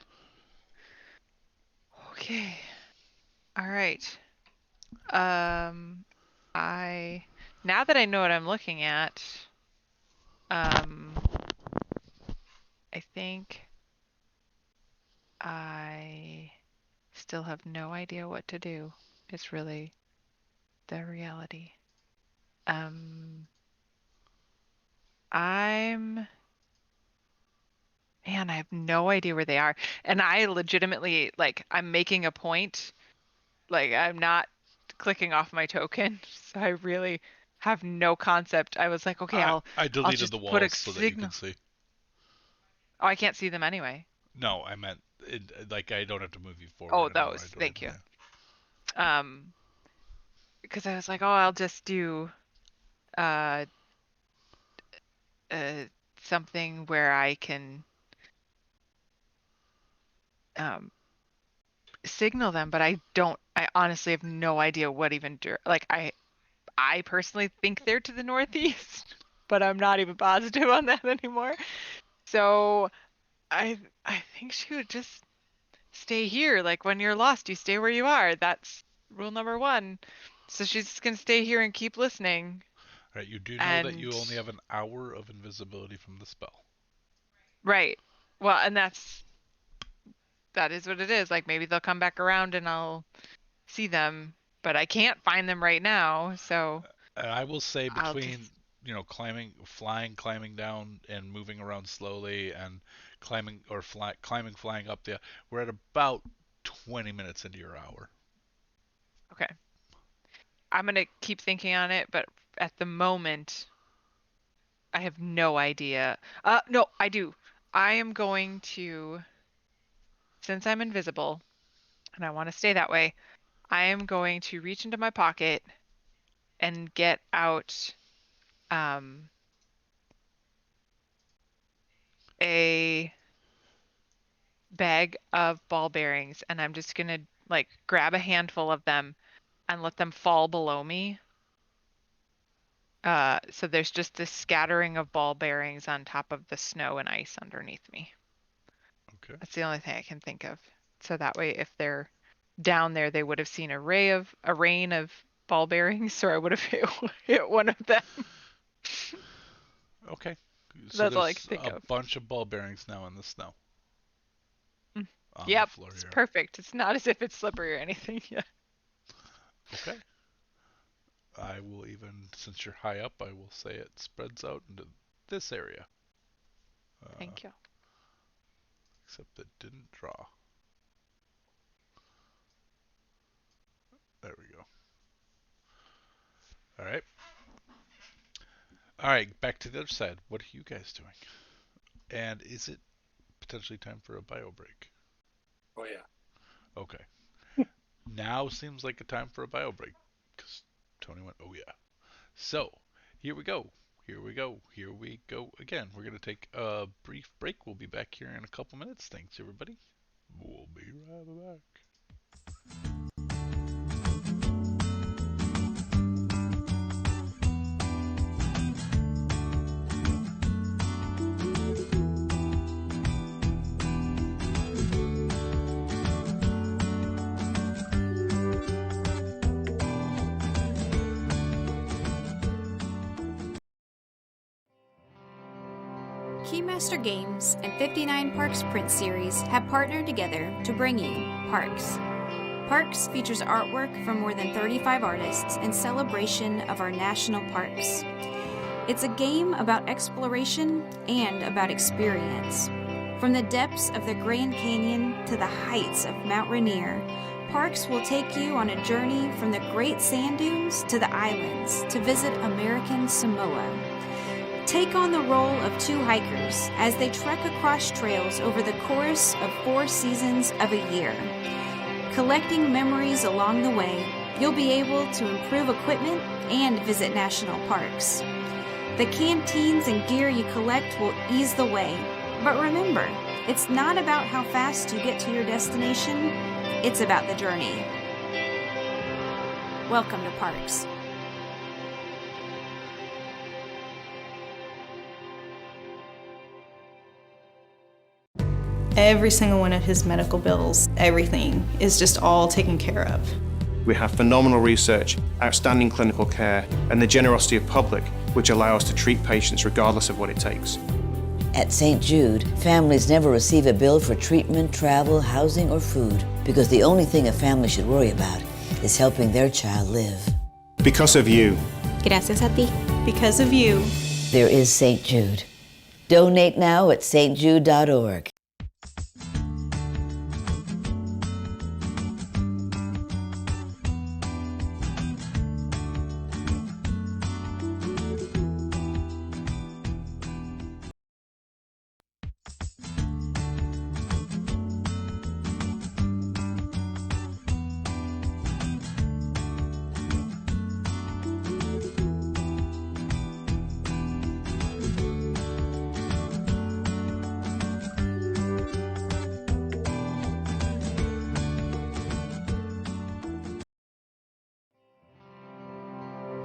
Okay. All right. Now that I know what I'm looking at, I think I still have no idea what to do. It's really the reality. Man, I have no idea where they are. And I legitimately, I'm making a point Like, I'm not clicking off my token, so I really have no concept. I was like, okay, I I'll deleted just the put a walls so that you signal. can see. Oh, I can't see them anyway. No, I meant like I don't have to move you Oh, forward anymore. those. I deleted Thank you. them. Because I was like, oh, I'll just do uh, uh something where I can signal them, but I honestly have no idea what even like I personally think they're to the northeast, but I'm not even positive on that anymore. So I think she would just stay here. Like, when you're lost, you stay where you are. That's rule number 1. So she's just gonna stay here and keep listening. Right, you do know that And you only have an hour of invisibility from the spell. right. Well, and that is what it is. Like, maybe they'll come back around and I'll see them, but I can't find them right now, so And I will say I'll between just climbing down, and moving around slowly, and climbing, flying up there, we're at about 20 minutes into your hour. okay. I'm gonna keep thinking on it, but at the moment, I have no idea. No, I do. I am going to, since I'm invisible and I want to stay that way, I am going to reach into my pocket and get out a bag of ball bearings, and I'm just gonna like grab a handful of them and let them fall below me. So there's just this scattering of ball bearings on top of the snow and ice underneath me. Okay. That's the only thing I can think of. So that way, if they're down there, they would have seen a rain of ball bearings, so I would have hit one of them. Okay. So That's all I can there's think a of. bunch of ball bearings now in the snow. On the Yep, floor it's here. perfect. It's not as if it's slippery or anything. Yeah. Okay. I will even, since you're high up, I will say it spreads out into this area. Thank you. Except it didn't draw. There we go. All right. All right, back to the other side. What are you guys doing? And is it potentially time for a bio break? Oh yeah. Okay. Now seems like a time for a bio break, because Tony went, oh yeah. So, here we go. Here we go. Here we go again. We're going to take a brief break. We'll be back here in a couple minutes. Thanks, everybody. We'll be right back. Keymaster Games and 59 Parks print series have partnered together to bring you Parks. Parks features artwork from more than 35 artists in celebration of our national parks. It's a game about exploration and about experience. From the depths of the Grand Canyon to the heights of Mount Rainier, Parks will take you on a journey from the Great Sand Dunes to the islands to visit American Samoa. Take on the role of 2 hikers as they trek across trails over the course of 4 seasons of a year. Collecting memories along the way, you'll be able to improve equipment and visit national parks. The canteens and gear you collect will ease the way, but remember, it's not about how fast you get to your destination, it's about the journey. Welcome to Parks. Every single one of his medical bills, everything is just all taken care of. We have phenomenal research, outstanding clinical care, and the generosity of public, which allow us to treat patients regardless of what it takes. At St. Jude, families never receive a bill for treatment, travel, housing, or food because the only thing a family should worry about is helping their child live. Because of you. Gracias a ti. Because of you. There is St. Jude. Donate now at stjude.org.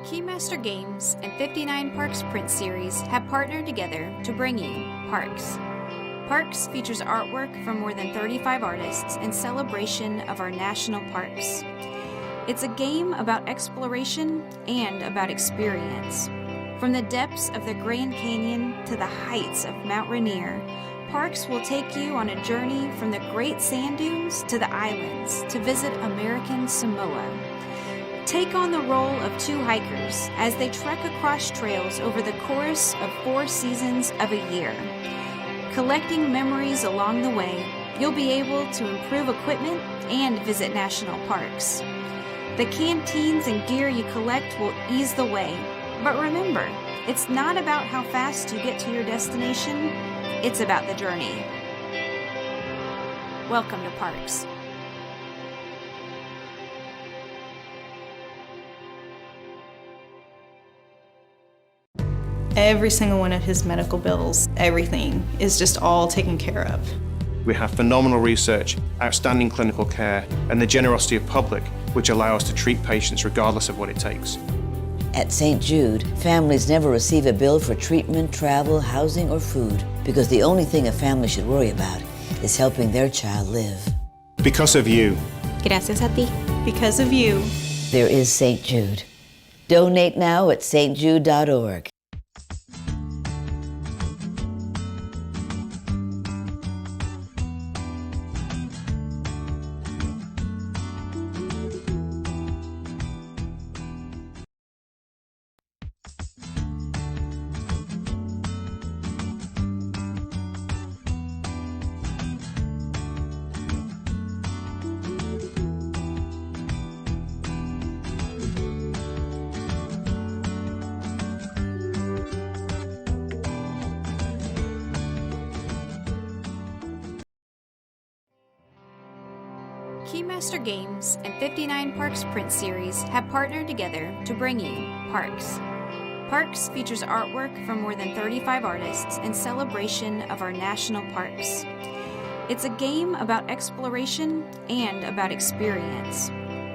Keymaster Games and 59 Parks print series have partnered together to bring you Parks. Parks features artwork from more than 35 artists in celebration of our national parks. It's a game about exploration and about experience. From the depths of the Grand Canyon to the heights of Mount Rainier, Parks will take you on a journey from the Great Sand Dunes to the islands to visit American Samoa. Take on the role of two hikers as they trek across trails over the chorus of 4 seasons of a year. Collecting memories along the way, you'll be able to improve equipment and visit national parks. The canteens and gear you collect will ease the way, but remember, it's not about how fast you get to your destination, it's about the journey. Welcome to Parks. Every single one of his medical bills, everything is just all taken care of. We have phenomenal research, outstanding clinical care, and the generosity of public, which allow us to treat patients regardless of what it takes. At St. Jude, families never receive a bill for treatment, travel, housing, or food because the only thing a family should worry about is helping their child live. Because of you. Gracias a ti. Because of you. There is St. Jude. Donate now at stjude.org. Keymaster Games and 59 Parks print series have partnered together to bring you Parks. Parks features artwork from more than 35 artists in celebration of our national parks. It's a game about exploration and about experience.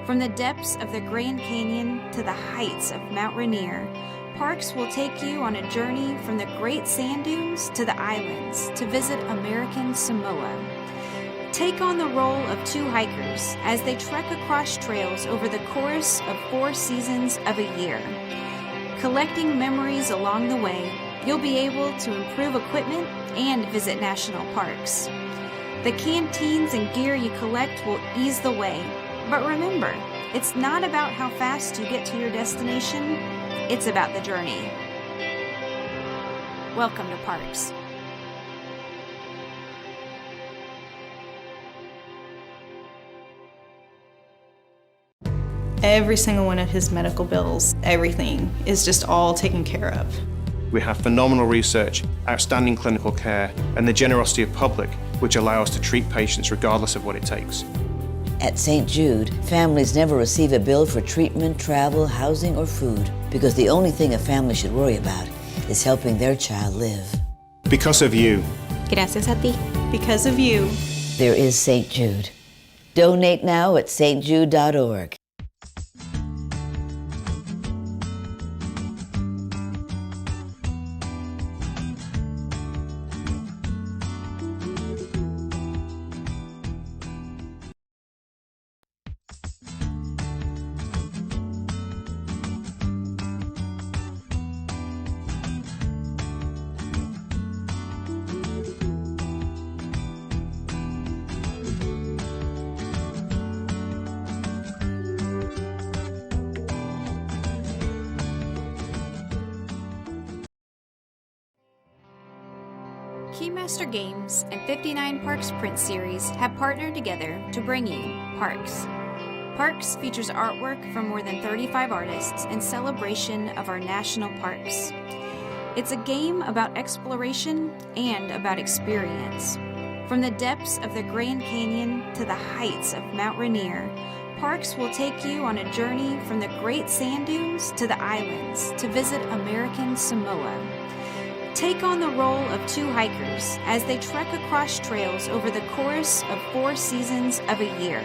From the depths of the Grand Canyon to the heights of Mount Rainier, Parks will take you on a journey from the Great Sand Dunes to the islands to visit American Samoa. Take on the role of two hikers as they trek across trails over the chorus of 4 seasons of a year. Collecting memories along the way, you'll be able to improve equipment and visit national parks. The canteens and gear you collect will ease the way, but remember, it's not about how fast you get to your destination, it's about the journey. Welcome to Parks. Every single one of his medical bills, everything is just all taken care of. We have phenomenal research, outstanding clinical care, and the generosity of public, which allow us to treat patients regardless of what it takes. At St. Jude, families never receive a bill for treatment, travel, housing, or food because the only thing a family should worry about is helping their child live. Because of you. Gracias a ti. Because of you. There is St. Jude. Donate now at stjude.org. Keymaster Games and 59 Parks print series have partnered together to bring you Parks. Parks features artwork from more than 35 artists in celebration of our national parks. It's a game about exploration and about experience. From the depths of the Grand Canyon to the heights of Mount Rainier, Parks will take you on a journey from the Great Sand Dunes to the islands to visit American Samoa. Take on the role of two hikers as they trek across trails over the chorus of 4 seasons of a year.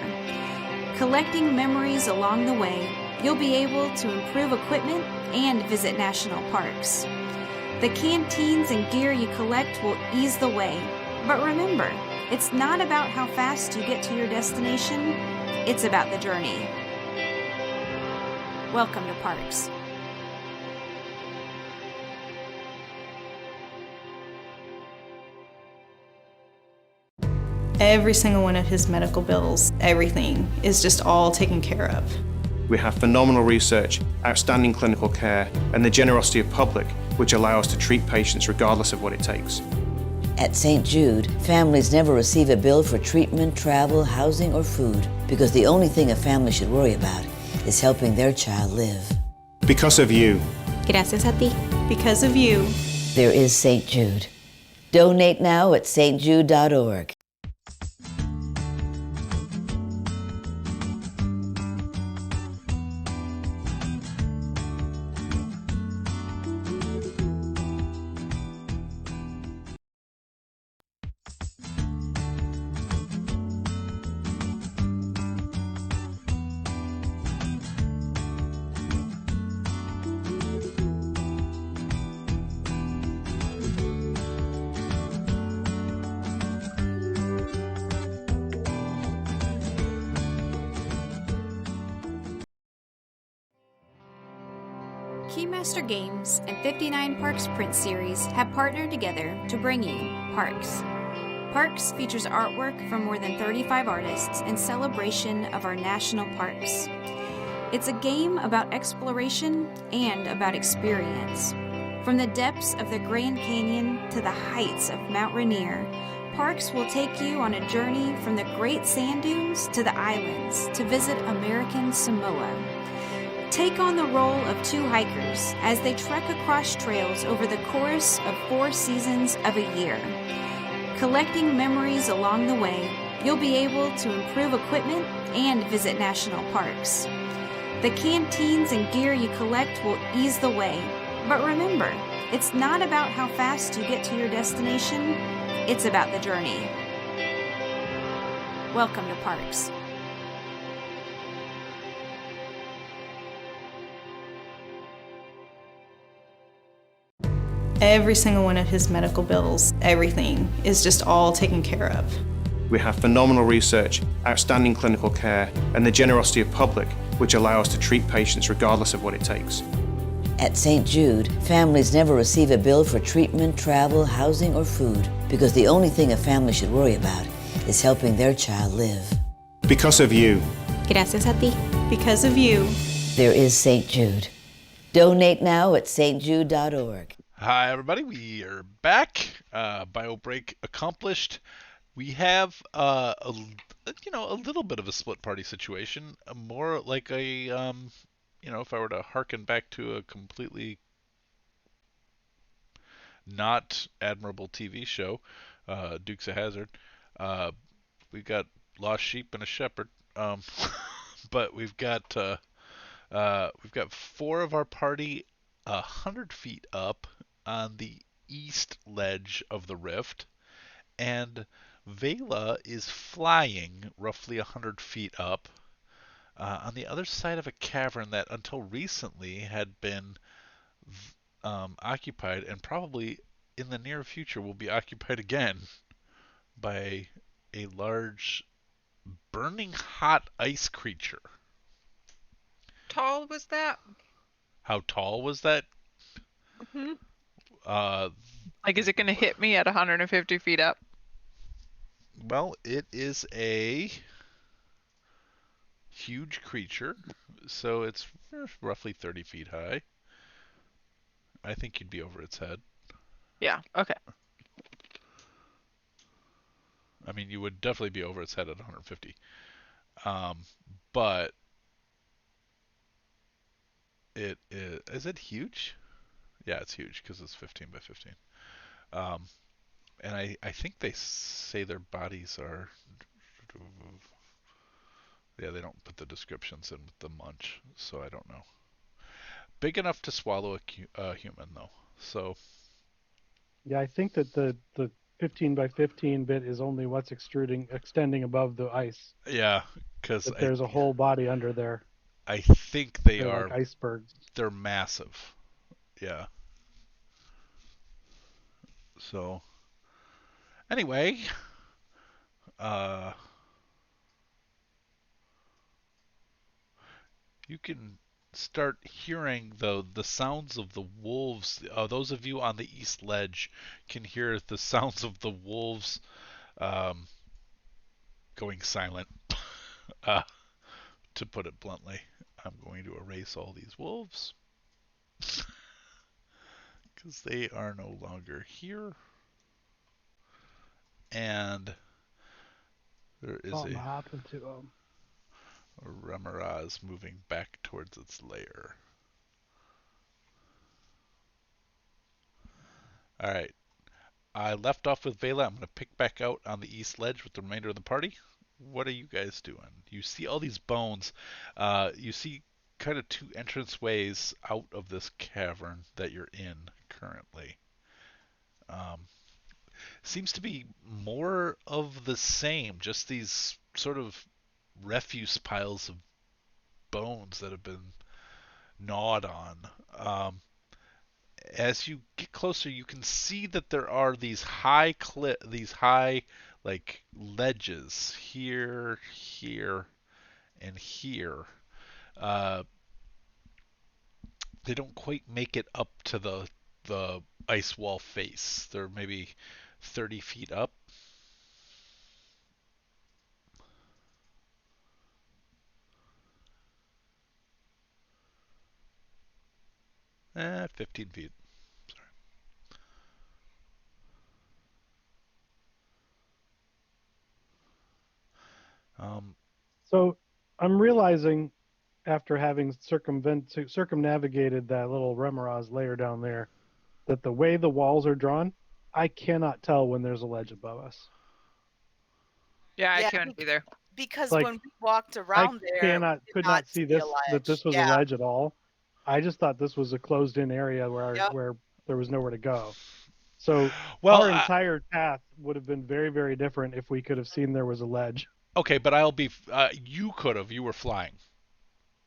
Collecting memories along the way, you'll be able to improve equipment and visit national parks. The canteens and gear you collect will ease the way, but remember, it's not about how fast you get to your destination, it's about the journey. Welcome to Parks. Every single one of his medical bills, everything is just all taken care of. We have phenomenal research, outstanding clinical care, and the generosity of public, which allow us to treat patients regardless of what it takes. At St. Jude, families never receive a bill for treatment, travel, housing, or food because the only thing a family should worry about is helping their child live. Because of you. Gracias a ti. Because of you. There is St. Jude. Donate now at stjude.org. Keymaster Games and 59 Parks print series have partnered together to bring you Parks. Parks features artwork from more than 35 artists in celebration of our national parks. It's a game about exploration and about experience. From the depths of the Grand Canyon to the heights of Mount Rainier, Parks will take you on a journey from the Great Sand Dunes to the islands to visit American Samoa. Take on the role of two hikers as they trek across trails over the course of 4 seasons of a year. Collecting memories along the way, you'll be able to improve equipment and visit national parks. The canteens and gear you collect will ease the way, but remember, it's not about how fast you get to your destination, it's about the journey. Welcome to Parks. Every single one of his medical bills, everything is just all taken care of. We have phenomenal research, outstanding clinical care, and the generosity of public, which allow us to treat patients regardless of what it takes. At St. Jude, families never receive a bill for treatment, travel, housing, or food because the only thing a family should worry about is helping their child live. Because of you. Gracias a ti. Because of you. There is St. Jude. Donate now at stjude.org. Hi, everybody. We are back. Bio break accomplished. We have a little bit of a split party situation, more like a if I were to hearken back to a completely not admirable TV show, Dukes of Hazzard. We've got lost sheep and a shepherd, but we've got 4 of our party 100 feet up on the east ledge of the rift, and Vela is flying roughly 100 feet up on the other side of a cavern that until recently had been occupied and probably in the near future will be occupied again by a large burning hot ice creature. Tall was that? How tall was that? Mm-hmm. Uh, Like, is it going to hit me at 150 feet up? Well, it is a huge creature, so it's roughly 30 feet high. I think you'd be over its head. Yeah, okay. I mean, you would definitely be over its head at 150. But it is it huge? Yeah, it's huge because it's 15 by 15. And I think they say their bodies are... Yeah, they don't put the descriptions in with the munch, so I don't know. Big enough to swallow a human, though. So... Yeah, I think that the 15 by 15 bit is only what's extending above the ice. Yeah, because there's a whole body under there. I think they They're are. like icebergs. They're massive. Yeah. So anyway, uh, you can start hearing the sounds of the wolves. Those of you on the east ledge can hear the sounds of the wolves um, going silent. Uh, to put it bluntly, I'm going to erase all these wolves because they are no longer here. And there is Something a happened to them. Remoraz moving back towards its lair. Alright, I left off with Vela. I'm going to pick back out on the east ledge with the remainder of the party. What are you guys doing? You see all these bones. You see kind of two entrance ways out of this cavern that you're in currently. Seems to be more of the same, just these sort of refuse piles of bones that have been gnawed on. As you get closer, you can see that there are these high like ledges here, here, and here. Uh, they don't quite make it up to the ice wall face. They're maybe 30 feet up. 15 feet. So I'm realizing after having circumnavigated that little Remoraz layer down there that the way the walls are drawn, I cannot tell when there's a ledge above us. Yeah, I Yeah, can't either. because Like, when we walked around there, we did could not see a this that ledge. this was a Yeah. ledge at all. I just thought this was a closed-in area Yep. where there was nowhere to go. So Well, our entire path would have been very, very different if we could have seen there was a ledge. okay, but you could have. You were flying.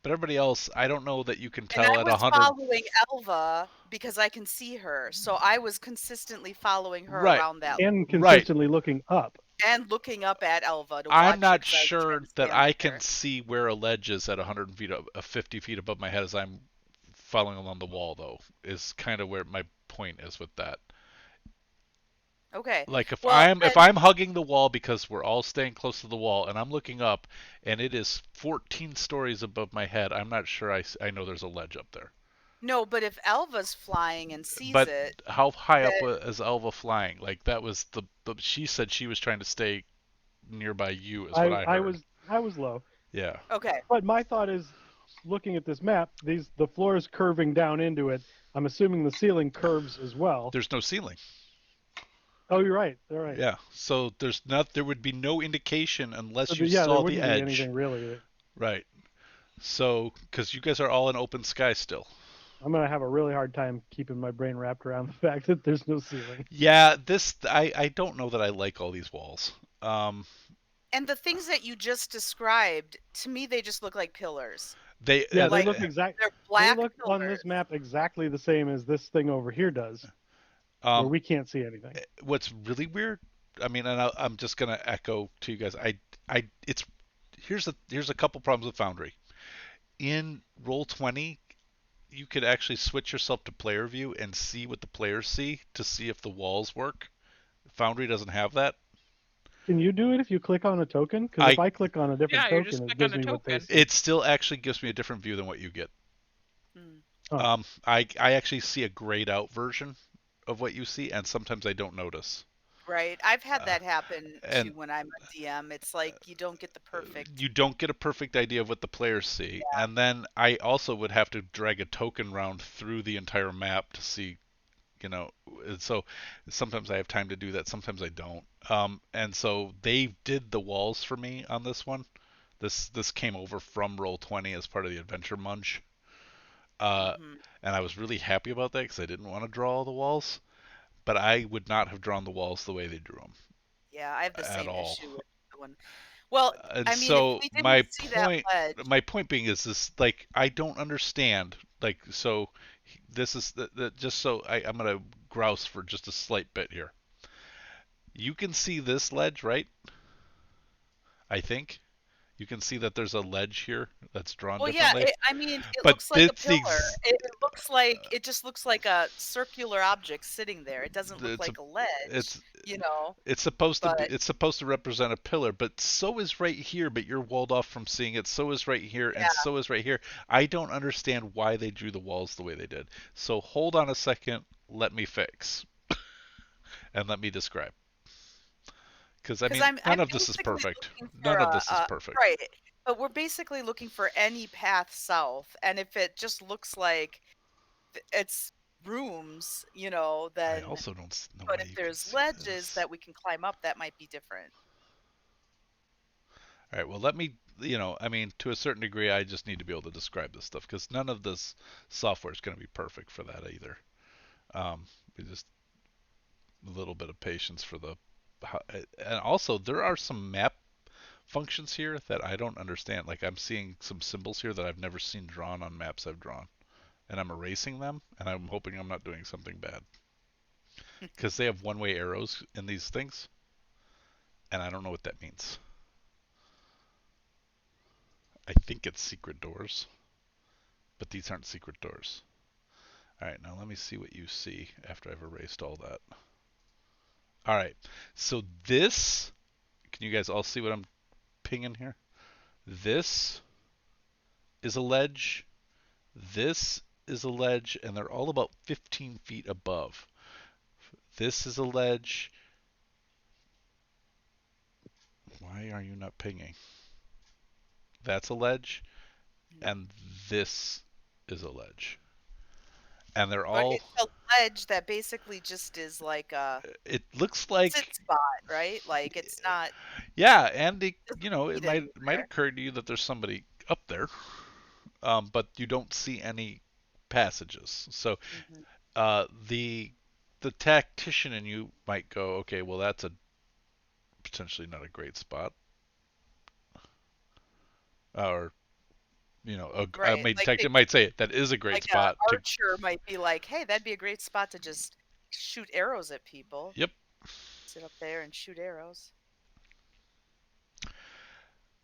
But everybody else, I don't know that you can And I tell at was 100. following Elva because I can see her. So I was consistently following her Right. around that And Right. consistently looking up. and looking up at Elva to watch I'm her not 'cause I was trying sure to that stand I with can her. see where a ledge is at 100 feet, 50 feet above my head as I'm following along the wall, though, is kind of where my point is with that. Okay. Like if Well, I'm hugging the wall because we're all staying close to the wall and I'm looking up and it is 14 stories above my head, I'm not sure I know there's a ledge up there. no, but if Elva's flying and sees But it, how high up that- is Elva flying? Like that was she said she was trying to stay nearby you is what I heard. I was low. Yeah. okay. But my thought is, looking at this map, the floor is curving down into it. I'm assuming the ceiling curves as well. There's no ceiling. Oh, you're right. All right. Yeah. So there would be no indication unless So you there saw wouldn't the be edge. anything really. Right. So because you guys are all in open sky still. I'm gonna have a really hard time keeping my brain wrapped around the fact that there's no ceiling. Yeah, I don't know that I like all these walls. And the things that you just described, to me, they just look like pillars. They Yeah, Like, they look exact. They're They black look pillars. on this map exactly the same as this thing over here does, where we can't see anything. What's really weird, I mean, and I'm just gonna echo to you guys. It's here's a couple problems with Foundry. In Roll20, you could actually switch yourself to player view and see what the players see to see if the walls work. Foundry doesn't have that. Can you do it if you click on a token? Because if I click on a different Yeah, you just token, it click gives on a me what they token. see. It still actually gives me a different view than what you get. Oh. I actually see a grayed out version of what you see, and sometimes I don't notice. Right. I've had that happen and- too when I'm a DM. It's like you don't get the perfect. You don't get a perfect idea of what the players see, and then I also would have to drag a token round through the entire map to see, so sometimes I have time to do that, sometimes I don't. And so they did the walls for me on this one. This came over from Roll20 as part of the Adventure Munch. And I was really happy about that because I didn't want to draw all the walls, but I would not have drawn the walls the way they drew them. Yeah, I have the at same all. issue with that one. Well, And I mean, if so we didn't see that ledge, my point being is this, like, I don't understand. Like, so this is just so I'm gonna grouse for just a slight bit here. You can see this ledge, right? I think you can see that there's a ledge here that's drawn well, yeah, differently. I mean, it But looks like a it's the pillar. It looks like it just looks like a circular object sitting there. It doesn't look it's a like a ledge, it's you know. it's supposed to be, But it's supposed to represent a pillar, but so is right here, but you're walled off from seeing it. So is right here, and yeah, so is right here. I don't understand why they drew the walls the way they did. So hold on a second, let me fix and let me describe. Because I because mean, I'm none of this is basically perfect. looking for None of this is perfect. right, but we're basically looking for any path south, and if it just looks like it's rooms, you know, I then. also don't know But why if you can there's see ledges this. that we can climb up, that might be different. All right, well, let me, I mean, to a certain degree, I just need to be able to describe this stuff because none of this software is going to be perfect for that either. We just a little bit of patience for the, and also there are some map functions here that I don't understand. Like I'm seeing some symbols here that I've never seen drawn on maps I've drawn, and I'm erasing them, and I'm hoping I'm not doing something bad because they have one-way arrows in these things, and I don't know what that means. I think it's secret doors, but these aren't secret doors. All right, now let me see what you see after I've erased all that. All right, so this, can you guys all see what I'm pinging here? This is a ledge, this is a ledge, and they're all about 15 feet above. This is a ledge. Why are you not pinging? That's a ledge, and this is a ledge. And they're But all, it's a ledge that basically just is like a it looks sit like, spot, right? Like it's not yeah, and doesn't it lead might anywhere. occur to you that there's somebody up there, but you don't see any passages. So Hmm. the tactician in you might go, okay, well that's a potentially not a great spot, or I Right. mean, tactician might say that is a great Like a spot to. archer might be like, hey, that'd be a great spot to just shoot arrows at people. Yep. Sit up there and shoot arrows.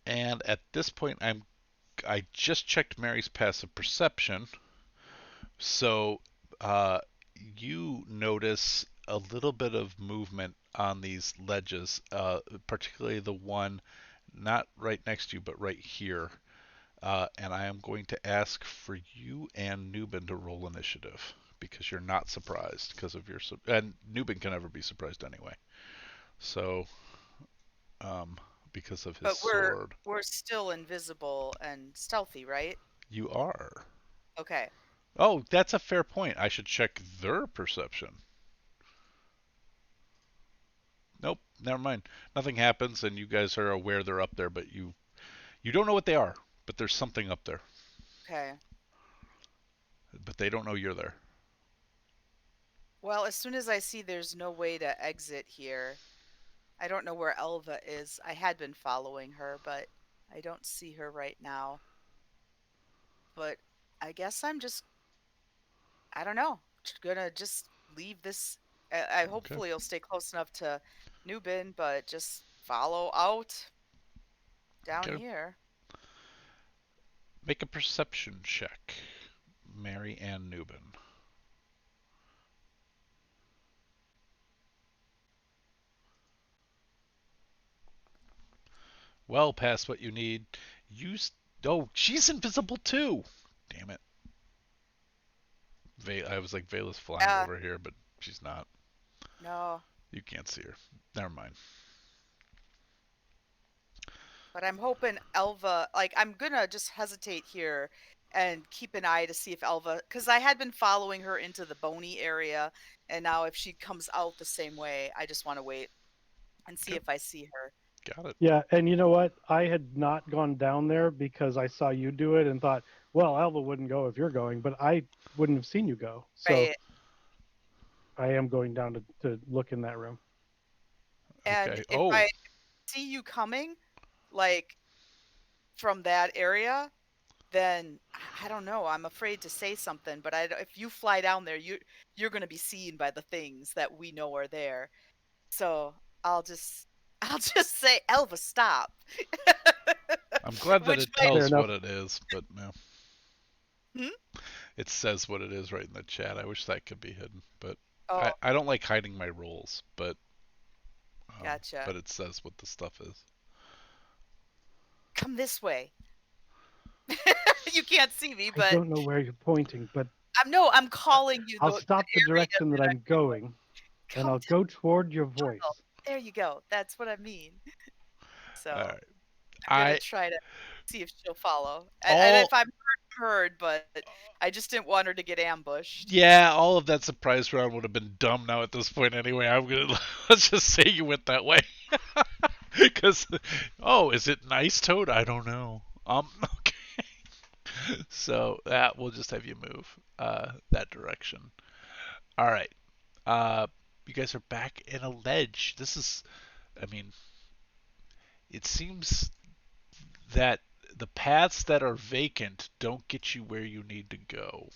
And at this point, I just checked Mary's passive perception, so you notice a little bit of movement on these ledges, particularly the one not right next to you, but right here. And I am going to ask for you and Nubin to roll initiative because you're not surprised because of your and Nubin can never be surprised anyway. So, because of his But sword, we're still invisible and stealthy, right? you are. Okay. Oh, that's a fair point. I should check their perception. Nope, never mind. Nothing happens, and you guys are aware they're up there, but you don't know what they are. But there's something up there. Okay. But they don't know you're there. Well, as soon as I see there's no way to exit here, I don't know where Elva is. I had been following her, but I don't see her right now. But I guess I'm just, I don't know, gonna just leave this. I Okay. hopefully it'll stay close enough to Nubin, but just follow out down Okay. here. Make a perception check, Mary Ann Newbin. Well past what you need. Oh, she's invisible too. Damn it. I was like, Vela's flying Yeah, over here, but she's not. no, You can't see her. Never mind. but I'm hoping Elva, like, I'm gonna just hesitate here and keep an eye to see if Elva, because I had been following her into the bony area, and now if she comes out the same way, I just want to wait and see Okay. if I see her. Got it. Yeah, and you know what? I had not gone down there because I saw you do it and thought, well, Alva wouldn't go if you're going, but I wouldn't have seen you go. So Right. I am going down to look in that room. And Okay. if Oh, I see you coming, like from that area, then I don't know. I'm afraid to say something, but if you fly down there, you're going to be seen by the things that we know are there. So I'll just I'll just say, Elva, stop. I'm glad that Which it might- tells Fair what it is, but no. It says what it is right in the chat. I wish that could be hidden, but Oh, I don't like hiding my rolls, but gotcha. but it says what the stuff is. Come this way. You can't see me, I but don't know where you're pointing, but I'm calling you. I'll stop the area direction that I'm going, and Come I'll go toward your voice. There you go. That's what I mean. So All right. I'm gonna try to see if she'll follow, and All- if I'm heard, but I just didn't want her to get ambushed. Yeah, all of that surprise round would have been dumb now at this point anyway. I'm gonna let's just say you went that way. Because is it nice, Toad? I don't know. Okay. So we'll just have you move that direction. All right. You guys are back in a ledge. This is, I mean, it seems that the paths that are vacant don't get you where you need to go.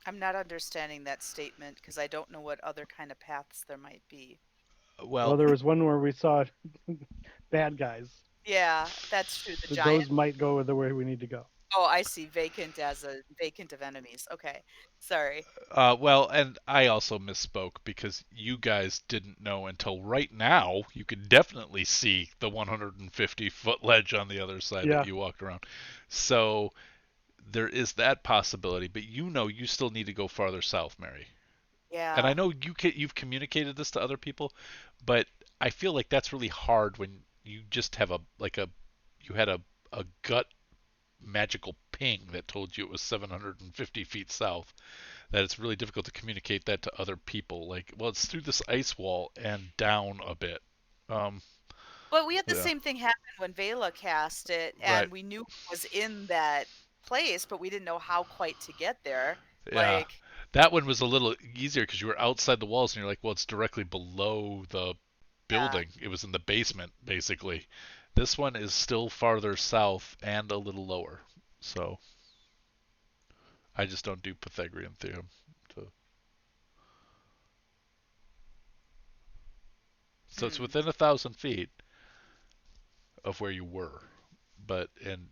I'm not understanding that statement because I don't know what other kind of paths there might be. Well, there was one where we saw bad guys. Yeah, that's true. The So giant. those might go the way we need to go. Oh, I see. Vacant as a vacant of enemies. Okay, sorry. Well, and I also misspoke because you guys didn't know until right now. You could definitely see the 150-foot ledge on the other side that you walked around. So there is that possibility, but you still need to go farther south, Mary. Yeah. And I know you've communicated this to other people, but I feel like that's really hard when you just have you had a gut magical ping that told you it was 750 feet south. That it's really difficult to communicate that to other people. Like, well, it's through this ice wall and down a bit. But we had the same thing happen when Vela cast it, and we knew it was in that place, but we didn't know how quite to get there. Yeah. That one was a little easier because you were outside the walls and you're like, well, it's directly below the building. It was in the basement, basically. This one is still farther south and a little lower. So I just don't do Pythagorean theorem. So it's within 1,000 feet of where you were.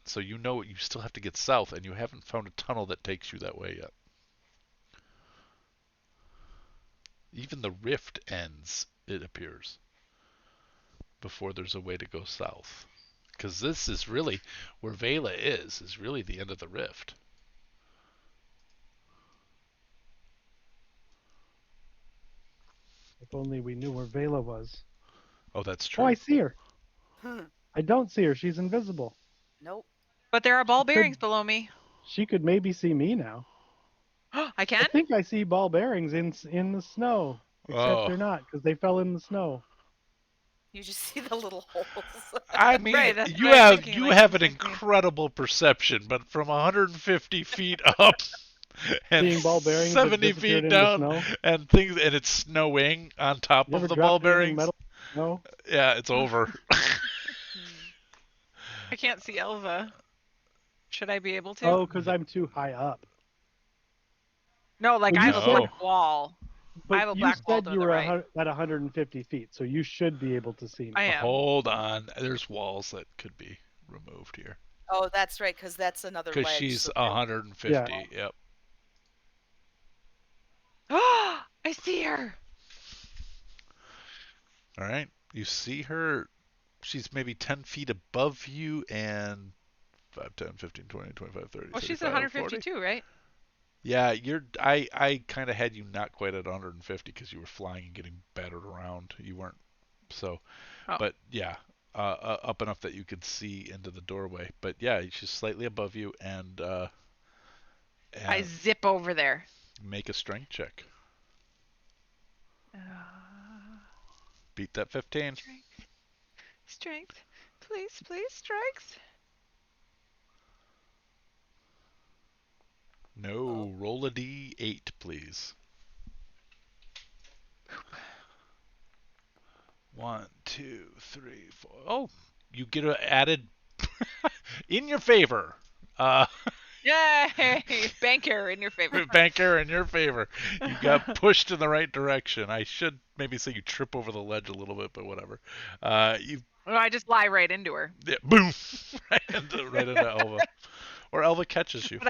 So you still have to get south, and you haven't found a tunnel that takes you that way yet. Even the rift ends, it appears, before there's a way to go south. Because this is really, where Vela is really the end of the rift. If only we knew where Vela was. Oh, that's true. Oh, I see her. I don't see her. She's invisible. Nope. But there are ball bearings below me. She could maybe see me now. I can? I think I see ball bearings in the snow. Except they're not, because they fell in the snow. You just see the little holes. I mean, you have an incredible perception, but from 150 feet up and ball bearings 70 feet down and it's snowing on top of the ball bearings. No. Yeah, it's over. I can't see Elva. Should I be able to? Oh, because I'm too high up. No, like I have a black wall. But I have a black wall to you the were right. at 150 feet, so you should be able to see me. I am. Hold on. There's walls that could be removed here. Oh, that's right, because that's another ledge. Because she's 150. Yeah. Yep. Oh, I see her. All right. You see her. She's maybe 10 feet above you and 5, 10, 15, 20, 25, 30. Well, she's 35, at 152, 40. right? Yeah, I kind of had you not quite at 150 because you were flying and getting battered around. You weren't but yeah, up enough that you could see into the doorway. But yeah, she's slightly above you, and I zip over there. Make a strength check. Beat that 15. Strength. Please, strength. No, roll a d8, please. 1, 2, 3, 4. Oh, you get added in your favor. Yay! Bank error in your favor. Bank error in your favor. You got pushed in the right direction. I should maybe say you trip over the ledge a little bit, but whatever. You Well, I just lie right into her. Yeah, boom, right into Elva, or Elva catches you.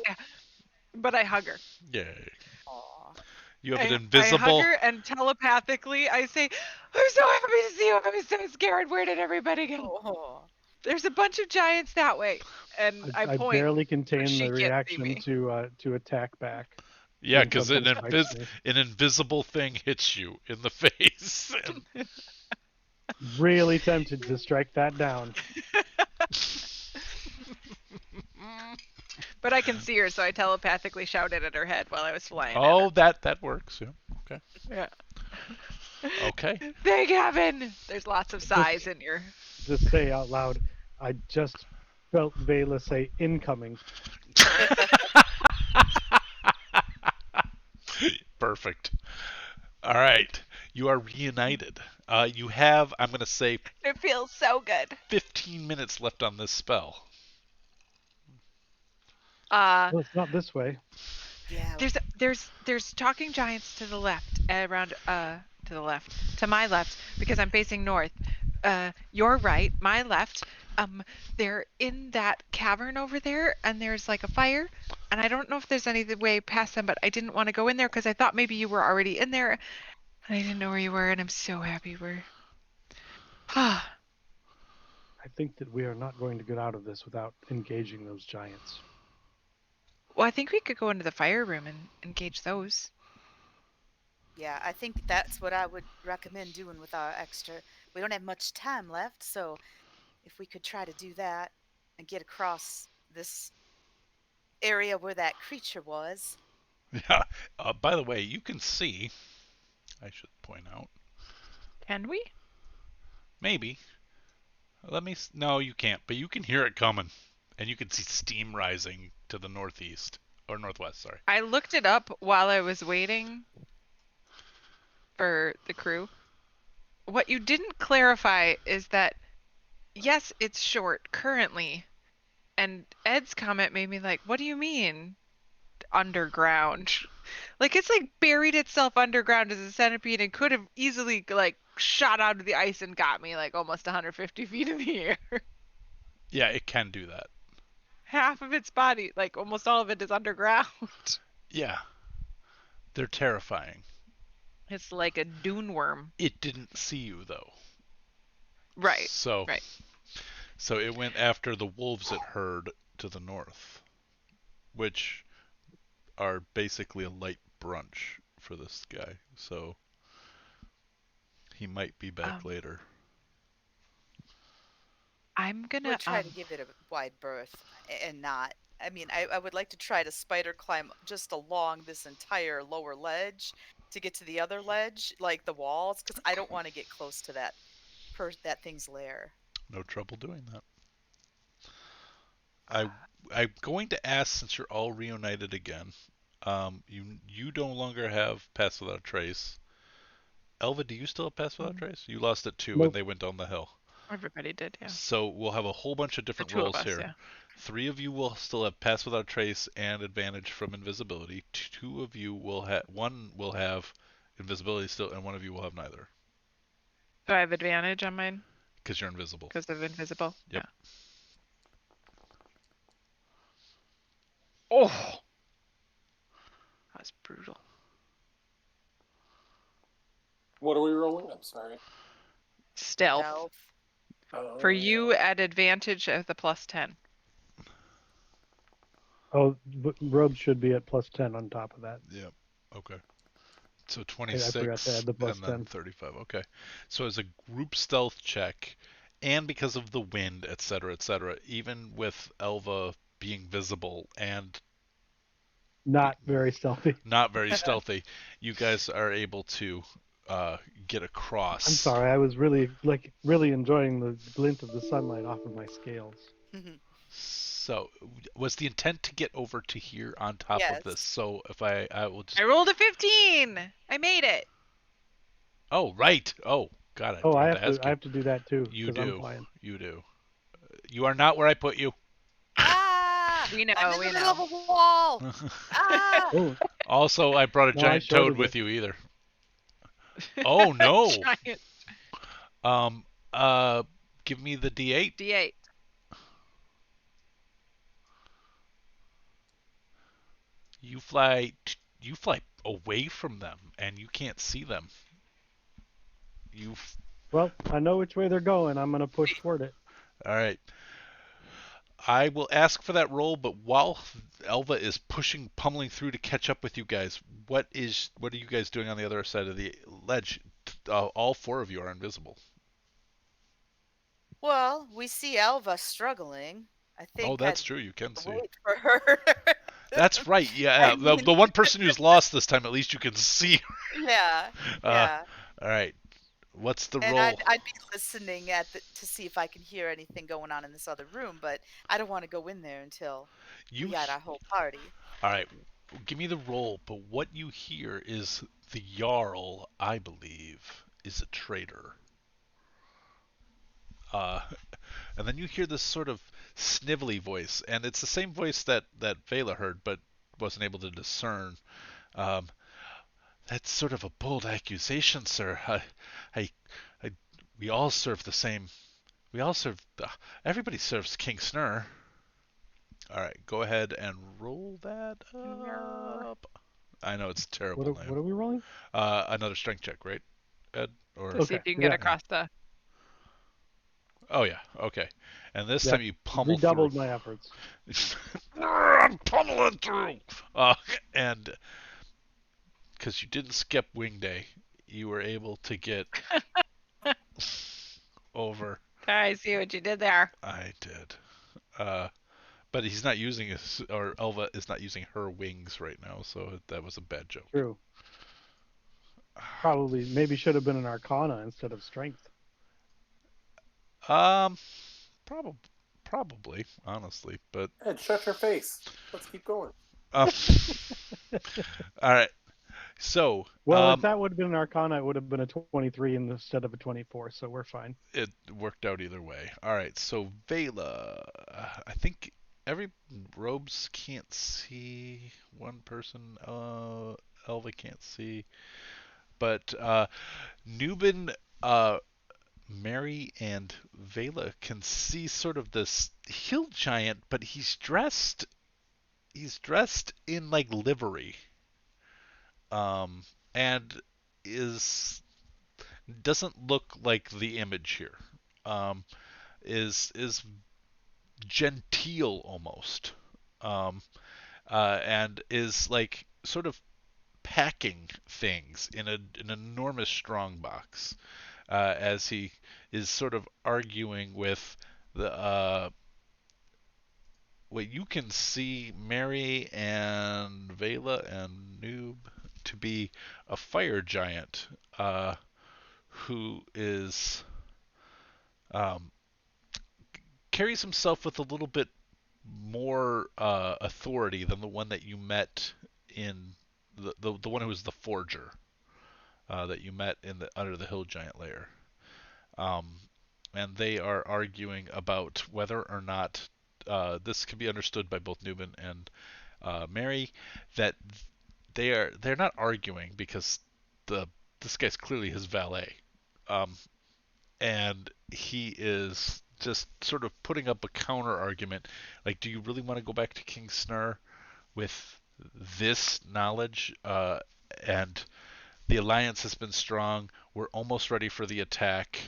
But I hug her. Yay! Aw. You have an I invisible. hug her and telepathically I say, "I'm so happy to see you. I'm so scared. Where did everybody go? Oh. There's a bunch of giants that way." And I I point. barely but contain she the can't see reaction me. to attack back. Yeah, when because something strikes me. an invisible thing hits you in the face. Really tempted to strike that down. But I can see her, so I telepathically shouted at her head while I was flying. Oh, that works. Yeah. Okay. Yeah. Okay. Thank heaven. There's lots of sighs in your. Just say out loud, I just felt Vela say incoming. Perfect. All right. You are reunited. You have, I'm going to say, It feels so good. 15 minutes left on this spell. Well, it's not this way. Yeah. There's talking giants to the left, around to my left, because I'm facing north. Your right, my left. They're in that cavern over there, and there's like a fire, and I don't know if there's any way past them, but I didn't want to go in there because I thought maybe you were already in there, and I didn't know where you were, and I'm so happy we're. I think that we are not going to get out of this without engaging those giants. Well, I think we could go into the fire room and engage those. Yeah, I think that's what I would recommend doing with our extra. We don't have much time left, so if we could try to do that and get across this area where that creature was. Yeah. By the way, you can see. I should point out. Can we? Maybe. No, you can't. But you can hear it coming, and you can see steam rising to the northeast or northwest. Sorry. I looked it up while I was waiting for the crew. What you didn't clarify is that, yes, it's short currently. And Ed's comment made me like, what do you mean underground? Like, it's like buried itself underground as a centipede and could have easily like shot out of the ice and got me like almost 150 feet in the air. Yeah, it can do that. Half of its body, like almost all of it, is underground. Yeah. They're terrifying. It's like a dune worm. It didn't see you though. Right. So Right. So it went after the wolves it heard to the north, which are basically a light brunch for this guy. So he might be back later. I'm gonna We'll try to give it a wide berth and not. I mean, I would like to try to spider climb just along this entire lower ledge to get to the other ledge, like the walls, because I don't want to get close to that thing's lair. No trouble doing that. I'm going to ask, since you're all reunited again, you no longer have Pass Without Trace. Elva, do you still have Pass Without Trace? You lost it too when they went down the hill. Everybody did, yeah. So we'll have a whole bunch of different rolls here. Yeah. 3 of you will still have Pass Without Trace and advantage from invisibility. 2 of you will have, 1 will have invisibility still, and 1 of you will have neither. Do I have advantage on mine? Because you're invisible. Because of invisible? Yep. Yeah. Oh! That was brutal. What are we rolling? I'm sorry. Stealth. Oh, For you at advantage of the +10. Oh, but robes should be at +10 on top of that. Yep. Okay. So 26 I forgot to add the and then 10. 35. Okay. So as a group stealth check, and because of the wind, etc., even with Elva being visible and not very stealthy, you guys are able to get across. I'm sorry, I was really enjoying the glint of the sunlight off of my scales. So, was the intent to get over to here on top of this? So, if I will just... I rolled a 15! I made it! Oh, right! Oh, God, I Oh, I forgot to ask you. have to do that too You because I'm do. flying. You do. You are not where I put you. Ah! We know, I'm in we the middle know. of a wall. Ah! Oh, Also, I brought a no, I giant toad shorted with you. you either. Oh no. Giant Um. Uh. Give me the D8. D8. You fly. You fly away from them, and you can't see them. You. Well, I know which way they're going. I'm gonna push toward it. All right. I will ask for that roll, but while Elva is pummeling through to catch up with you guys, what are you guys doing on the other side of the ledge? All four of you are invisible. Well, we see Elva struggling. I Oh, think that's I'd true. You can see. wait for her. That's right. Yeah, I mean, the one person who's lost this time, at least you can see. yeah, yeah. All right. What's the And roll? I'd be listening to see if I can hear anything going on in this other room, but I don't want to go in there until we got our whole party. All right. Give me the roll, but what you hear is the Jarl, I believe, is a traitor. And then you hear this sort of snivelly voice, and it's the same voice that Vela heard, but wasn't able to discern. Um, that's sort of a bold accusation, sir. I, we all serve the same. We all serve. Everybody serves King Snur. All right, go ahead and roll that up. I know it's a terrible name. What are we rolling? Another strength check, right, Ed? Or To see if you can get across the. Oh yeah, okay. And this time you pummel redoubled through. my efforts. I'm pummeling through. And because you didn't skip wing day, you were able to get over. I see what you did there. I did. But he's not using his, or Elva is not using her wings right now, so that was a bad joke. True. Probably, maybe should have been an Arcana instead of Strength. Probably, honestly, but. Ed, shut your face. Let's keep going. All right. So. Well, if that would have been an Arcana, it would have been a 23 instead of a 24, so we're fine. It worked out either way. All right. So Vela, I think every robes can't see one person. Elva can't see, but Nubin, Mary, and Vela can see sort of this hill giant, but he's dressed in like livery, and doesn't look like the image here. Is genteel almost, and is like sort of packing things in an enormous strong box, as he is sort of arguing with the. What you can see Mary and Vela and Noob to be a fire giant, who is carries himself with a little bit more authority than the one that you met in the one who was the forger, that you met in the under the hill giant lair. And they are arguing about whether or not this can be understood by both Newman and Mary, that they're not arguing because this guy's clearly his valet, and he is just sort of putting up a counter argument, like, do you really want to go back to King Snur with this knowledge? And the alliance has been strong. We're almost ready for the attack.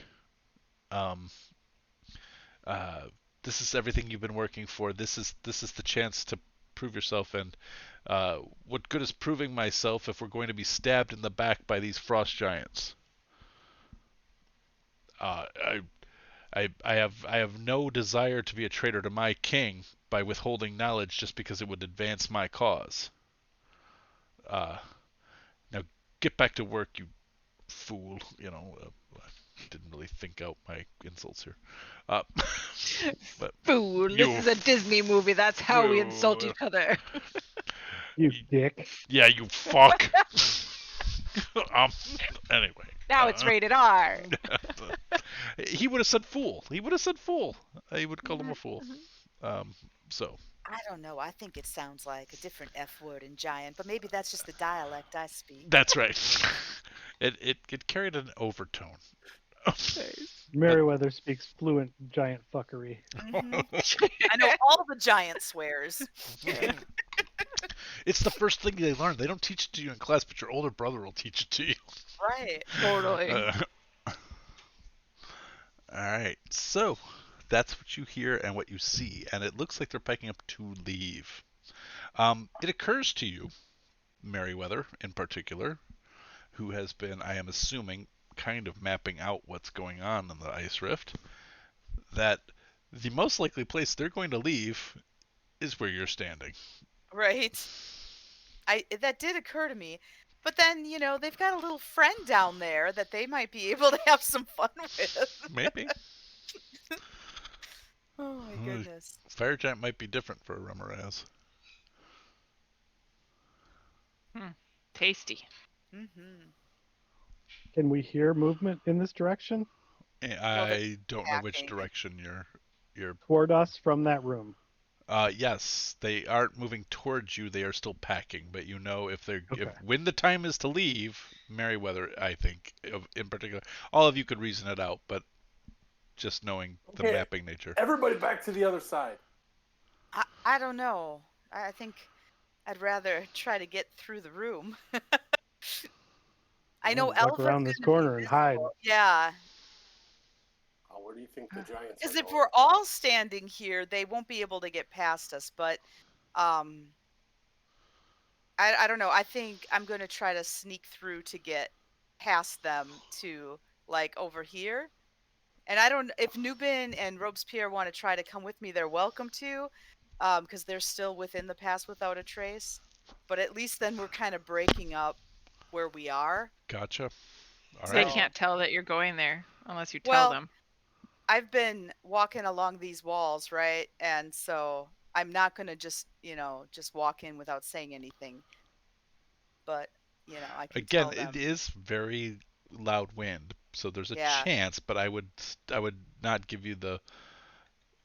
This is everything you've been working for. This is the chance to prove yourself. And what good is proving myself if we're going to be stabbed in the back by these frost giants? I have no desire to be a traitor to my king by withholding knowledge just because it would advance my cause. Now get back to work, you fool. Didn't really think out my insults here. But fool. This is a Disney movie. That's how we insult each other. You dick. Yeah, you fuck. Anyway. Now it's rated R. He would have said fool. He would have said fool. He would call him a fool. So. I don't know. I think it sounds like a different F word in giant, but maybe that's just the dialect I speak. That's right. It carried an overtone. Meriwether speaks fluent giant fuckery. I know all the giant swears. It's the first thing they learn. They don't teach it to you in class, but your older brother will teach it to you. Right. Totally. All right. So that's what you hear and what you see, and it looks like they're packing up to leave. It occurs to you, Meriwether in particular, who has been, I am assuming, kind of mapping out what's going on in the ice rift, that the most likely place they're going to leave is where you're standing. Right. That did occur to me. But then, they've got a little friend down there that they might be able to have some fun with. Maybe. Oh my goodness. Fire giant might be different for a Remoraz. Tasty. Mm-hmm. Can we hear movement in this direction? I don't know which direction you're toward us from that room. Yes, they aren't moving towards you. They are still packing, but if when the time is to leave, Meriwether, I think, in particular, all of you could reason it out, but just knowing the mapping nature. Everybody back to the other side. I don't know. I think I'd rather try to get through the room. I know Duck around this corner and hide. Yeah. Where do you think the giants Because are if going? we're all standing here, they won't be able to get past us. But I don't know. I think I'm going to try to sneak through to get past them to, like, over here. And I don't... If Nubin and Robespierre want to try to come with me, they're welcome to. Because they're still within the pass without a trace. But at least then we're kind of breaking up where we are. Gotcha. All They right. can't tell that you're going there unless you tell them. I've been walking along these walls, right? And so I'm not going to just walk in without saying anything. But, I can Again, tell them. it is very loud wind, so there's a Yeah. chance, but I would not give you the...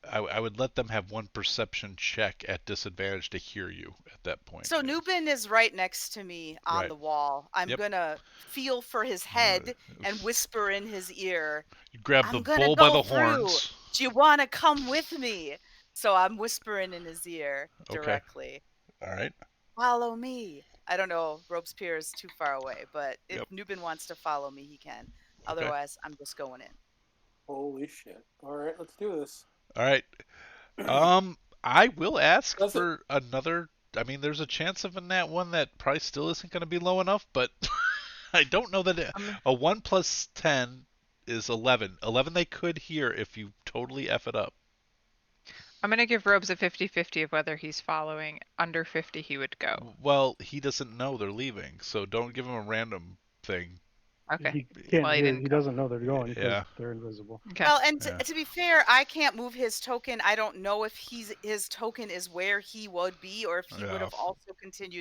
I would let them have one perception check at disadvantage to hear you at that point. So Nubin is right next to me on the wall. I'm going to feel for his head and whisper in his ear. You grab the I'm gonna bull go by the through. horns. Do you want to come with me? So I'm whispering in his ear Okay. directly. All right. Follow me. I don't know. Robespierre is too far away, but if Nubin wants to follow me, he can. Otherwise, I'm just going in. Holy shit. All right, let's do this. All right. I will ask for another... I mean, there's a chance of in that one that probably still isn't going to be low enough, but I don't know that a 1 plus 10 is 11. 11 they could hear if you totally F it up. I'm going to give Robes a 50-50 of whether he's following. Under 50, he would go. Well, he doesn't know they're leaving, so don't give him a random thing. Okay. He doesn't know they're going because Yeah. they're invisible. Okay. Well, and to be fair, I can't move his token. I don't know if his token is where he would be, or if he would have also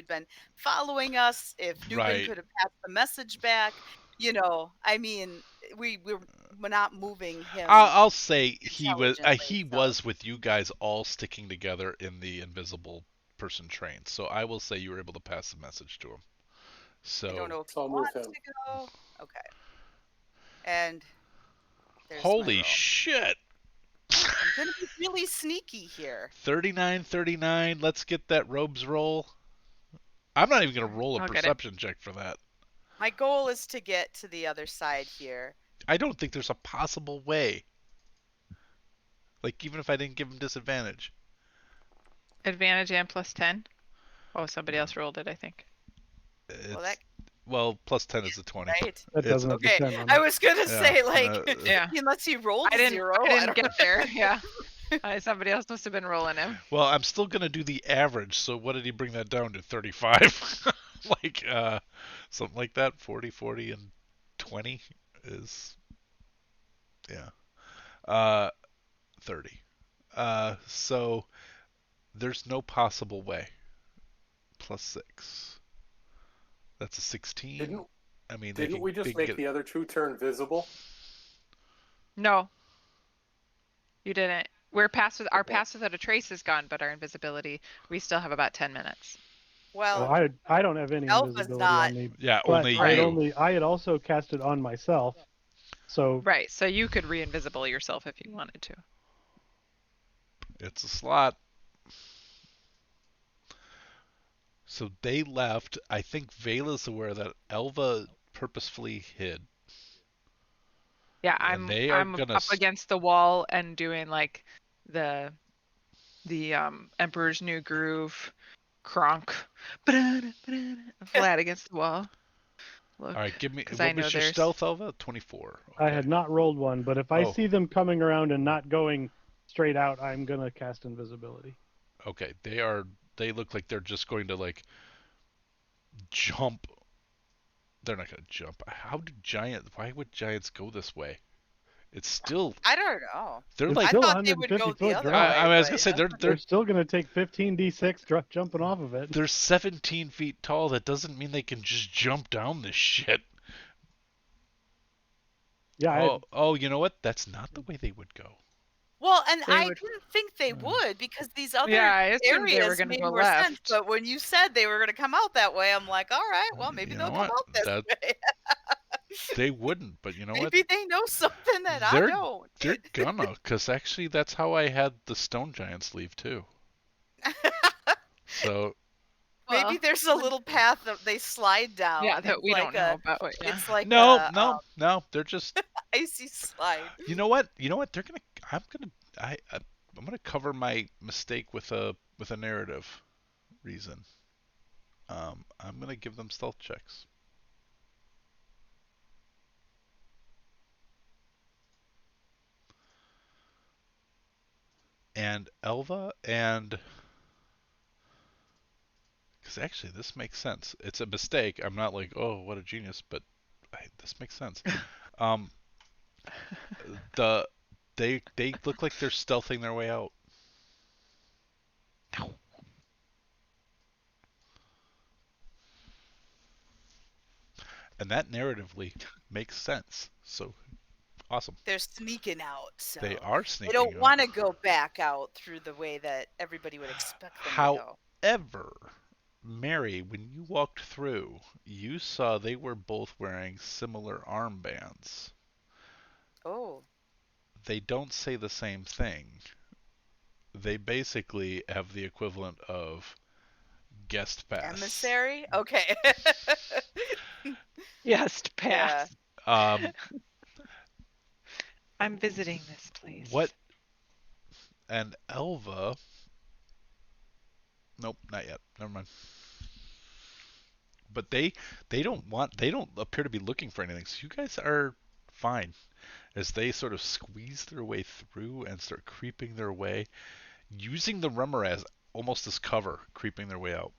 been following us. If Nubin could have passed the message back, I mean, we're not moving him. I'll say he intelligently, was with you guys all sticking together in the invisible person train. So I will say you were able to pass the message to him. So I don't know if he I'll move wants him. to go. Okay. And there's holy my roll. shit. I'm gonna be really sneaky here. 39. Let's get that robes roll. I'm not even gonna roll a I'll get it. perception check for that. My goal is to get to the other side here. I don't think there's a possible way. Like, even if I didn't give him disadvantage. Advantage and plus 10. Oh, somebody else rolled it, I think. Well, plus 10 is a 20. Right. That doesn't have Okay, the 10 on I it. was gonna say Yeah. unless he rolled I didn't, zero. I didn't don't get there. Yeah. Somebody else must have been rolling him. Well, I'm still gonna do the average. So what did he bring that down to? 35. Like something like that. 40, and 20 is 30. So there's no possible way. Plus 6. That's a 16. I mean, Didn't we just can make get... the other two turn visible? No, you didn't. We're past with our pass without a trace is gone, but our invisibility, we still have about 10 minutes. Well, Well, I don't have any Alpha's invisibility not. on me. Yeah, but only I you. had also cast it on myself. So Right, so you could re-invisible yourself if you wanted to. It's a slot. So they left. I think Vela's aware that Elva purposefully hid. Yeah, And they are I'm gonna up against the wall and doing like the Emperor's New Groove, Kronk, flat against the wall. Look, All right, give me. because I What know was your there's. stealth, Elva? 24. Okay. I had not rolled one, but if I Oh. see them coming around and not going straight out, I'm gonna cast invisibility. Okay, they look like they're just going to like jump. They're not going to jump. Why would giants go this way? It's still, I don't know. they're It's like, I still thought they would 150 go the foot other drop. way. I was but, going to say, you know. They're still gonna take 15d6 jumping off of it. they're 17 feet tall. That doesn't mean they can just jump down this shit. Yeah. Oh, you know what? That's not the way they would go. Well, and They I would- didn't think they would because these other Yeah, I assumed they were areas gonna made go more sense. left. But when you said they were going to come out that way, I'm like, all right, well, maybe You they'll know come what? out this way. They wouldn't, but you know what? Maybe they know something that I don't. They're gonna, because actually that's how I had the stone giants leave too. So Maybe Well, there's a little path that they slide down. Yeah, that It's we like don't know about. Yeah. It's like no, a no, they're just. icy slide. You know what? They're gonna. I'm gonna cover my mistake with a narrative reason. I'm gonna give them stealth checks. And Elva and. Because actually, this makes sense. It's a mistake. I'm not like, oh, what a genius, but this makes sense. They look like they're stealthing their way out. And that narratively makes sense. So awesome. They're sneaking out. So They are sneaking. They don't out. want to go back out through the way that everybody would expect them to go. However, Mary, when you walked through, you saw they were both wearing similar armbands. Oh. They don't say the same thing. They basically have the equivalent of guest pass. Emissary? Okay. Guest pass. Um, I'm visiting this place. what? And Elva. Nope, not yet. Never mind. But they don't appear to be looking for anything. So you guys are fine. As they sort of squeeze their way through and start creeping their way, using the rumor as almost as cover, creeping their way out.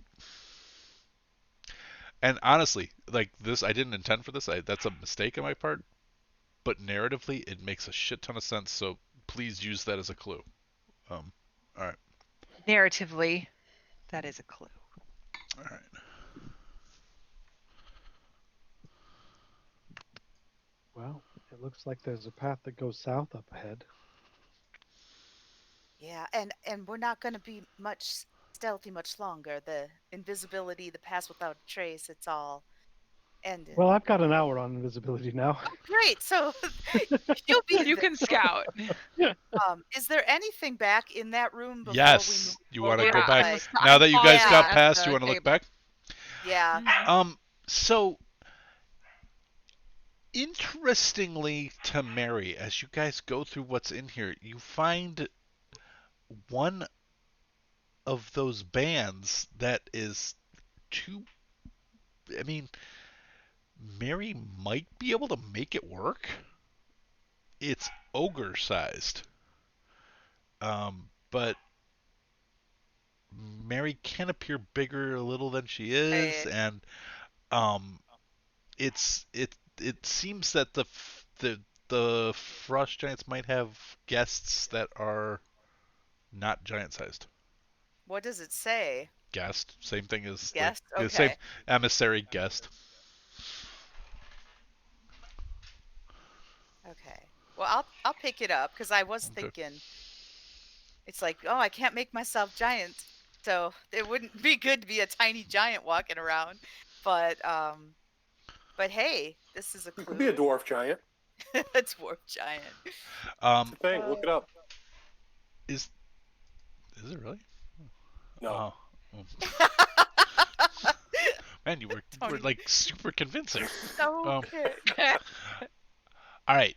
And honestly, like this, I didn't intend for this. That's a mistake on my part. But narratively, it makes a shit ton of sense. So please use that as a clue. All right. Narratively, that is a clue. All right. Well, it looks like there's a path that goes south up ahead. Yeah, and we're not going to be much stealthy much longer. The invisibility, the pass without a trace, it's all ended. Well, I've got an hour on invisibility now. Great. So you'll be. You can scout. Is there anything back in that room? Before Yes. we You want to Yeah, go back like- now that you guys Yeah, got at past? the You want to look table. back? Yeah. So interestingly to Mary, as you guys go through what's in here, you find one of those bands that is too. I mean, Mary might be able to make it work. It's ogre sized. But Mary can appear bigger a little than she is, Right. and it seems that the frost giants might have guests that are not giant sized. What does it say? Guest, same thing as Guest? the same Okay. emissary guest. Well, I'll pick it up because I was Okay. thinking it's like, oh, I can't make myself giant, so it wouldn't be good to be a tiny giant walking around. But hey, this is a You clue. could be a dwarf giant. A dwarf giant. It's a thing. Look it up. Is it really? No. Oh. Man, you were like super convincing. Okay. All right.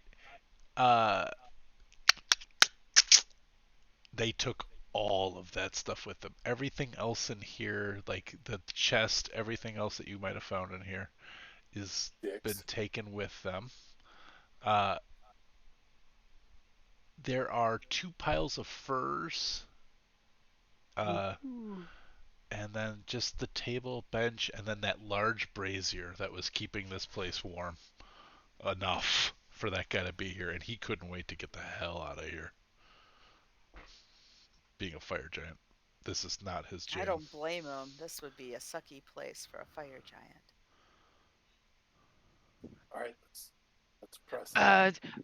They took all of that stuff with them. Everything else in here, like the chest, everything else that you might have found in here, is been taken with them. There are 2 piles of furs. And then just the table, bench, and then that large brazier that was keeping this place warm enough for that guy to be here, and he couldn't wait to get the hell out of here. Being a fire giant, this is not his jam. I don't blame him. This would be a sucky place for a fire giant. All right, let's press.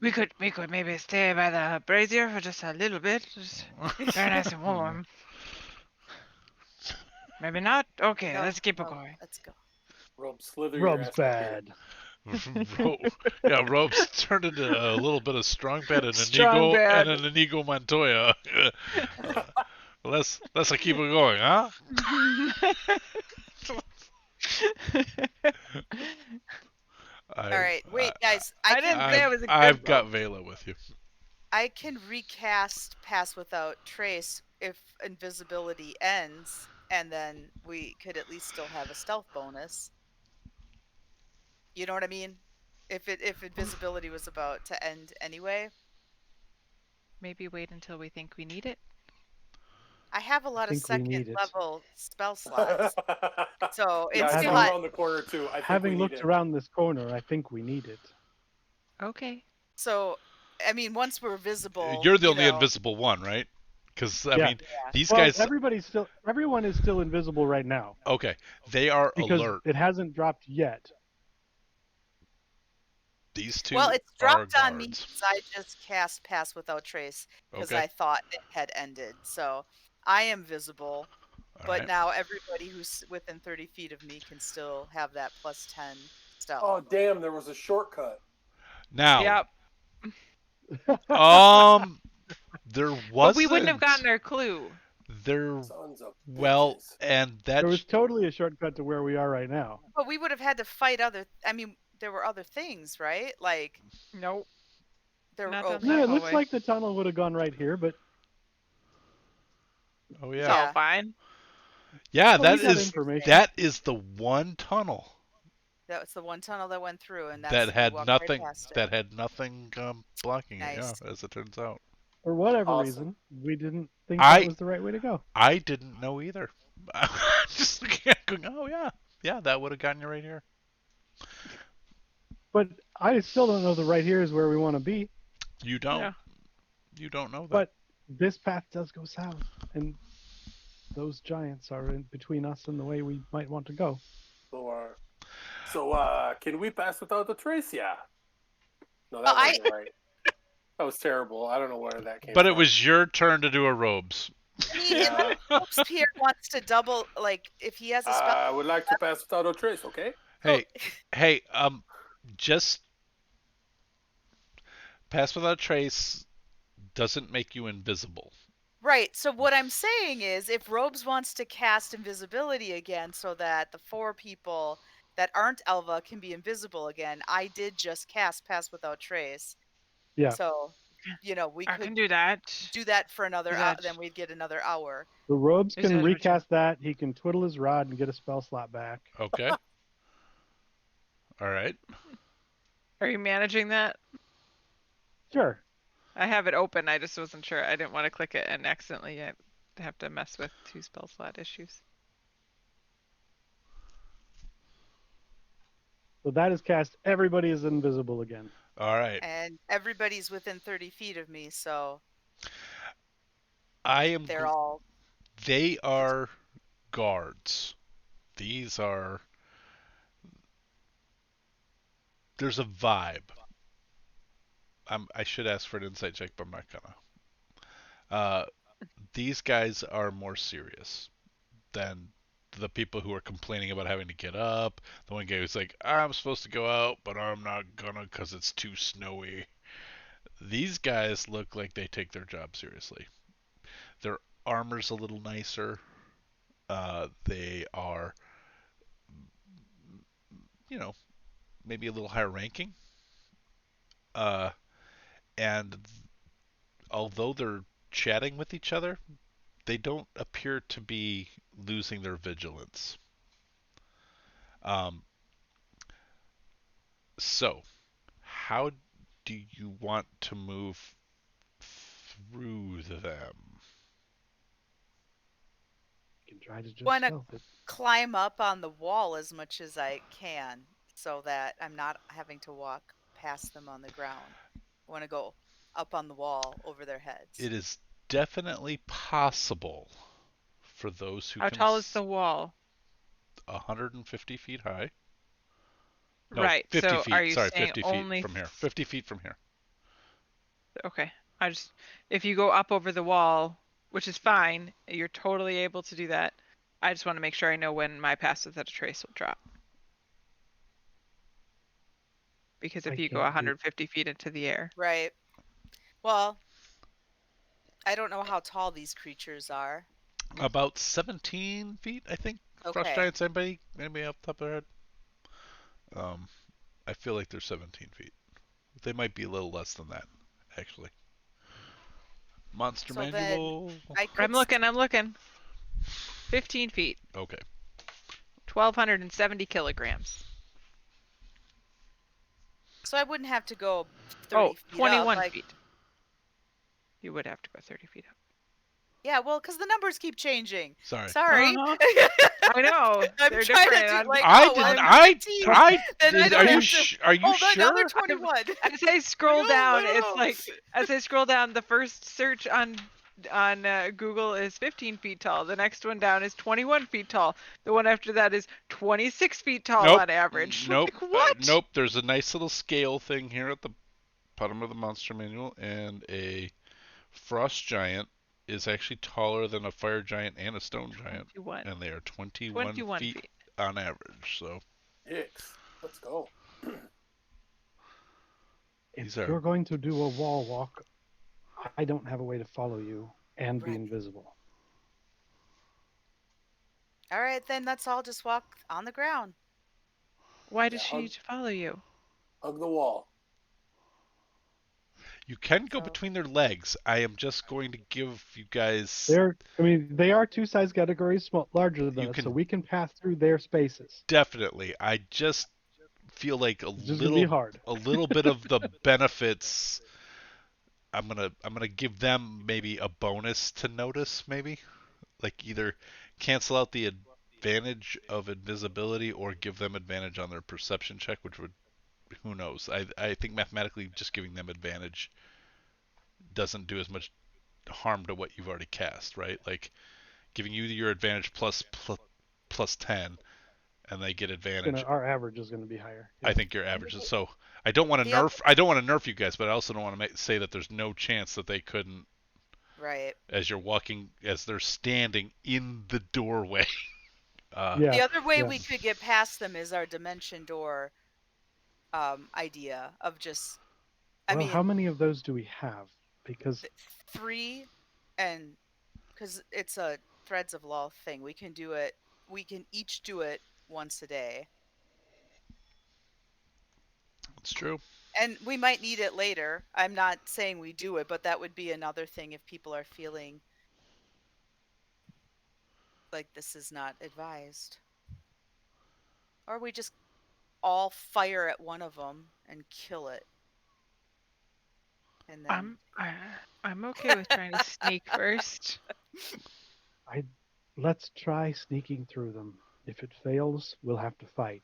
We could maybe stay by the brazier for just a little bit. Just very nice and warm. Maybe not? Okay, No, let's keep it no, going. Let's go. Rob, slither your Rob's ass back here. bad. Rob's turned into a little bit of strong bad and Strong bad. an Inigo Montoya. Let's keep it going, huh? All right, wait, guys. I didn't say it was a good I've got Vela with you. I can recast Pass Without Trace if invisibility ends, and then we could at least still have a stealth bonus. You know what I mean? If invisibility was about to end anyway. Maybe wait until we think we need it. I have a lot of think we need second it. level spell slots, so Yeah, it's I having- saw not. around the corner too. I think Having we need looked it. around this corner, I think we need it. Okay. So, I mean, once we're visible, You're the only you know, invisible one, right? Because I Yeah. mean, these Well, guys. everyone is still invisible right now Okay, they are because alert. it hasn't dropped yet. These 2 Well, it's are dropped on me guards. because I just cast Pass Without Trace because Okay. I thought it had ended. So I am visible, All but right. now everybody who's within 30 feet of me can still have that plus 10 stealth. Oh damn! There was a shortcut. Now, Yep. there was. But we wouldn't have gotten our clue. There. Sons of Well, bitches. and that. There was totally a shortcut to where we are right now. But we would have had to fight other. I mean, there were other things, right? Like Nope. there Not were. done Okay. No, it that looks hallway. like the tunnel would have gone right here, but Oh It's yeah. all fine. Yeah, Well, we that got is information. the one tunnel That was the one tunnel that went through, and that's that we had walked nothing. Right past it. That had nothing blocking it. Nice. Yeah, as it turns out. for whatever Awesome. reason, we didn't think I- that was the right way to go. I didn't know either. Just looking at it going, oh yeah, that would have gotten you right here. But I still don't know that right here is where we want to be. You don't. Yeah. You don't know that. But this path does go south, and those giants are in between us and the way we might want to go. So, can we pass without the trace? Yeah. No, that Well, wasn't right. That was terrible. I don't know where that came But from. it was your turn to do a robes. I mean, Yeah. if Robespierre wants to double, like, if he has a spell. I would like to pass without a trace, okay? Hey, just pass without trace doesn't make you invisible. Right. So what I'm saying is, if Robes wants to cast invisibility again, so that the 4 people that aren't Elva can be invisible again, I did just cast Pass Without Trace. Yeah. So, we I could can do that. do that for another Do hour. that. Then we'd get another hour. The robes Is can that what you- recast that. He can twiddle his rod and get a spell slot back. Okay. All right. Are you managing that? Sure. I have it open. I just wasn't sure. I didn't want to click it and accidentally have to mess with 2 spell slot issues. So that is cast. Everybody is invisible again. All right. And everybody's within 30 feet of me, so I am. they're all. They are guards. These are. There's a vibe. I should ask for an insight check, but I'm not gonna. These guys are more serious than the people who are complaining about having to get up. The one guy who's like, I'm supposed to go out, but I'm not gonna because it's too snowy. These guys look like they take their job seriously. Their armor's a little nicer. They are, maybe a little higher ranking. Uh, and although they're chatting with each other, they don't appear to be losing their vigilance. Um, so, how do you want to move through them? You can try to just Want to stealth it. climb up on the wall as much as I can so that I'm not having to walk past them on the ground. I want to go up on the wall over their heads. It is definitely possible for those who How can tall is the wall? 150 feet high. No, Right. 50 So are feet. you Sorry, saying 50 feet only from here. 50 feet from here. Okay. If you go up over the wall, which is fine, you're totally able to do that. I just want to make sure I know when my pass without a trace will drop. Because if I you go can't do- 150 feet into the air. Right. Well, I don't know how tall these creatures are. About 17 feet, I think. Frost Okay. giants, anybody up top of their head? I feel like they're 17 feet. They might be a little less than that, actually. Monster So then manual. I could I'm looking. 15 feet. Okay. 1,270 kilograms. So I wouldn't have to go 30 Oh, feet 21 up. feet. You would have to go 30 feet up. Yeah, well, because the numbers keep changing. Sorry. Sorry. I know. I'm They're trying different. to do like, I oh, well, did. I'm 15, then I Are don't you? have to. Are you Oh, now sure? they're 21. As I scroll Like, oh, down, I don't it's know. like as I scroll down, the first search on Google is 15 feet tall. The next one down is 21 feet tall. The one after that is 26 feet tall Nope. on average. Nope. Like, what? Nope. There's a nice little scale thing here at the bottom of the monster manual, and a frost giant is actually taller than a fire giant and a stone giant, 21. and they are 21 feet on average. So. Yikes. Let's go. If you're going to do a wall walk, I don't have a way to follow you and be invisible. All right, then let's all just walk on the ground. Why does she need to follow you? Hug the wall. You can go between their legs. I am just going to give you guys. They are two size categories larger than us, so we can pass through their spaces. Definitely. I just feel like a little bit of the benefits. I'm gonna give them maybe a bonus to notice, maybe, like either cancel out the advantage of invisibility or give them advantage on their perception check, which would, who knows? I think mathematically just giving them advantage doesn't do as much harm to what you've already cast, right? Like giving you your advantage plus 10, and they get advantage. Our average is going to be higher. I think your average is so. I don't want to nerf. I don't want to nerf you guys, but I also don't want to say that there's no chance that they couldn't. Right. As you're walking, as they're standing in the doorway. The other way we could get past them is our dimension door idea of just. How many of those do we have? Because 3, and because it's a Threads of Lolth thing, we can do it. We can each do it once a day. That's true. And we might need it later. I'm not saying we do it, but that would be another thing if people are feeling like this is not advised. Or we just all fire at one of them and kill it. And then I'm okay with trying to sneak first. Let's try sneaking through them. If it fails, we'll have to fight.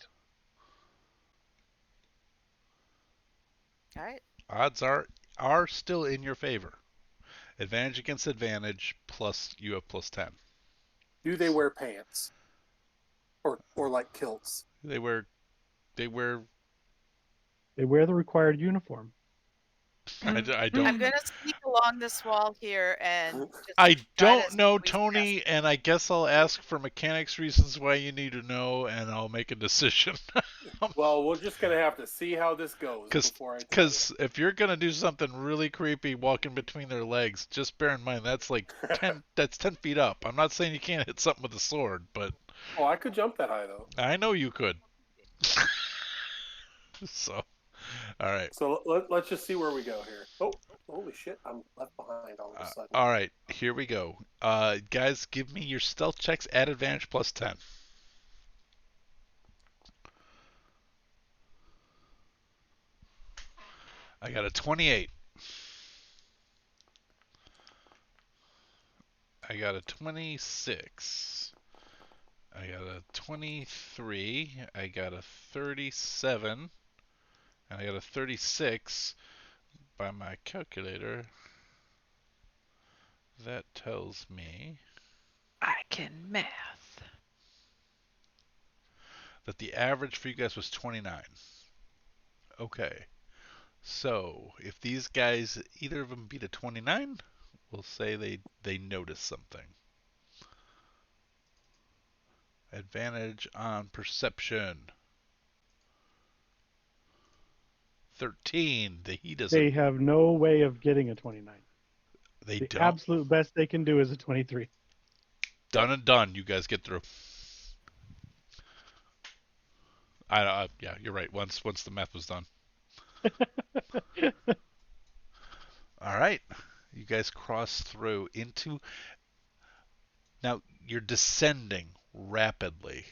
All right. Odds are still in your favor. Advantage against advantage, plus you have plus 10. Do they wear pants? Or like kilts? They wear the required uniform. I I'm don't. gonna sneak along this wall here and just I try to don't know, squeeze past. Tony, and I guess I'll ask for mechanics reasons why you need to know, and I'll make a decision. Well, we're just gonna have to see how this goes before I tell you. Because if you're gonna do something really creepy, walking between their legs, just bear in mind that's like 10. That's 10 feet up. I'm not saying you can't hit something with a sword, but Oh, I could jump that high though. I know you could. So, all right. So let's just see where we go here. Oh, holy shit! I'm left behind all of a sudden. All right, here we go. Guys, give me your stealth checks at advantage plus 10. I got a 28. I got a 26. I got a 23. I got a 37. And I got a 36 by my calculator. That tells me I can math. that the average for you guys was 29. Okay. So, if these guys, either of them beat a 29, we'll say they notice something. Advantage on perception. 13. He doesn't. They have no way of getting a 29. They The don't. absolute best they can do is a 23. Done and done. You guys get through. Yeah, you're right. Once the math was done. All right. You guys cross through into. Now you're descending rapidly.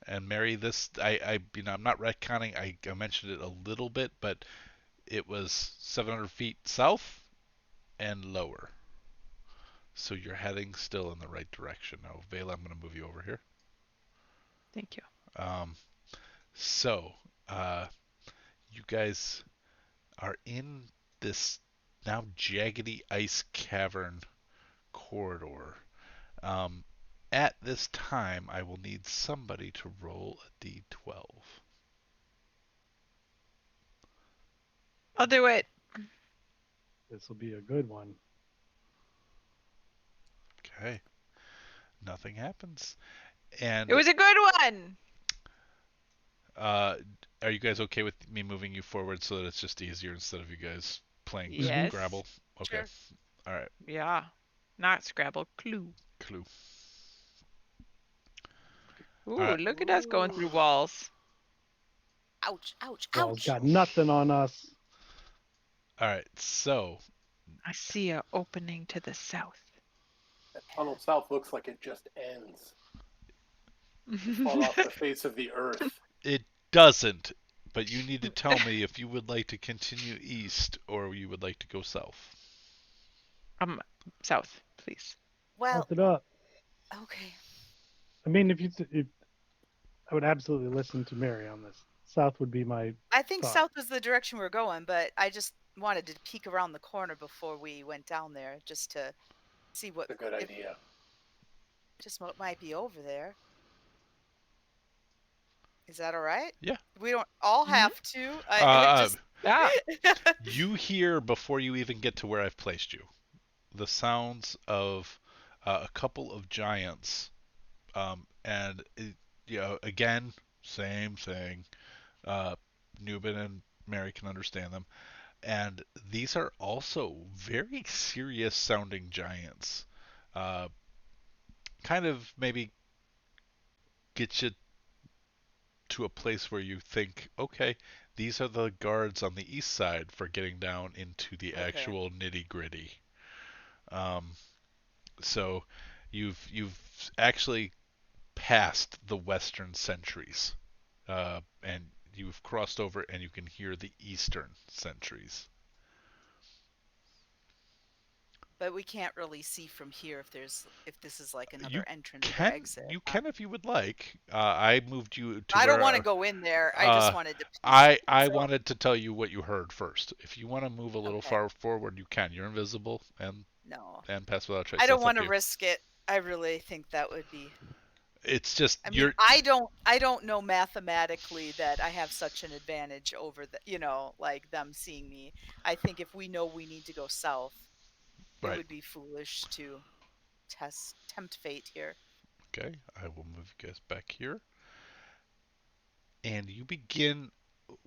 And Mary, this I'm not retconning. I mentioned it a little bit, but it was 700 feet south and lower. So you're heading still in the right direction. Now, Vela, I'm going to move you over here. Thank you. So, you guys are in this now jaggedy ice cavern corridor. At this time, I will need somebody to roll a d12. I'll do it. This will be a good one. Okay. Nothing happens. And It was a good one. are you guys okay with me moving you forward so that it's just easier instead of you guys playing Yes. Scrabble? Okay. Sure. All right. Yeah. Not Scrabble. Clue. Clue. Ooh, right. look at us going through walls. Ouch! Ouch! Y'all Ouch! got nothing on us. All right. So, I see a opening to the south. That tunnel south looks like it just ends. Fall off the face of the earth. it doesn't, but you need to tell me if you would like to continue east or you would like to go south. South, please. Well, Melt it up. okay. I mean, I would absolutely listen to Mary on this. South would be my. I think thought. south was the direction we're going, but I just wanted to peek around the corner before we went down there, just to see what. That's a good idea. Just what might be over there. Is that all right? Yeah. We don't all have to. Ah. You hear, before you even get to where I've placed you, the sounds of a couple of giants. And, again, same thing. Newbin and Mary can understand them. And these are also very serious sounding giants. Kind of maybe get you to a place where you think, okay, these are the guards on the east side for getting down into the actual nitty gritty. So you've actually passed the western sentries, and you've crossed over, and you can hear the eastern sentries. But we can't really see from here if this is like another You entrance or can exit. you can if you would like. I moved you to. I don't where want to go in there. I just wanted to. I wanted to tell you what you heard first. If you want to move a little far forward, you can. You're invisible and No. pass without a trace. I don't That's up want to to you. risk it. I really think that would be. It's just I mean, I don't know mathematically that I have such an advantage over like them seeing me. I think if we know we need to go south, it right. would be foolish to tempt fate here. Okay, I will move you guys back here. And you begin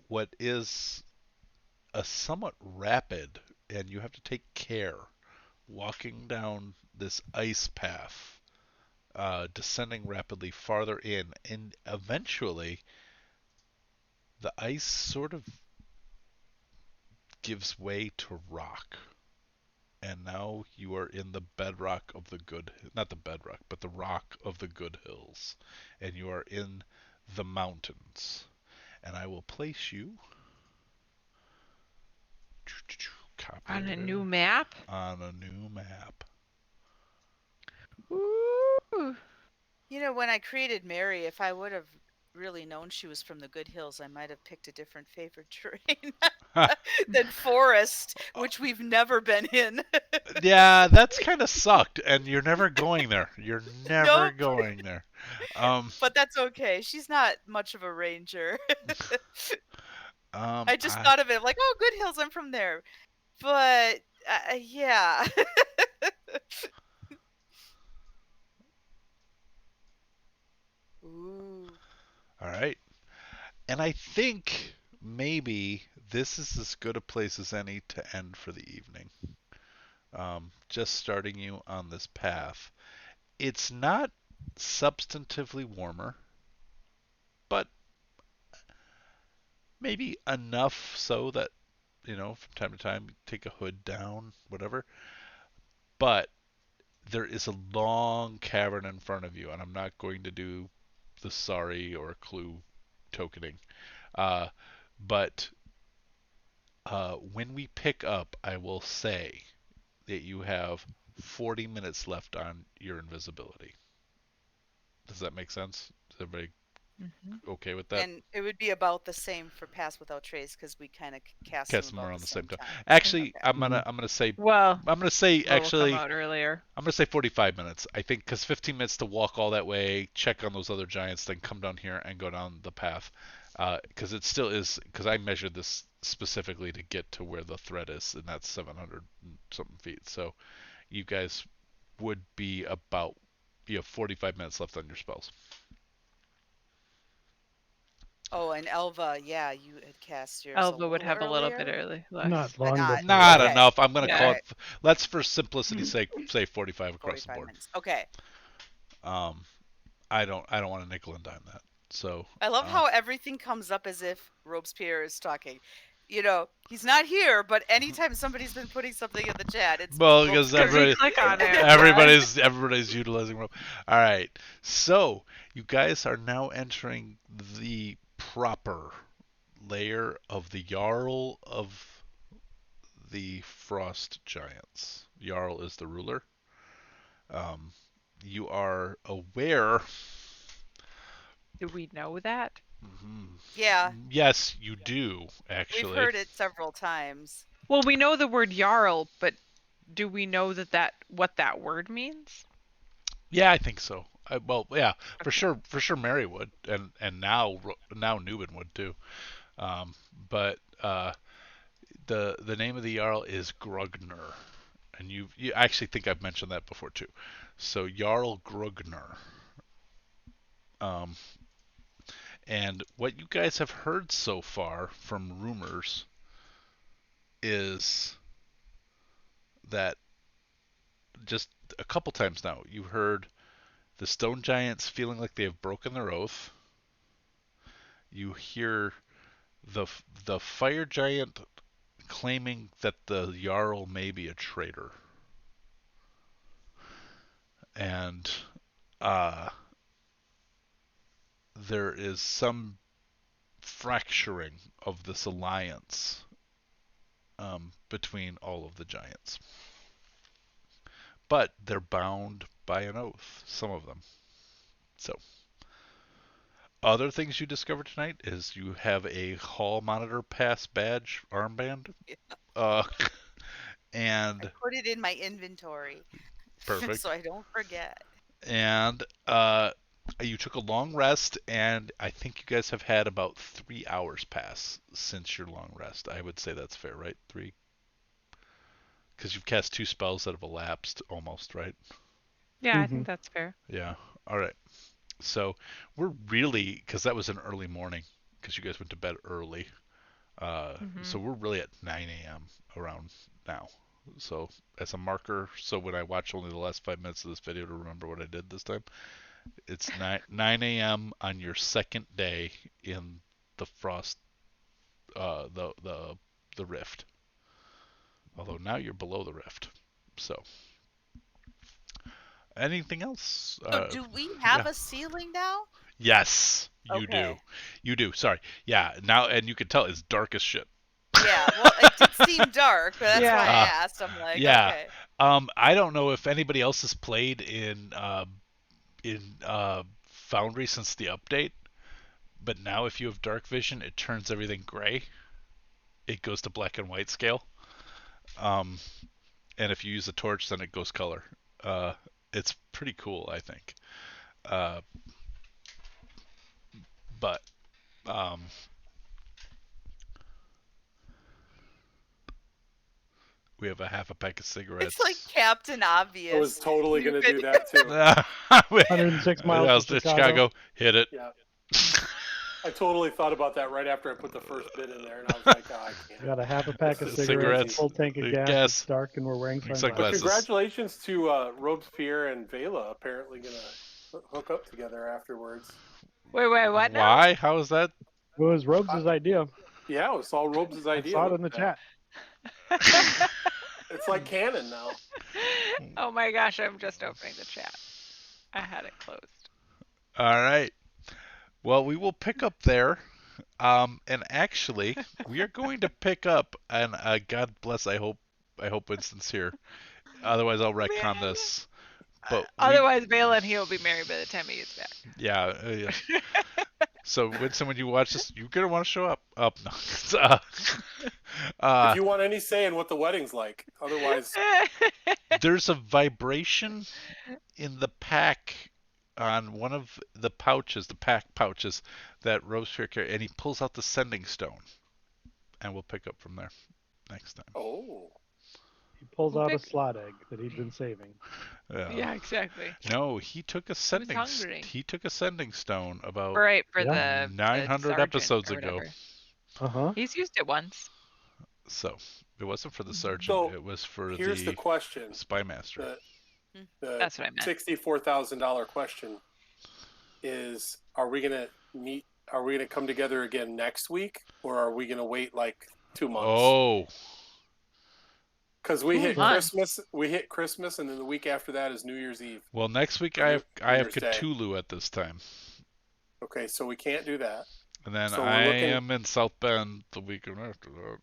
what is a somewhat rapid, and you have to take care, walking down this ice path, descending rapidly farther in, and eventually the ice sort of gives way to rock. And now you are in the bedrock of the good, not the bedrock, but the rock of the good hills. And you are in the mountains. And I will place you On a new map? on a new map. Ooh. When I created Mary, if I would have really known she was from the Good Hills, I might have picked a different favorite terrain than forest, which we've never been in. Yeah, that's kind of sucked, and you're never going there. You're never Nope. going there. But that's okay. She's not much of a ranger. Um, I just thought of it like, oh, Good Hills, I'm from there. But yeah. Ooh. all right. And I think maybe this is as good a place as any to end for the evening. Just starting you on this path. It's not substantively warmer, but maybe enough so that, from time to time, take a hood down, whatever. But there is a long cavern in front of you, and I'm not going to do the sorry or clue tokening. Uh, but when we pick up, I will say that you have 40 minutes left on your invisibility. Does that make sense? Is everybody okay with that? And it would be about the same for Pass Without Trace because we kind of cast Cast them them about around the the same same time. time. Actually, Okay. I'm gonna say Well, I'm gonna say will come actually out earlier. I'm gonna say 45 minutes. I think because 15 minutes to walk all that way, check on those other giants, then come down here and go down the path. Because it still is. Because I measured this specifically to get to where the thread is, and that's 700 and something feet. So you guys would be about, you have 45 minutes left on your spells. Oh, and Elva, yeah, you had cast yours Elva would have a little bit earlier. early. Not But long not. before. Not Okay. enough. I'm gonna Yeah. call Alright. it. Let's, for simplicity's sake, say 45 across the 45 board. minutes. Okay. I don't want to nickel and dime that. So I love how everything comes up as if Robespierre is talking. He's not here, but anytime somebody's been putting something in the chat, it's well, because Robespierre. click on it. everybody's utilizing rope. All right, so you guys are now entering the proper lair of the Jarl of the Frost Giants. Jarl is the ruler. Um, you are aware. Do we know that? Yeah, Yes, you do actually. we've heard it several times. Well, we know the word Jarl, but do we know what that word means? Yeah, I think so. Well, yeah, for sure. For sure, Mary would, and now Newman would too. But the name of the Jarl is Grugner, and you actually think I've mentioned that before too. So Jarl Grugner. And what you guys have heard so far from rumors is that just a couple times now you heard the stone giants feeling like they have broken their oath. You hear the fire giant claiming that the Jarl may be a traitor. And there is some fracturing of this alliance between all of the giants. But they're bound by an oath, some of them. So, other things you discovered tonight is you have a hall monitor pass badge armband. Uh, and I put it in my inventory perfect. so I don't forget. And You took a long rest, and I think you guys have had about 3 hours pass since your long rest. I would say that's fair, right? 3? Because you've cast 2 spells that have elapsed almost, right? Yeah, I think that's fair. Yeah. All right. So we're really, because that was an early morning, because you guys went to bed early. So we're really at 9 a.m. around now. So as a marker, so when I watch only the last 5 minutes of this video to remember what I did this time, it's 9 a.m. on your second day in the frost, the rift. Although now you're below the rift. So anything else? So do we have a ceiling now? Yes, you do. Okay. You do. Sorry. Yeah. Now, and you can tell it's dark as shit. Yeah, well, it did seem dark, but that's why I asked. I'm like, yeah. okay. I don't know if anybody else has played in Foundry since the update, but now if you have dark vision, it turns everything gray. It goes to black and white scale. And if you use a torch, then it goes color. It's pretty cool, I think. But we have a half a pack of cigarettes. It's like Captain Obvious. I was totally going to do that too. 106 miles to Chicago. Hit it. Yeah. I totally thought about that right after I put the first bit in there, and I was like, oh, I can't. We got a half a pack of cigarettes, full tank of gas. It's dark, and we're wearing sunglasses. Congratulations to Robespierre and Vela, apparently going to hook up together afterwards. Wait, what now? Why? How is that? It was Robes' idea. Yeah, it was all Robes' idea. I saw it in the chat. It's like canon now. Oh my gosh, I'm just opening the chat. I had it closed. All right. Well, we will pick up there. And actually, we are going to pick up, and God bless, I hope Winston's here. Otherwise, I'll retcon this. But otherwise, Vela and he will be married by the time he gets back. Yeah. So, Winston, when you watch this, you're going to want to show up. No. If you want any say in what the wedding's like. Otherwise. There's a vibration in the pack on one of the pouches, the pack pouches that Robespierre carries, and he pulls out the sending stone. And we'll pick up from there next time. Oh. He pulls out a slot egg that he'd been saving. Yeah, exactly. No, he took a sending. He took a sending stone about for the 900 episodes ago. He's used it once. So it wasn't for the sergeant. So, it was for here's the question. Spymaster. That's what I meant. $64,000 question is: Are we gonna meet? Are we gonna come together again next week, or are we gonna wait like 2 months? Oh. Because we hit Christmas, and then the week after that is New Year's Eve. Well, next week I have Cthulhu at this time. Okay, so we can't do that. And then I am in South Bend the weekend after that.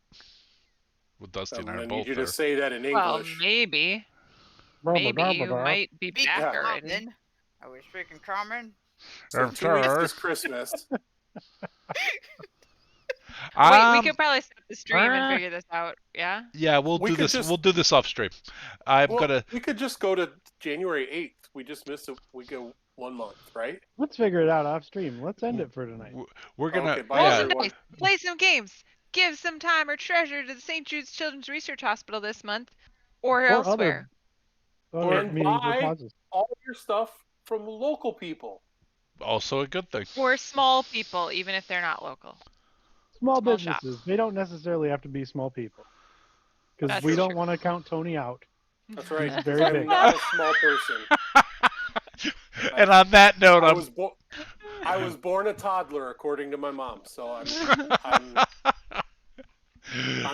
With Dusty and I I both need you there. to say that in English. Well, maybe you might be back already. Are we speaking common? So 2 weeks is Christmas. Wait, we could probably set the stream and figure this out. Yeah. Yeah, we'll do this. We'll do this off stream. We could just go to January 8th. We just missed we go 1 month, right? Let's figure it out off stream. Let's end it for tonight. We're gonna play some games. Give some time or treasure to the St. Jude's Children's Research Hospital this month, or elsewhere. And buy all your stuff from local people. Also a good thing. Or small people, even if they're not local. Small businesses. Shops. They don't necessarily have to be small people. Because we don't want to count Tony out. That's right. He's very big. I'm not a small person. And on that note, I was born a toddler, according to my mom. So I'm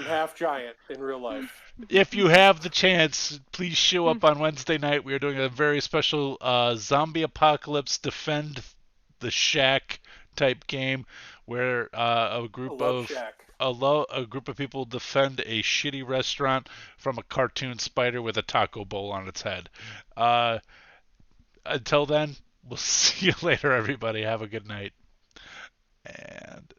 half giant in real life. If you have the chance, please show up on Wednesday night. We are doing a very special zombie apocalypse defend the shack type game where a group of people defend a shitty restaurant from a cartoon spider with a taco bowl on its head. Until then, we'll see you later, everybody. Have a good night. And